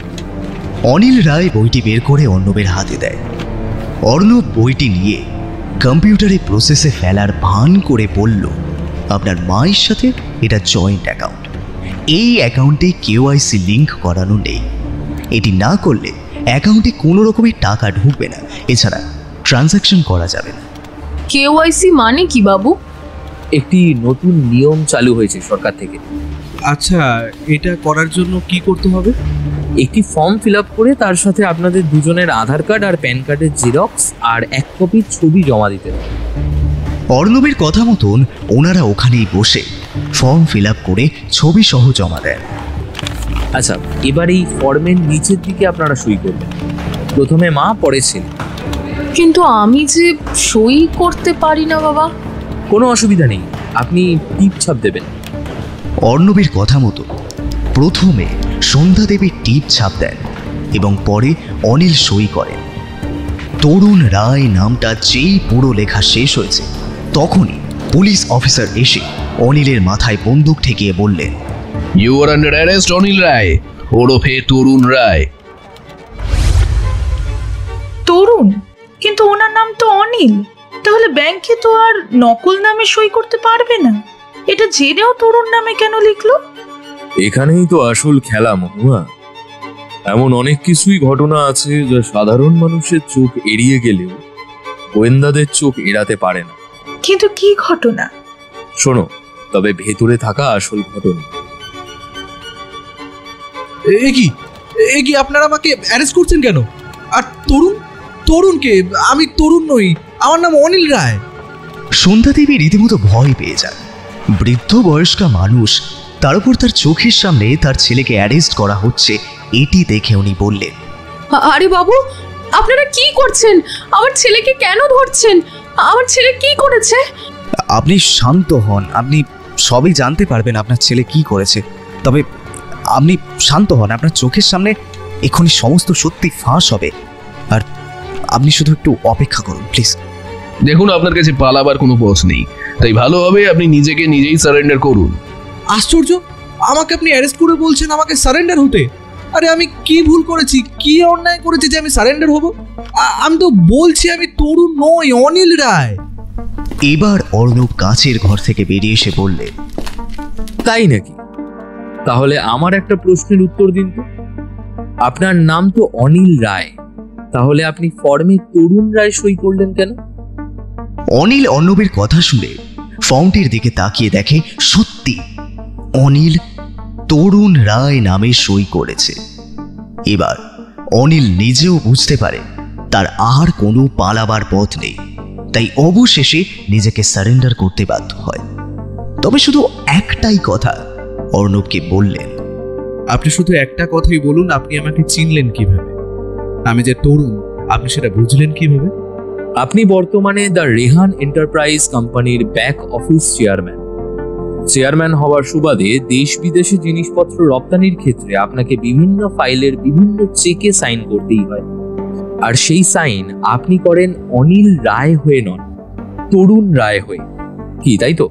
অনিল রায় বইটি বের করে অর্ণবের হাতে দেয়। অর্ণব বইটি নিয়ে কম্পিউটারে প্রসেসে ফেলার ভান করে বলল, আপনার মায়ের সাথে এটা জয়েন্ট অ্যাকাউন্ট। এই অ্যাকাউন্টে কেওআইসি লিঙ্ক করানো নেই। এটি না করলে অ্যাকাউন্টে কোনো রকমের টাকা ঢুকবে না, এছাড়া ট্রানজাকশন করা যাবে না। কেওআইসি মানে কি বাবু? একটি নতুন নিয়ম চালু হয়েছে সরকার থেকে। আচ্ছা, এটা করার জন্য কি করতে হবে? একটি ফর্ম ফিল আপ করে তার সাথে আপনাদের দুজনের আধার কার্ড আর প্যান কার্ডের জেরক্স আর 1 কপি ছবি জমা দিতে হবে। অর্ণবের কথা মতন ওনারা ওখানেই বসে ফর্ম ফিল আপ করে ছবি সহ জমা দেন। আচ্ছা, এবার এই ফর্মের নিচের দিকে আপনারা সই করবেন। প্রথমে মা, পরে ছেলে। কিন্তু আমি যে সই করতে পারি না বাবা। কোনো অসুবিধা নেই, আপনি টিপ ছাপ দেবেন। অর্ণবের কথা মতো প্রথমে সন্ধ্যা দেবী টিপ ছাপ দেন এবং পরে অনিল সই করেন। তরুণ রায় নামটা যেই পুরো লেখা শেষ হয়েছে, তখনই পুলিশ অফিসার এসে অনিলের মাথায় বন্দুক ঠেকিয়ে বললেন, you are under arrest Anil Roy, ওরফে তরুণ রায়। তরুণ? কিন্তু ওনার নাম তো অনিল। তাহলে ব্যাংকে তো আর নকল নামে সই করতে পারবে না। এটা জেনেও তরুণ নামে কেন লিখলো? এখানেই তো আসল খেলা মহুয়া। এমন অনেক কিছুই ঘটনা আছে যা সাধারণ মানুষের চোখ এড়িয়ে গেলেও গোয়েন্দাদের চোখ এড়াতে পারে না। কিন্তু কি ঘটনা? শোনো, তবে ভেতরে থাকা আসল ঘটনা। এ কি আপনারা আমাকে অ্যারেস্ট করছেন কেন? আর তরুণকে? আমি তরুণ নই, আমার নাম অনিল রায়। সন্ধ্যা দেবী রীতিমতো ভয় পেয়ে যান। বৃদ্ধ বয়স্কা মানুষ, তার উপর তার চোখের সামনে তার ছেলেকে অ্যারেস্ট করা হচ্ছে, এটি দেখে উনি বললেন, আরে বাবু, আপনারা কি করছেন? আমার ছেলেকে কেন ধরছেন? আমার ছেলে কি করেছে? আপনি শান্ত হন, আপনি সবই জানতে পারবেন আপনার ছেলে কি করেছে। তবে আপনি শান্ত হন, আপনার চোখের সামনে এক্ষুনি সমস্ত সত্যি ফাঁস হবে। আর আপনি শুধু একটু অপেক্ষা করুন প্লিজ। দেখুন, আপনার কাছে পালাবার কোনো পথ নেই, তাই ভালো হবে আপনি নিজেকে নিজেই সারেন্ডার করুন। আশ্চর্য, আমাকে আপনি অ্যারেস্ট করে বলছেন আমাকে সারেন্ডার হতে? আরে আমি কি ভুল করেছি, কি অন্যায় করেছি যে আমি সারেন্ডার হব? আমি তো বলছি আমি তরুণ নই, অনিল রায়। এবার অর্ণব কাছের ঘর থেকে বেরিয়ে এসে বললেন, তাই নাকি? তাহলে আমার একটা প্রশ্নের উত্তর দিন তো। আপনার নাম তো অনিল রায়, তাহলে আপনি ফর্মে তরুণ রায় সই করলেন কেন? অনিল অর্ণবের কথা শুনে ফর্মটির দিকে তাকিয়ে দেখে সত্যি অনিল তরুণ রায় নামে সই করেছে। এবার অনিল নিজেও বুঝতে পারে তার আর কোনো পালাবার পথ নেই, তাই অবশেষে নিজেকে সারেন্ডার করতে বাধ্য হয়। তবে শুধু একটাই কথা অর্ণবকে বললেন, আপনি শুধু একটা কথাই বলুন, আপনি আমাকে চিনলেন কিভাবে? আমি যে তরুণ আপনি সেটা বুঝলেন কিভাবে? আপনি বর্তমানে দ্য রেহান এন্টারপ্রাইজ কোম্পানির ব্যাক অফিস চেয়ারম্যান হওয়ার সুবাদে দেশ বিদেশে জিনিসপত্র রপ্তানির ক্ষেত্রে আপনাকে বিভিন্ন ফাইলের বিভিন্ন চেকে সাইন করতেই হয়। আর সেই সাইন আপনি করেন অনিল রায় হয়ে নন, তরুণ রায় হয়ে। কি তাই তো?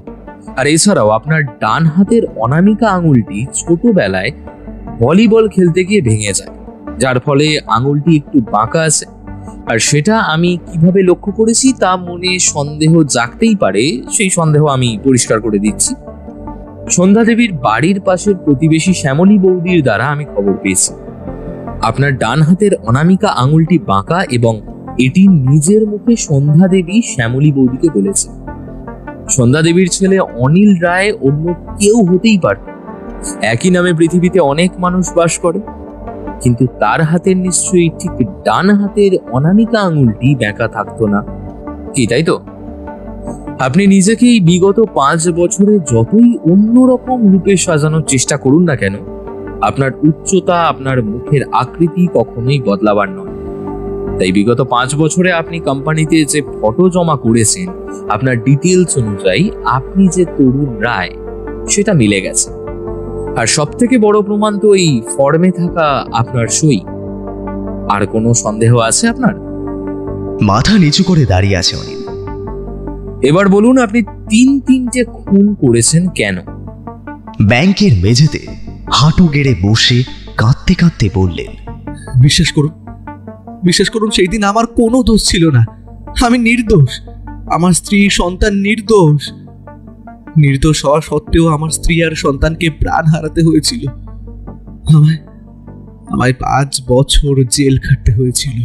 আর এছাড়াও আপনার ডান হাতের অনামিকা আঙুলটি ছোটবেলায় ভলিবল খেলতে গিয়ে ভেঙে যায়, যার ফলে আঙুলটি একটু বাঁকা আছে। আর সেটা আমি কিভাবে লক্ষ্য করেছি তা মনে সন্দেহ জাগতেই পারে, সেই সন্দেহ আমি পরিষ্কার করে দিচ্ছি। সন্ধ্যা দেবীর বাড়ির পাশের প্রতিবেশী শ্যামলী বৌদির দ্বারা আমি খবর পেয়েছি আপনার ডান হাতের অনামিকা আঙুলটি বাঁকা, এবং এটি নিজের মুখে সন্ধ্যা দেবী শ্যামলী বৌদিকে বলেছে। সন্ধ্যা দেবীর ছেলে অনিল রায় অন্য কেউ হতেই পারত। একই নামে পৃথিবীতে অনেক মানুষ বাস করে, কিন্তু তার হাতের নিশ্চয়ই ঠিক ডান হাতের অনামিকা আঙুলটি বাঁকা থাকতো না। কি তাই তো? আপনি নিজেকেই বিগত 5 বছরে যতই অন্যরকম রূপে সাজানোর চেষ্টা করুন না কেন, আপনার উচ্চতা, আপনার মুখের আকৃতি কখনোই বদলাবার নয়। তাই বিগত 5 বছরে আপনি কোম্পানিতে যে ফটো জমা করেছেন, আপনার ডিটেলস অনুযায়ী আপনি যে তরুণ রায় সেটা মিলে গেছে। আর সব থেকে বড় প্রমাণ তো এই ফর্মে থাকা আপনার সই। আর কোনো সন্দেহ আছে আপনার? মাথা নিচু করে দাঁড়িয়ে আছে অনিল। এবার বলুন, আপনি 3টে খুন করেছেন কেন? ব্যাংকের মেঝেতে হাঁটু গেড়ে বসে কাঁদতে কাঁদতে বললেন, বিশ্বাস করুন, সেই দিন আমার কোনো দোষ ছিল না। আমি নির্দোষ। আমার স্ত্রী সন্তান নির্দোষ হওয়া সত্ত্বেও আমার স্ত্রী আর সন্তানকে প্রাণ হারাতে হয়েছিল। আমায় 5 বছর জেল খাটতে হয়েছিল।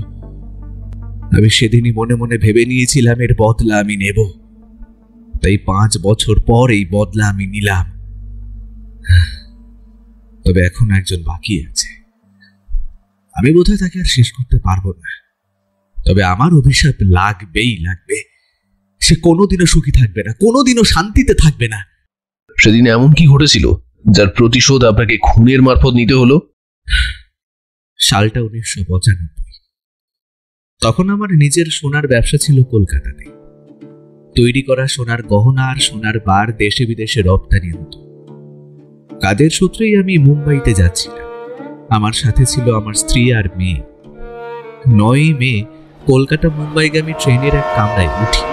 আমি সেদিনই মনে মনে ভেবে নিয়েছিলাম এর বদলা আমি নেব। তাই 5 বছর পর এই বদলা আমি নিলাম। তবে এখন একজন বাকি আছে। আমি বোধহয় তাকে আর শেষ করতে পারবো না। তবে আমার অভিশাপ লাগবেই লাগবে। সে কোনোদিনও সুখী থাকবে না, কোনোদিনও শান্তিতে থাকবে না। সেদিন এমন কি ঘটেছিল যার প্রতিশোধ আপনাকে খুনের মারফত নিতে হলো? সালটা 1995। তখন আমার নিজের সোনার ব্যবসা ছিল কলকাতাতে। তৈরি করা সোনার গহনা আর সোনার বার দেশে বিদেশে রপ্তানি হতো। কাজের সূত্রেই আমি মুম্বাইতে যাচ্ছিলাম। আমার সাথে ছিল আমার স্ত্রী আর মেয়ে। 9 মে কলকাতা মুম্বাইগামী ট্রেনের এক কামরায় উঠি।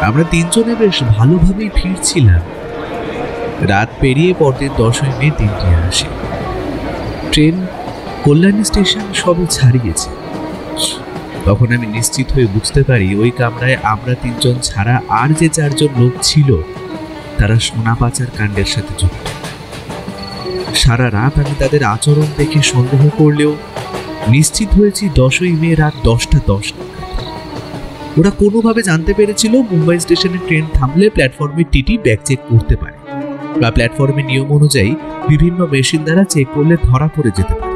আমরা 3 জনে বেশ ভালোভাবেই ফিরছিলাম। রাত পেরিয়ে পরদিন 10 মে দিনটি আসে। ট্রেন কল্যাণী স্টেশন সবে ছাড়িয়েছে। তখন আমি নিশ্চিত হয়ে বুঝতে পারি ওই কামরায় আমরা 3 জন ছাড়া আর যে 4 জন লোক ছিল তারা সোনা পাচার কাণ্ডের সাথে যুক্ত। সারা রাত আমি তাদের আচরণ দেখে সন্দেহ করলেও নিশ্চিত হয়েছি 10 মে রাত 10:10 ওরা কোনোভাবে জানতে পেরেছিল মুম্বাই স্টেশনে ট্রেন থামলে প্ল্যাটফর্মে টিটি ব্যাগ চেক করতে পারে, বা প্ল্যাটফর্মের নিয়ম অনুযায়ী বিভিন্ন মেশিন দ্বারা চেক করলে ধরা পড়ে যেতে পারে।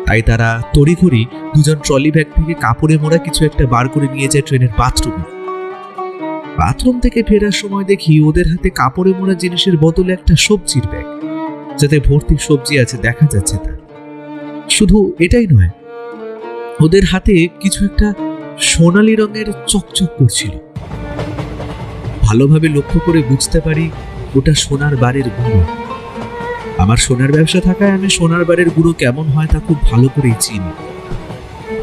তাই তারা তড়িঘড়ি 2 জন ট্রলি ব্যাগ থেকে কাপড়ে মোড়া কিছু একটা বার করে নিয়ে যায় ট্রেনের বাথরুমে। বাথরুম থেকে ফেরার সময় দেখি ওদের হাতে কাপড়ে মোড়া জিনিসের বদলে একটা সবজির ব্যাগ, যাতে ভর্তি সবজি আছে দেখা যাচ্ছে তা। শুধু এটাই নয়, ওদের হাতে কিছু একটা সোনালী রঙের চকচক করছিল। ভালোভাবে লক্ষ্য করে বুঝতে পারি ওটা সোনার বারের গুঁড়ো। আমার সোনার ব্যবসা থাকায় আমি সোনার বারের গুঁড়ো কেমন হয় তা খুব ভালো করেই চিনি।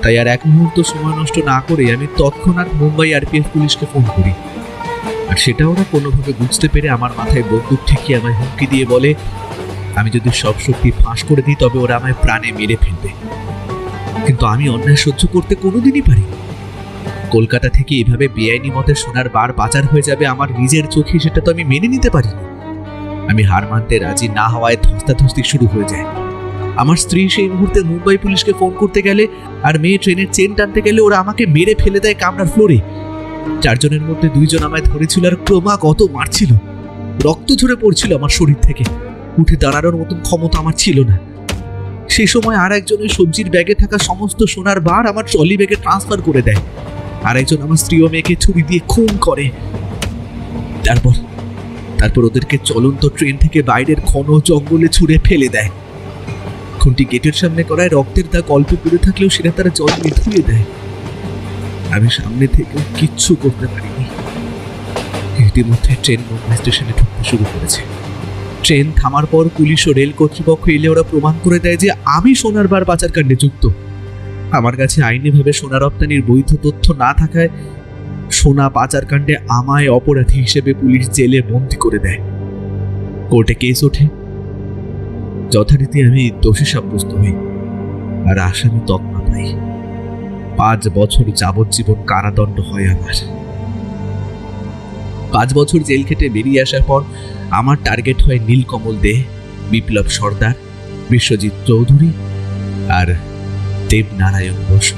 তাই আর এক মুহূর্ত সময় নষ্ট না করে আমি তৎক্ষণাৎ মুম্বাই আরপিএফ পুলিশকে ফোন করি। আর সেটা ওরা কোনোভাবে বুঝতে পেরে আমার মাথায় বন্দুক ঠেকিয়ে আমায় হুমকি দিয়ে বলে আমি যদি সব শক্তি ফাঁস করে দিই তবে ওরা আমায় প্রাণে মেরে ফেলবে। কিন্তু আমি অন্যায় সহ্য করতে কোনোদিনই পারি। কলকাতা থেকে এভাবে বেআইনি মতে সোনার বার পাচার হয়ে যাবে আমার নিজের চোখে, সেটা তো আমি মেনে নিতে পারিনি। আমি হার মানতে রাজি না হওয়ায় ধস্তাধস্তি শুরু হয়ে যায়। আমার স্ত্রী সেই মুহূর্তে মুম্বাই পুলিশকে ফোন করতে গেলে আর মেয়ে ট্রেনের চেন টানতে গেলে ওরা আমাকে মেরে ফেলে দেয় কামরার ফ্লোরে। 4 জনের মধ্যে 2 জন আমায় ধরেছিল আর ক্রমাগত মারছিল। রক্ত ঝরে পড়ছিল আমার শরীর থেকে। উঠে দাঁড়ানোর মতন ক্ষমতা আমার ছিল না। সেই সময় আর একজনের সবজির ব্যাগে থাকা সমস্ত সোনার বার আমার ট্রলি ব্যাগে ট্রান্সফার করে দেয়। আর একজন আমার স্ত্রী ও মেয়েকে ছুরি দিয়ে খুন করে। তারপর ওদেরকে চলন্ত ট্রেন থেকে বাইরের ঘন জঙ্গলে ছুঁড়ে ফেলে দেয়। খুনটি গেটের সামনে করায় রক্তের দাগ অল্প পড়ে থাকলেও সেটা তারা জল দিয়ে ধুয়ে দেয়। আমি সামনে থেকে কিচ্ছু করতে পারিনি। ইতিমধ্যে ট্রেন মুম্বাই স্টেশনে ঢুকতে শুরু করেছে। ট্রেন থামার পর পুলিশ ও রেল কর্তৃপক্ষ এলে ওরা প্রমাণ করে দেয় যে আমি সোনার বার পাচারকাণ্ডে যুক্ত। আমার কাছে আইনিভাবে সোনা রপ্তানির বৈধ তথ্য না থাকায় সোনা পাচারকাণ্ডে আমায় অপরাধী হিসেবে পুলিশ জেলে বন্দী করে দেয়। কোর্টে কেস ওঠে, যথারীতি আমি দোষী সাব্যস্ত হই আর আসামি তকমা পাই। 5 বছর যাবজ্জীবন কারাদণ্ড হয় আমার। 5 বছর জেল খেটে বেরিয়ে আসার পর আমার টার্গেট হয় নীলকমল দে, বিপ্লব সর্দার, বিশ্বজিৎ চৌধুরী আর দেবনারায়ণ বসু।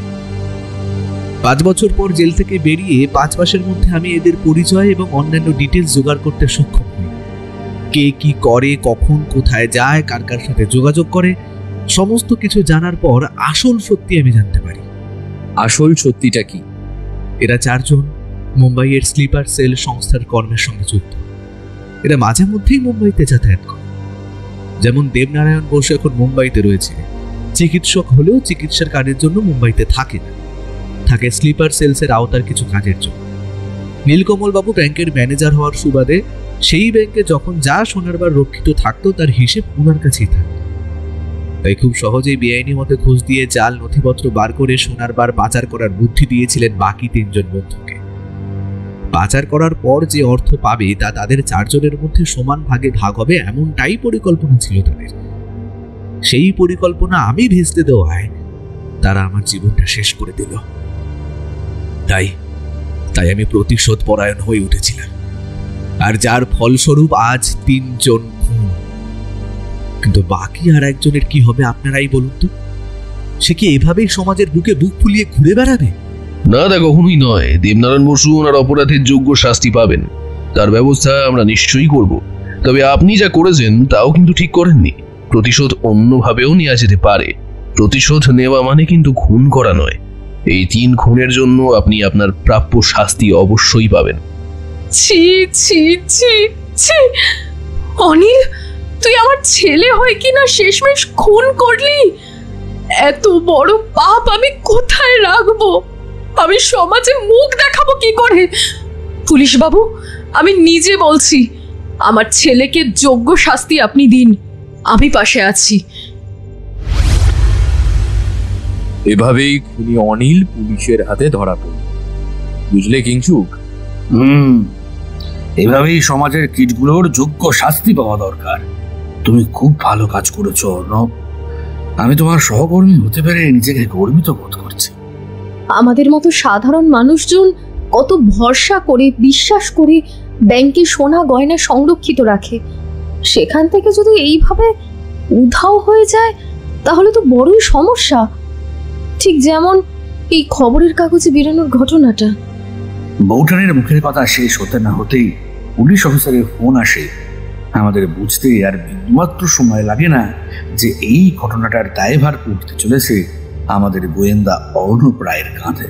5 বছর পর জেল থেকে বেরিয়ে 5 মাসের মধ্যে আমি এদের পরিচয় এবং অন্যান্য ডিটেলস জোগাড় করতে সক্ষম হই। কে কি করে, কখন কোথায় যায়, কার কার সাথে যোগাযোগ করে, সমস্ত কিছু জানার পর আসল সত্যি আমি জানতে পারি। আসল সত্যিটা কি? এরা 4 জন মুম্বাইয়ের স্লিপার সেল সংস্থার কর্মের সঙ্গে যুক্ত। এরা মাঝে মধ্যেই মুম্বাইতে যাতায়াত করে। যেমন দেবনারায়ণ বসু এখন মুম্বাইতে রয়েছে, চিকিৎসক হলেও চিকিৎসার কাজের জন্য মুম্বাইতে থাকে না, থাকে স্লিপার সেলসের আওতার কিছু কাজের জন্য। নীলকমল বাবু ব্যাংকের ম্যানেজার হওয়ার সুবাদে সেই ব্যাংকে যখন যা সোনার বার রক্ষিত থাকতো তার হিসেব ওনার কাছেই থাকতো। তাই খুব সহজেই বেআইনি মতে খোঁজ দিয়ে জাল নথিপত্র বার করে সোনার বার পাচার করার বুদ্ধি দিয়েছিলেন বাকি 3 জন বন্ধুকে। পাচার করার পর যে অর্থ পাবে তা তাদের 4 জনের মধ্যে সমান ভাগে ভাগ হবে, এমনটাই পরিকল্পনা ছিল তাদের। সেই পরিকল্পনা আমি ভেস্তে দেওয়ায় তারা আমার জীবনটা শেষ করে দিল। তাই আমি প্রতিশোধ পরায়ণ হয়ে উঠেছিলাম, আর যার ফলস্বরূপ আজ 3 জন খুন। কিন্তু বাকি আর একজনের কি হবে আপনারাই বলুন তো? সে কি এভাবেই সমাজের বুকে বুক ফুলিয়ে ঘুরে বেড়াবে? না, তা কখনোই নয়। দেবনারায়ণ বসু ওনার অপরাধের যোগ্য শাস্তি পাবেন, তার ব্যবস্থা আমরা নিশ্চয়ই করব। তবে আপনি যা করেছেন তাও কিন্তু ঠিক করেননি। প্রতিশোধ অন্যভাবেও নেওয়া যেতে পারে। প্রতিশোধ নেওয়া মানে কিন্তু খুন করা নয়। এই 3 খুনের জন্য আপনি আপনার প্রাপ্য শাস্তি অবশ্যই পাবেন। ছি ছি ছি ছি, অনিল, তুই আমার ছেলে হয়ে কিনা শেষমেশ খুন করলি? এত বড় পাপ আমি কোথায় রাখবো? আমি সমাজে মুখ দেখাবো কি করে? পুলিশ বাবু, আমি নিজে বলছি, আমার ছেলেকে যোগ্য শাস্তি আপনি দিন, আমি পাশে আছি। এভাবেই খুনি অনিল পুলিশের হাতে ধরা পড়ল। বুঝলে কিংচুক? এভাবেই সমাজের কীটগুলোর যোগ্য শাস্তি পাওয়া দরকার। তুমি খুব ভালো কাজ করেছো অর্ণব। আমি তোমার সহকর্মী হতে পেরে নিজেকে গর্বিত বোধ করছি। আমাদের মতো সাধারণ মানুষজন কত ভরসা করে, বিশ্বাস করে ব্যাংকে সোনা গয়না সংরক্ষিত রাখে, সেখান থেকে যদি এইভাবে উধাও হয়ে যায় তাহলে তো বড়ই সমস্যা। ঠিক যেমন এই খবরের কাগজে বেরোনোর ঘটনাটা। বৌঠানের মুখের কথা শেষ হতে না হতেই পুলিশ অফিসারের ফোন আসে। আমাদের বুঝতে আর বিন্দুমাত্র সময় লাগে না যে এই ঘটনাটার দায়ভার পড়তে চলেছে আমাদের গোয়েন্দা অর্ণব রায়ের কাঁধে।